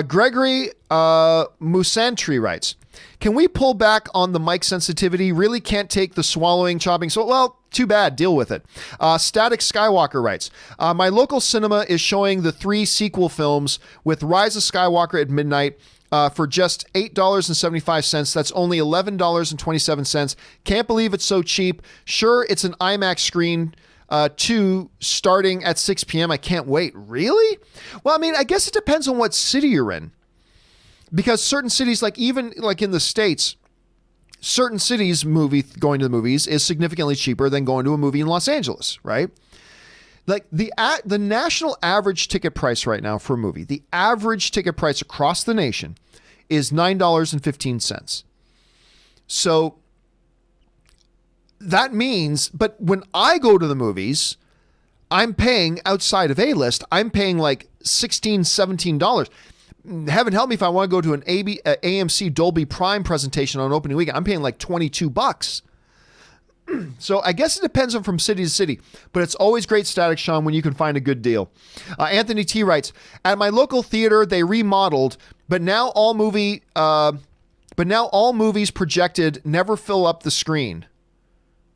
Speaker 1: Gregory Musantri writes, can we pull back on the mic sensitivity? Really can't take the swallowing, chopping. So, well, too bad. Deal with it. Static Skywalker writes, my local cinema is showing the 3 sequel films with Rise of Skywalker at midnight. For just $8.75. That's only $11.27. Can't believe it's so cheap. Sure, it's an IMAX screen, too, starting at 6 p.m. I can't wait. Really? Well, I mean, I guess it depends on what city you're in. Because certain cities, even in the States, certain cities going to the movies is significantly cheaper than going to a movie in Los Angeles, right? Like the national average ticket price right now for a movie, the average ticket price across the nation is $9.15. So that means, but when I go to the movies, I'm paying outside of A-list, I'm paying like $16, $17. Heaven help me if I want to go to an AMC Dolby Prime presentation on opening weekend, I'm paying like $22. So I guess it depends on from city to city, but it's always great, Static Sean, when you can find a good deal. Anthony T writes, at my local theater, they remodeled, but now all movies projected never fill up the screen.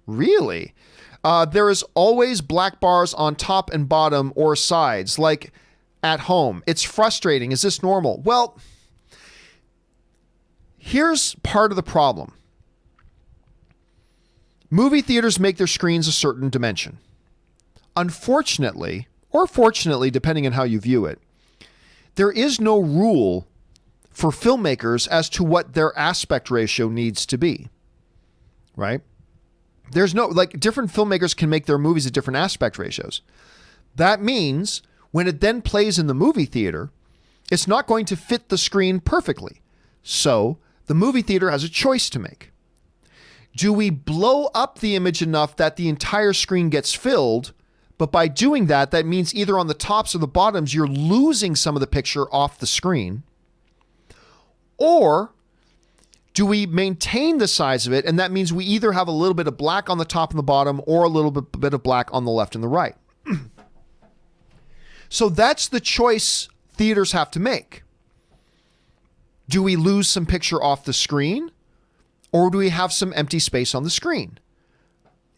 Speaker 1: Really? There is always black bars on top and bottom or sides, like at home. It's frustrating. Is this normal? Well, here's part of the problem. Movie theaters make their screens a certain dimension. Unfortunately, or fortunately, depending on how you view it, there is no rule for filmmakers as to what their aspect ratio needs to be, right? There's no, different filmmakers can make their movies at different aspect ratios. That means when it then plays in the movie theater, it's not going to fit the screen perfectly. So the movie theater has a choice to make. Do we blow up the image enough that the entire screen gets filled? But by doing that, that means either on the tops or the bottoms, you're losing some of the picture off the screen. Or Do we maintain the size of it? And that means we either have a little bit of black on the top and the bottom or a little bit of black on the left and the right. So that's the choice theaters have to make. Do we lose some picture off the screen, or do we have some empty space on the screen?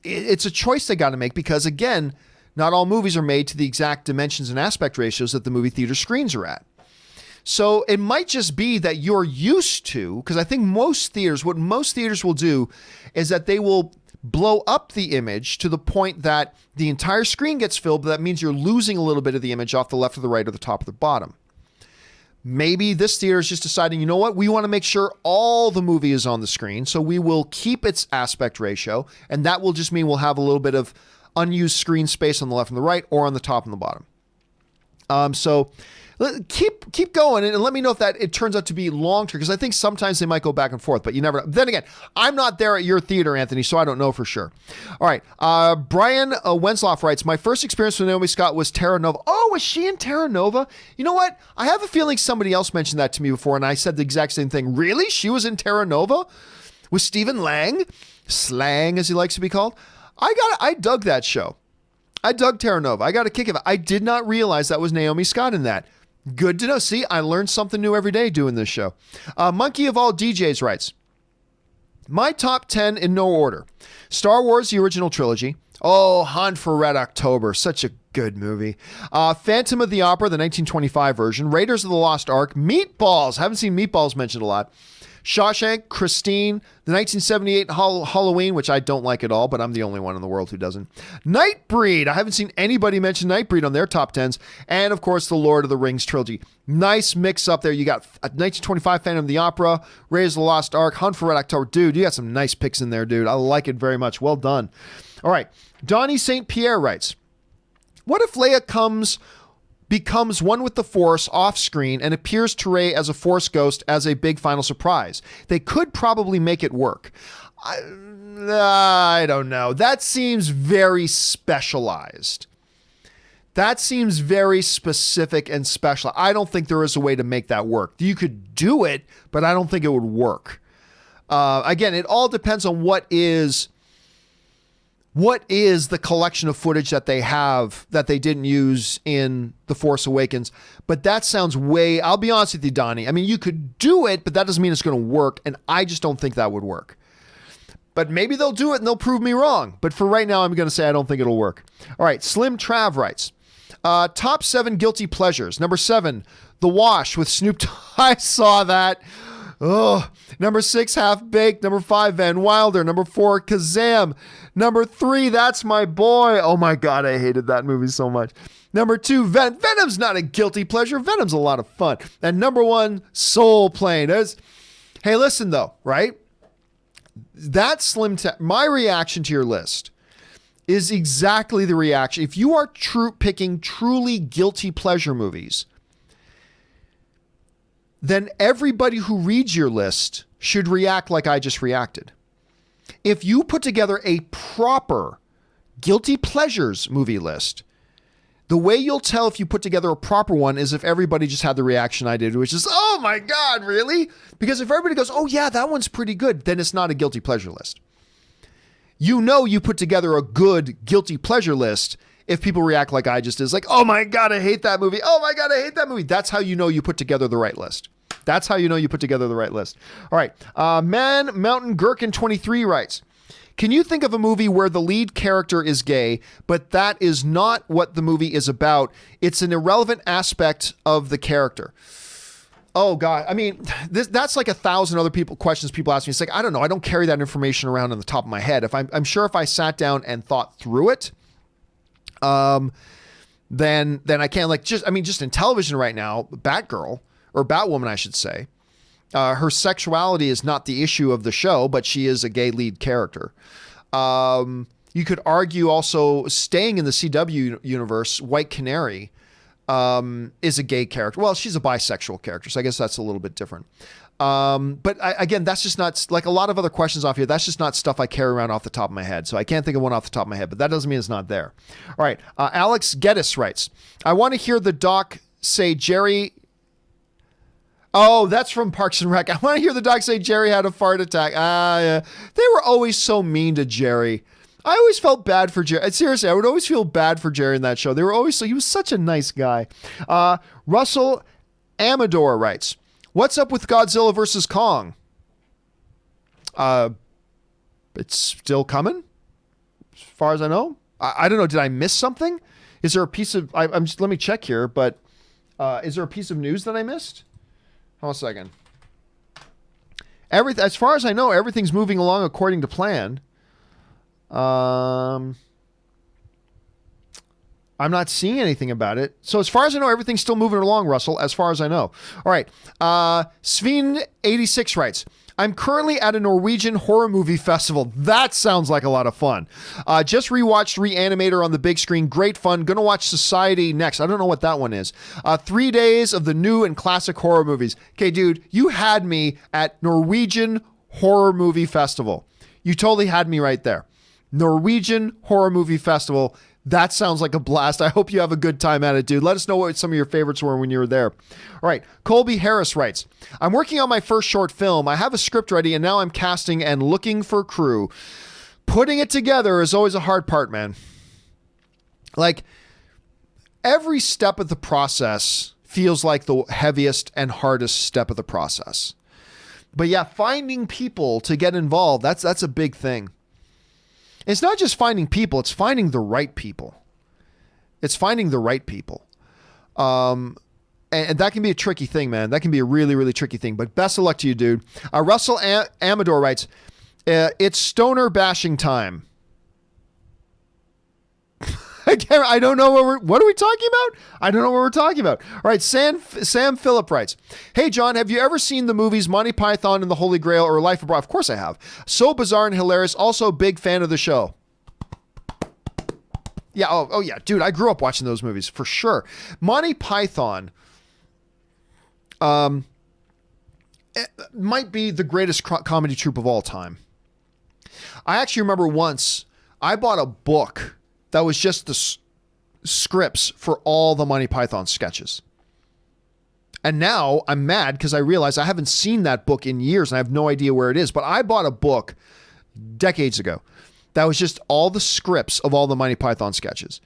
Speaker 1: It's a choice they got to make because, again, not all movies are made to the exact dimensions and aspect ratios that the movie theater screens are at. So it might just be that you're used to, because I think what most theaters will do is that they will blow up the image to the point that the entire screen gets filled, but that means you're losing a little bit of the image off the left or the right or the top or the bottom. Maybe this theater is just deciding, you know what, we want to make sure all the movie is on the screen, so we will keep its aspect ratio, and that will just mean we'll have a little bit of unused screen space on the left and the right or on the top and the bottom. So keep going and let me know if that it turns out to be long term, because I think sometimes they might go back and forth, but you never know. Then again, I'm not there at your theater, Anthony, so I don't know for sure. All right. Brian Wensloff writes, my first experience with Naomi Scott was Terra Nova. Oh, was she in Terra Nova? You know what? I have a feeling somebody else mentioned that to me before, and I said the exact same thing. Really? She was in Terra Nova? With Stephen Lang? Slang, as he likes to be called. I dug that show. I dug Terra Nova. I got a kick of it. I did not realize that was Naomi Scott in that. Good to know. See, I learned something new every day doing this show. Monkey of All DJs writes, my top 10 in no order. Star Wars, the original trilogy. Oh, Hunt for Red October. Such a good movie. Phantom of the Opera, the 1925 version. Raiders of the Lost Ark. Meatballs. Haven't seen Meatballs mentioned a lot. Shawshank, Christine, the 1978 Halloween, which I don't like at all, but I'm the only one in the world who doesn't. Nightbreed. I haven't seen anybody mention Nightbreed on their top 10s. And, of course, the Lord of the Rings trilogy. Nice mix up there. You got 1925 Phantom of the Opera, Raiders of the Lost Ark, Hunt for Red October. Dude, you got some nice picks in there, dude. I like it very much. Well done. All right. Donnie St. Pierre writes, what if Leia becomes one with the Force off screen and appears to Rey as a Force ghost as a big final surprise? They could probably make it work. I don't know. That seems very specialized. That seems very specific and special. I don't think there is a way to make that work. You could do it, but I don't think it would work. Again, it all depends on what is the collection of footage that they have that they didn't use in The Force Awakens. But that sounds I'll be honest with you, Donnie. I mean, you could do it, but that doesn't mean it's going to work. And I just don't think that would work. But maybe they'll do it and they'll prove me wrong. But for right now, I'm going to say I don't think it'll work. All right. Slim Trav writes, top 7 guilty pleasures. Number 7, The Wash with Snoop Dogg. I saw that. Oh, number 6, Half Baked. Number 5, Van Wilder. Number 4, Kazam. Number 3, That's My Boy. Oh my God, I hated that movie so much. Number 2, Venom's not a guilty pleasure. Venom's a lot of fun. And number 1, Soul Plane. Hey, listen though, right? That my reaction to your list is exactly the reaction. If you are picking truly guilty pleasure movies, then everybody who reads your list should react like I just reacted. If you put together a proper guilty pleasures movie list, the way you'll tell if you put together a proper one is if everybody just had the reaction I did, which is, oh my God, really? Because if everybody goes, oh yeah, that one's pretty good, then it's not a guilty pleasure list. You know you put together a good guilty pleasure list if people react like I just did. It's like, oh my God, I hate that movie. Oh my God, I hate that movie. That's how you know you put together the right list. That's how you know you put together the right list. All right. Man Mountain Gherkin 23 writes, can you think of a movie where the lead character is gay, but that is not what the movie is about? It's an irrelevant aspect of the character. Oh God. I mean, that's like 1,000 other questions people ask me. It's like, I don't know. I don't carry that information around on the top of my head. I'm sure if I sat down and thought through it, then I can't just in television right now, Batgirl, or Batwoman, I should say. Her sexuality is not the issue of the show, but she is a gay lead character. You could argue also staying in the CW universe, White Canary is a gay character. Well, she's a bisexual character, so I guess that's a little bit different. But again, that's just not, like a lot of other questions off here, that's just not stuff I carry around off the top of my head. So I can't think of one off the top of my head, but that doesn't mean it's not there. All right. Alex Geddes writes, I want to hear the doc say Jerry Oh, that's from Parks and Rec. I want to hear the doc say Jerry had a fart attack. Yeah. They were always so mean to Jerry. I always felt bad for Jerry. Seriously, I would always feel bad for Jerry in that show. They were always he was such a nice guy. Russell Amador writes, what's up with Godzilla versus Kong? It's still coming, as far as I know. I don't know. Did I miss something? Is there a piece of... let me check here, but is there a piece of news that I missed? Hold on a second. As far as I know, everything's moving along according to plan. I'm not seeing anything about it. So as far as I know, everything's still moving along, Russell, as far as I know. All right. Sveen86 writes, I'm currently at a Norwegian horror movie festival. That sounds like a lot of fun. Just rewatched Reanimator on the big screen. Great fun. Gonna watch Society next. I don't know what that one is. 3 days of the new and classic horror movies. Okay, dude, you had me at Norwegian Horror Movie Festival. You totally had me right there. Norwegian Horror Movie Festival. That sounds like a blast. I hope you have a good time at it, dude. Let us know what some of your favorites were when you were there. All right. Colby Harris writes, I'm working on my first short film. I have a script ready and now I'm casting and looking for crew. Putting it together is always a hard part, man. Like every step of the process feels like the heaviest and hardest step of the process. But yeah, finding people to get involved, that's a big thing. It's not just finding people, it's finding the right people. It's finding the right people. And that can be a tricky thing, man. That can be a really, really tricky thing. But best of luck to you, dude. Russell Amador writes, it's stoner bashing time. I don't know what are we talking about? I don't know what we're talking about. All right, Sam Phillip writes, hey, John, have you ever seen the movies Monty Python and the Holy Grail or Life of Brian? Of course I have. So bizarre and hilarious. Also, big fan of the show. Yeah, oh yeah, dude, I grew up watching those movies for sure. Monty Python it might be the greatest comedy troupe of all time. I actually remember once I bought a book that was just the scripts for all the Monty Python sketches. And now I'm mad because I realize I haven't seen that book in years and I have no idea where it is. But I bought a book decades ago that was just all the scripts of all the Monty Python sketches.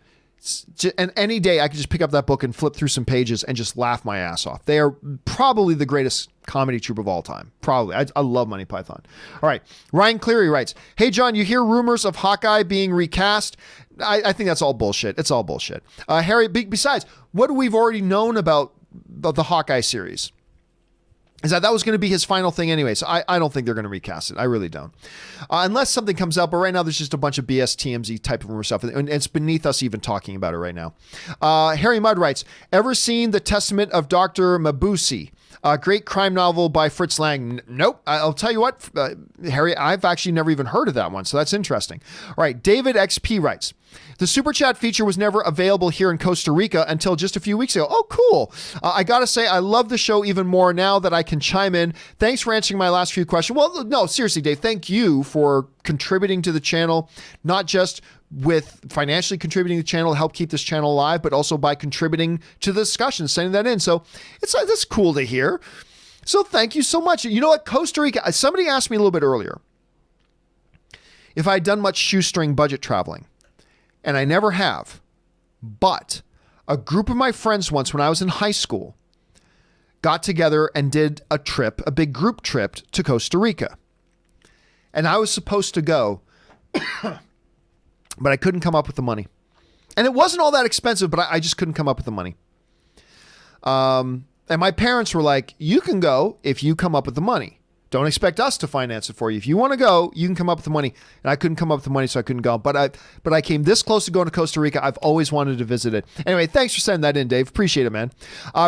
Speaker 1: And any day I could just pick up that book and flip through some pages and just laugh my ass off. They are probably the greatest comedy troupe of all time. Probably. I love Monty Python. All right. Ryan Cleary writes, hey, John, you hear rumors of Hawkeye being recast? I think that's all bullshit. It's all bullshit. Harry, besides, what we've already known about the Hawkeye series is that was going to be his final thing anyway. So I don't think they're going to recast it. I really don't. Unless something comes up. But right now there's just a bunch of BS TMZ type of rumor stuff. And it's beneath us even talking about it right now. Harry Mudd writes, ever seen The Testament of Dr. Mabuse? A great crime novel by Fritz Lang. Nope. I'll tell you what, Harry, I've actually never even heard of that one. So that's interesting. All right. David XP writes, the Super Chat feature was never available here in Costa Rica until just a few weeks ago. Oh, cool. I got to say, I love the show even more now that I can chime in. Thanks for answering my last few questions. Well, no, seriously, Dave, thank you for contributing to the channel, not just with financially contributing to the channel to help keep this channel alive, but also by contributing to the discussion, sending that in. So that's cool to hear. So thank you so much. You know what? Costa Rica, somebody asked me a little bit earlier if I'd done much shoestring budget traveling. And I never have. But a group of my friends once when I was in high school got together and did a big group trip to Costa Rica. And I was supposed to go, but I couldn't come up with the money. And it wasn't all that expensive, but I just couldn't come up with the money. And my parents were like, you can go if you come up with the money. Don't expect us to finance it for you. If you want to go, you can come up with the money. And I couldn't come up with the money, so I couldn't go. But I came this close to going to Costa Rica. I've always wanted to visit it. Anyway, thanks for sending that in, Dave. Appreciate it, man.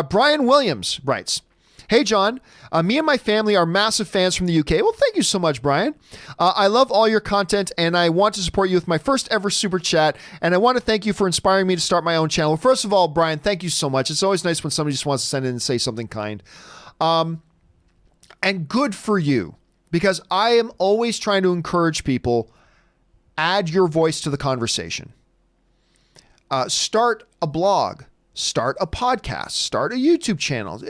Speaker 1: Brian Williams writes, hey, John, me and my family are massive fans from the UK. Well, thank you so much, Brian. I love all your content, and I want to support you with my first ever Super Chat, and I want to thank you for inspiring me to start my own channel. First of all, Brian, thank you so much. It's always nice when somebody just wants to send in and say something kind. And good for you, because I am always trying to encourage people, add your voice to the conversation. Start a blog. start a podcast, start a YouTube channel.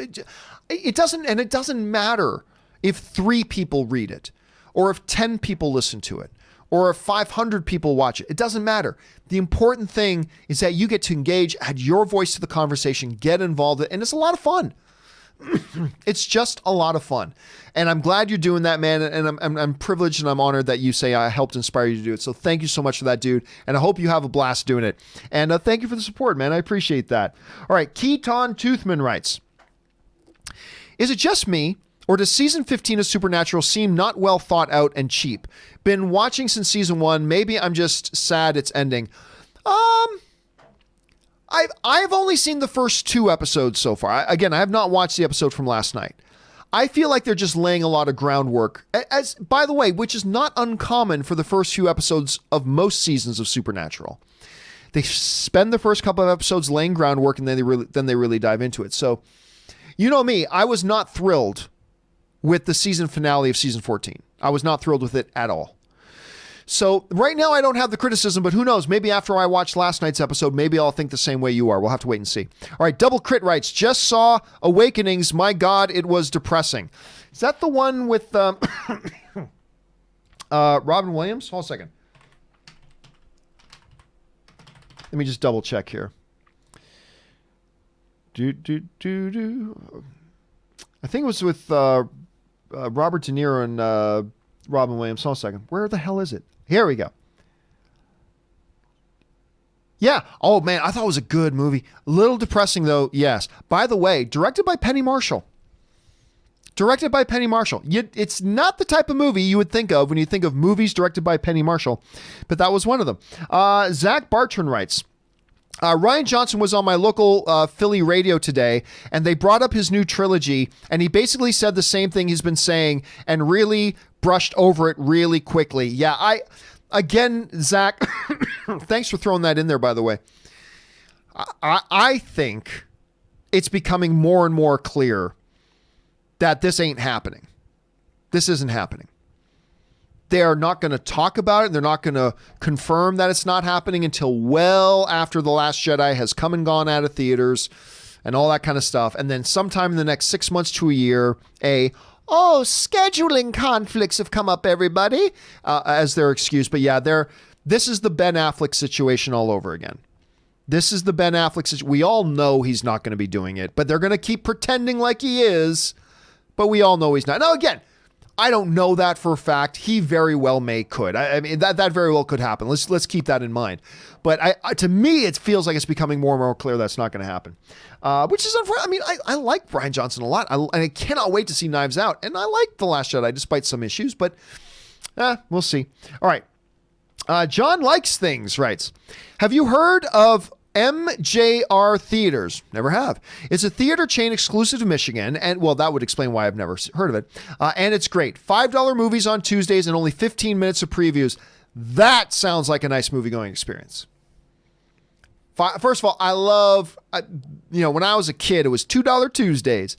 Speaker 1: It doesn't matter if 3 people read it, or if 10 people listen to it, or if 500 people watch it. It doesn't matter. The important thing is that you get to engage, add your voice to the conversation, get involved, and it's a lot of fun. It's just a lot of fun. And I'm glad you're doing that, man. And I'm privileged and I'm honored that you say I helped inspire you to do it. So thank you so much for that, dude. And I hope you have a blast doing it. And thank you for the support, man. I appreciate that. All right. Keaton Toothman writes, is it just me, or does season 15 of Supernatural seem not well thought out and cheap? Been watching since season 1. Maybe I'm just sad it's ending. I've only seen the first 2 episodes so far. I have not watched the episode from last night. I feel like they're just laying a lot of groundwork, as by the way, which is not uncommon for the first few episodes of most seasons of Supernatural. They spend the first couple of episodes laying groundwork, and then they really dive into it. So, you know me, I was not thrilled with the season finale of season 14. I was not thrilled with it at all. So right now I don't have the criticism, but who knows? Maybe after I watch last night's episode, maybe I'll think the same way you are. We'll have to wait and see. All right, Double Crit writes, just saw Awakenings. My God, it was depressing. Is that the one with Robin Williams? Hold on a second. Let me just double check here. I think it was with Robert De Niro and Robin Williams. Hold on a second. Where the hell is it? Here we go. Yeah. Oh, man. I thought it was a good movie. A little depressing, though. Yes. By the way, directed by Penny Marshall. It's not the type of movie you would think of when you think of movies directed by Penny Marshall, but that was one of them. Zach Bartran writes, Rian Johnson was on my local Philly radio today, and they brought up his new trilogy, and he basically said the same thing he's been saying and really brushed over it really quickly. Yeah, again, Zach, thanks for throwing that in there, by the way. I think it's becoming more and more clear that this ain't happening. This isn't happening. They are not going to talk about it. They're not going to confirm that it's not happening until well after The Last Jedi has come and gone out of theaters and all that kind of stuff. And then sometime in the next 6 months to a year, scheduling conflicts have come up, everybody, as their excuse. But yeah, this is the Ben Affleck situation all over again. This is the Ben Affleck situation. We all know he's not going to be doing it, but they're going to keep pretending like he is. But we all know he's not. Now, again, I don't know that for a fact. He very well could. I mean, that very well could happen. Let's keep that in mind. But to me, it feels like it's becoming more and more clear that's not going to happen. Which is unfortunate. I mean, I like Rian Johnson a lot. I cannot wait to see Knives Out. And I like The Last Jedi, despite some issues. But we'll see. All right. John Likes Things writes, have you heard of MJR Theaters? Never have. It's a theater chain exclusive to Michigan, and well, that would explain why I've never heard of it. And it's great. $5 movies on Tuesdays and only 15 minutes of previews. That sounds like a nice movie-going experience. First of all, I love, when I was a kid, it was $2 Tuesdays.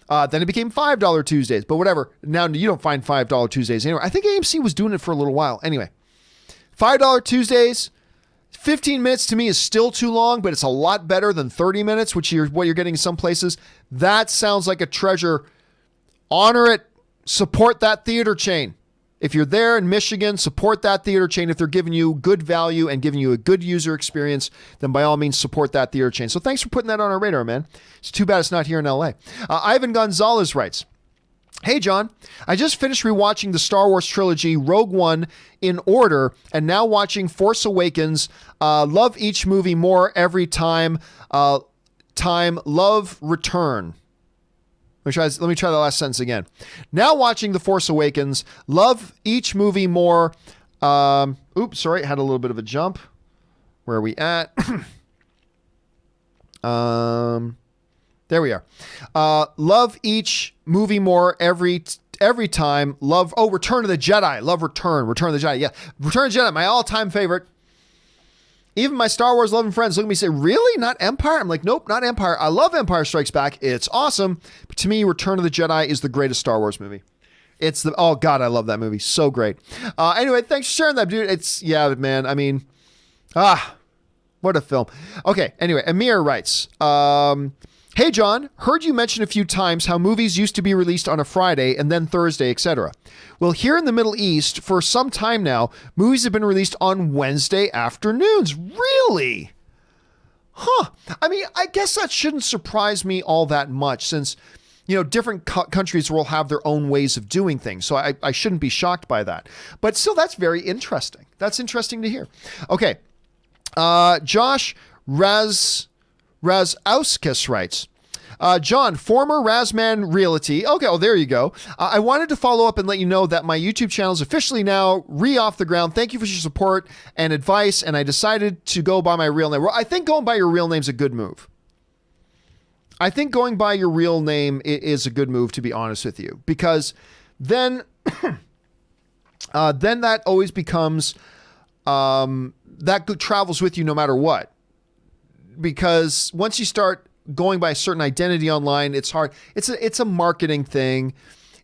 Speaker 1: Then it became $5 Tuesdays, but whatever. Now you don't find $5 Tuesdays anywhere. I think AMC was doing it for a little while. Anyway, $5 Tuesdays. 15 minutes to me is still too long, but it's a lot better than 30 minutes, which is what you're getting in some places. That sounds like a treasure. Honor it. Support that theater chain. If you're there in Michigan, support that theater chain. If they're giving you good value and giving you a good user experience, then by all means, support that theater chain. So thanks for putting that on our radar, man. It's too bad it's not here in LA. Ivan Gonzalez writes, hey, John, I just finished rewatching the Star Wars trilogy, Rogue One, in order, and now watching Force Awakens. Love each movie more every time. Love Return. Let me try the last sentence again. Now watching The Force Awakens. Love each movie more. Oops, sorry. Had a little bit of a jump. Where are we at? There we are. Love each movie more every time. Love, Return of the Jedi. Love Return of the Jedi. Yeah, Return of the Jedi, my all-time favorite. Even my Star Wars loving friends look at me and say, really? Not Empire? I'm like, nope, not Empire. I love Empire Strikes Back. It's awesome. But to me, Return of the Jedi is the greatest Star Wars movie. Oh God, I love that movie. So great. Anyway, thanks for sharing that, dude. Yeah, man. I mean, What a film. Okay, anyway, Amir writes, hey, John, heard you mention a few times how movies used to be released on a Friday and then Thursday, etc. Well, here in the Middle East, for some time now, movies have been released on Wednesday afternoons. Really? Huh. I mean, I guess that shouldn't surprise me all that much since, different countries will have their own ways of doing things. So I shouldn't be shocked by that. But still, that's very interesting. That's interesting to hear. Okay. Josh Razauskis writes, John, former Razman Realty. Okay, oh, there you go. I wanted to follow up and let you know that my YouTube channel is officially now off the ground. Thank you for your support and advice, and I decided to go by my real name. Well, I think going by your real name is a good move. I think going by your real name is a good move, to be honest with you, because then, then that always becomes, that travels with you no matter what. Because once you start going by a certain identity online, it's hard. It's a marketing thing.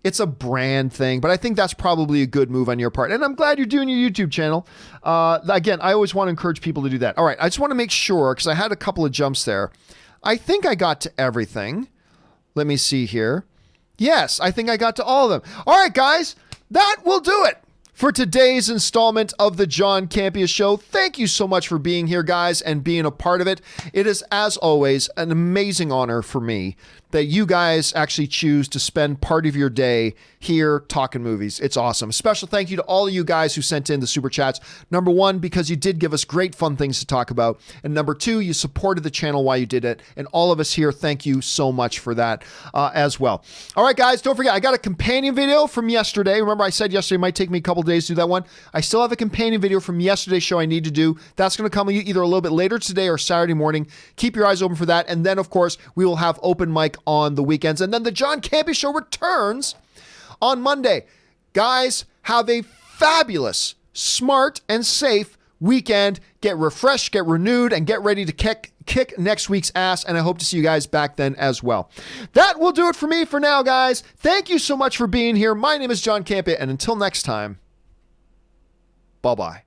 Speaker 1: It's a brand thing, but I think that's probably a good move on your part. And I'm glad you're doing your YouTube channel. Again, I always want to encourage people to do that. All right. I just want to make sure, because I had a couple of jumps there. I think I got to everything. Let me see here. Yes, I think I got to all of them. All right, guys, that will do it for today's installment of the John Campea Show. Thank you so much for being here, guys, and being a part of it. It is, as always, an amazing honor for me that you guys actually choose to spend part of your day here talking movies. It's awesome. A special thank you to all of you guys who sent in the super chats. Number one, because you did give us great fun things to talk about. And number two, you supported the channel while you did it. And all of us here, thank you so much for that as well. All right, guys, don't forget, I got a companion video from yesterday. Remember I said yesterday it might take me a couple days to do that one. I still have a companion video from yesterday's show I need to do. That's going to come either a little bit later today or Saturday morning. Keep your eyes open for that. And then, of course, we will have open mic on the weekends. And then the John Campea Show returns on Monday. Guys, have a fabulous, smart, and safe weekend. Get refreshed, get renewed, and get ready to kick next week's ass. And I hope to see you guys back then as well. That will do it for me for now, guys. Thank you so much for being here. My name is John Campea, and until next time, bye-bye.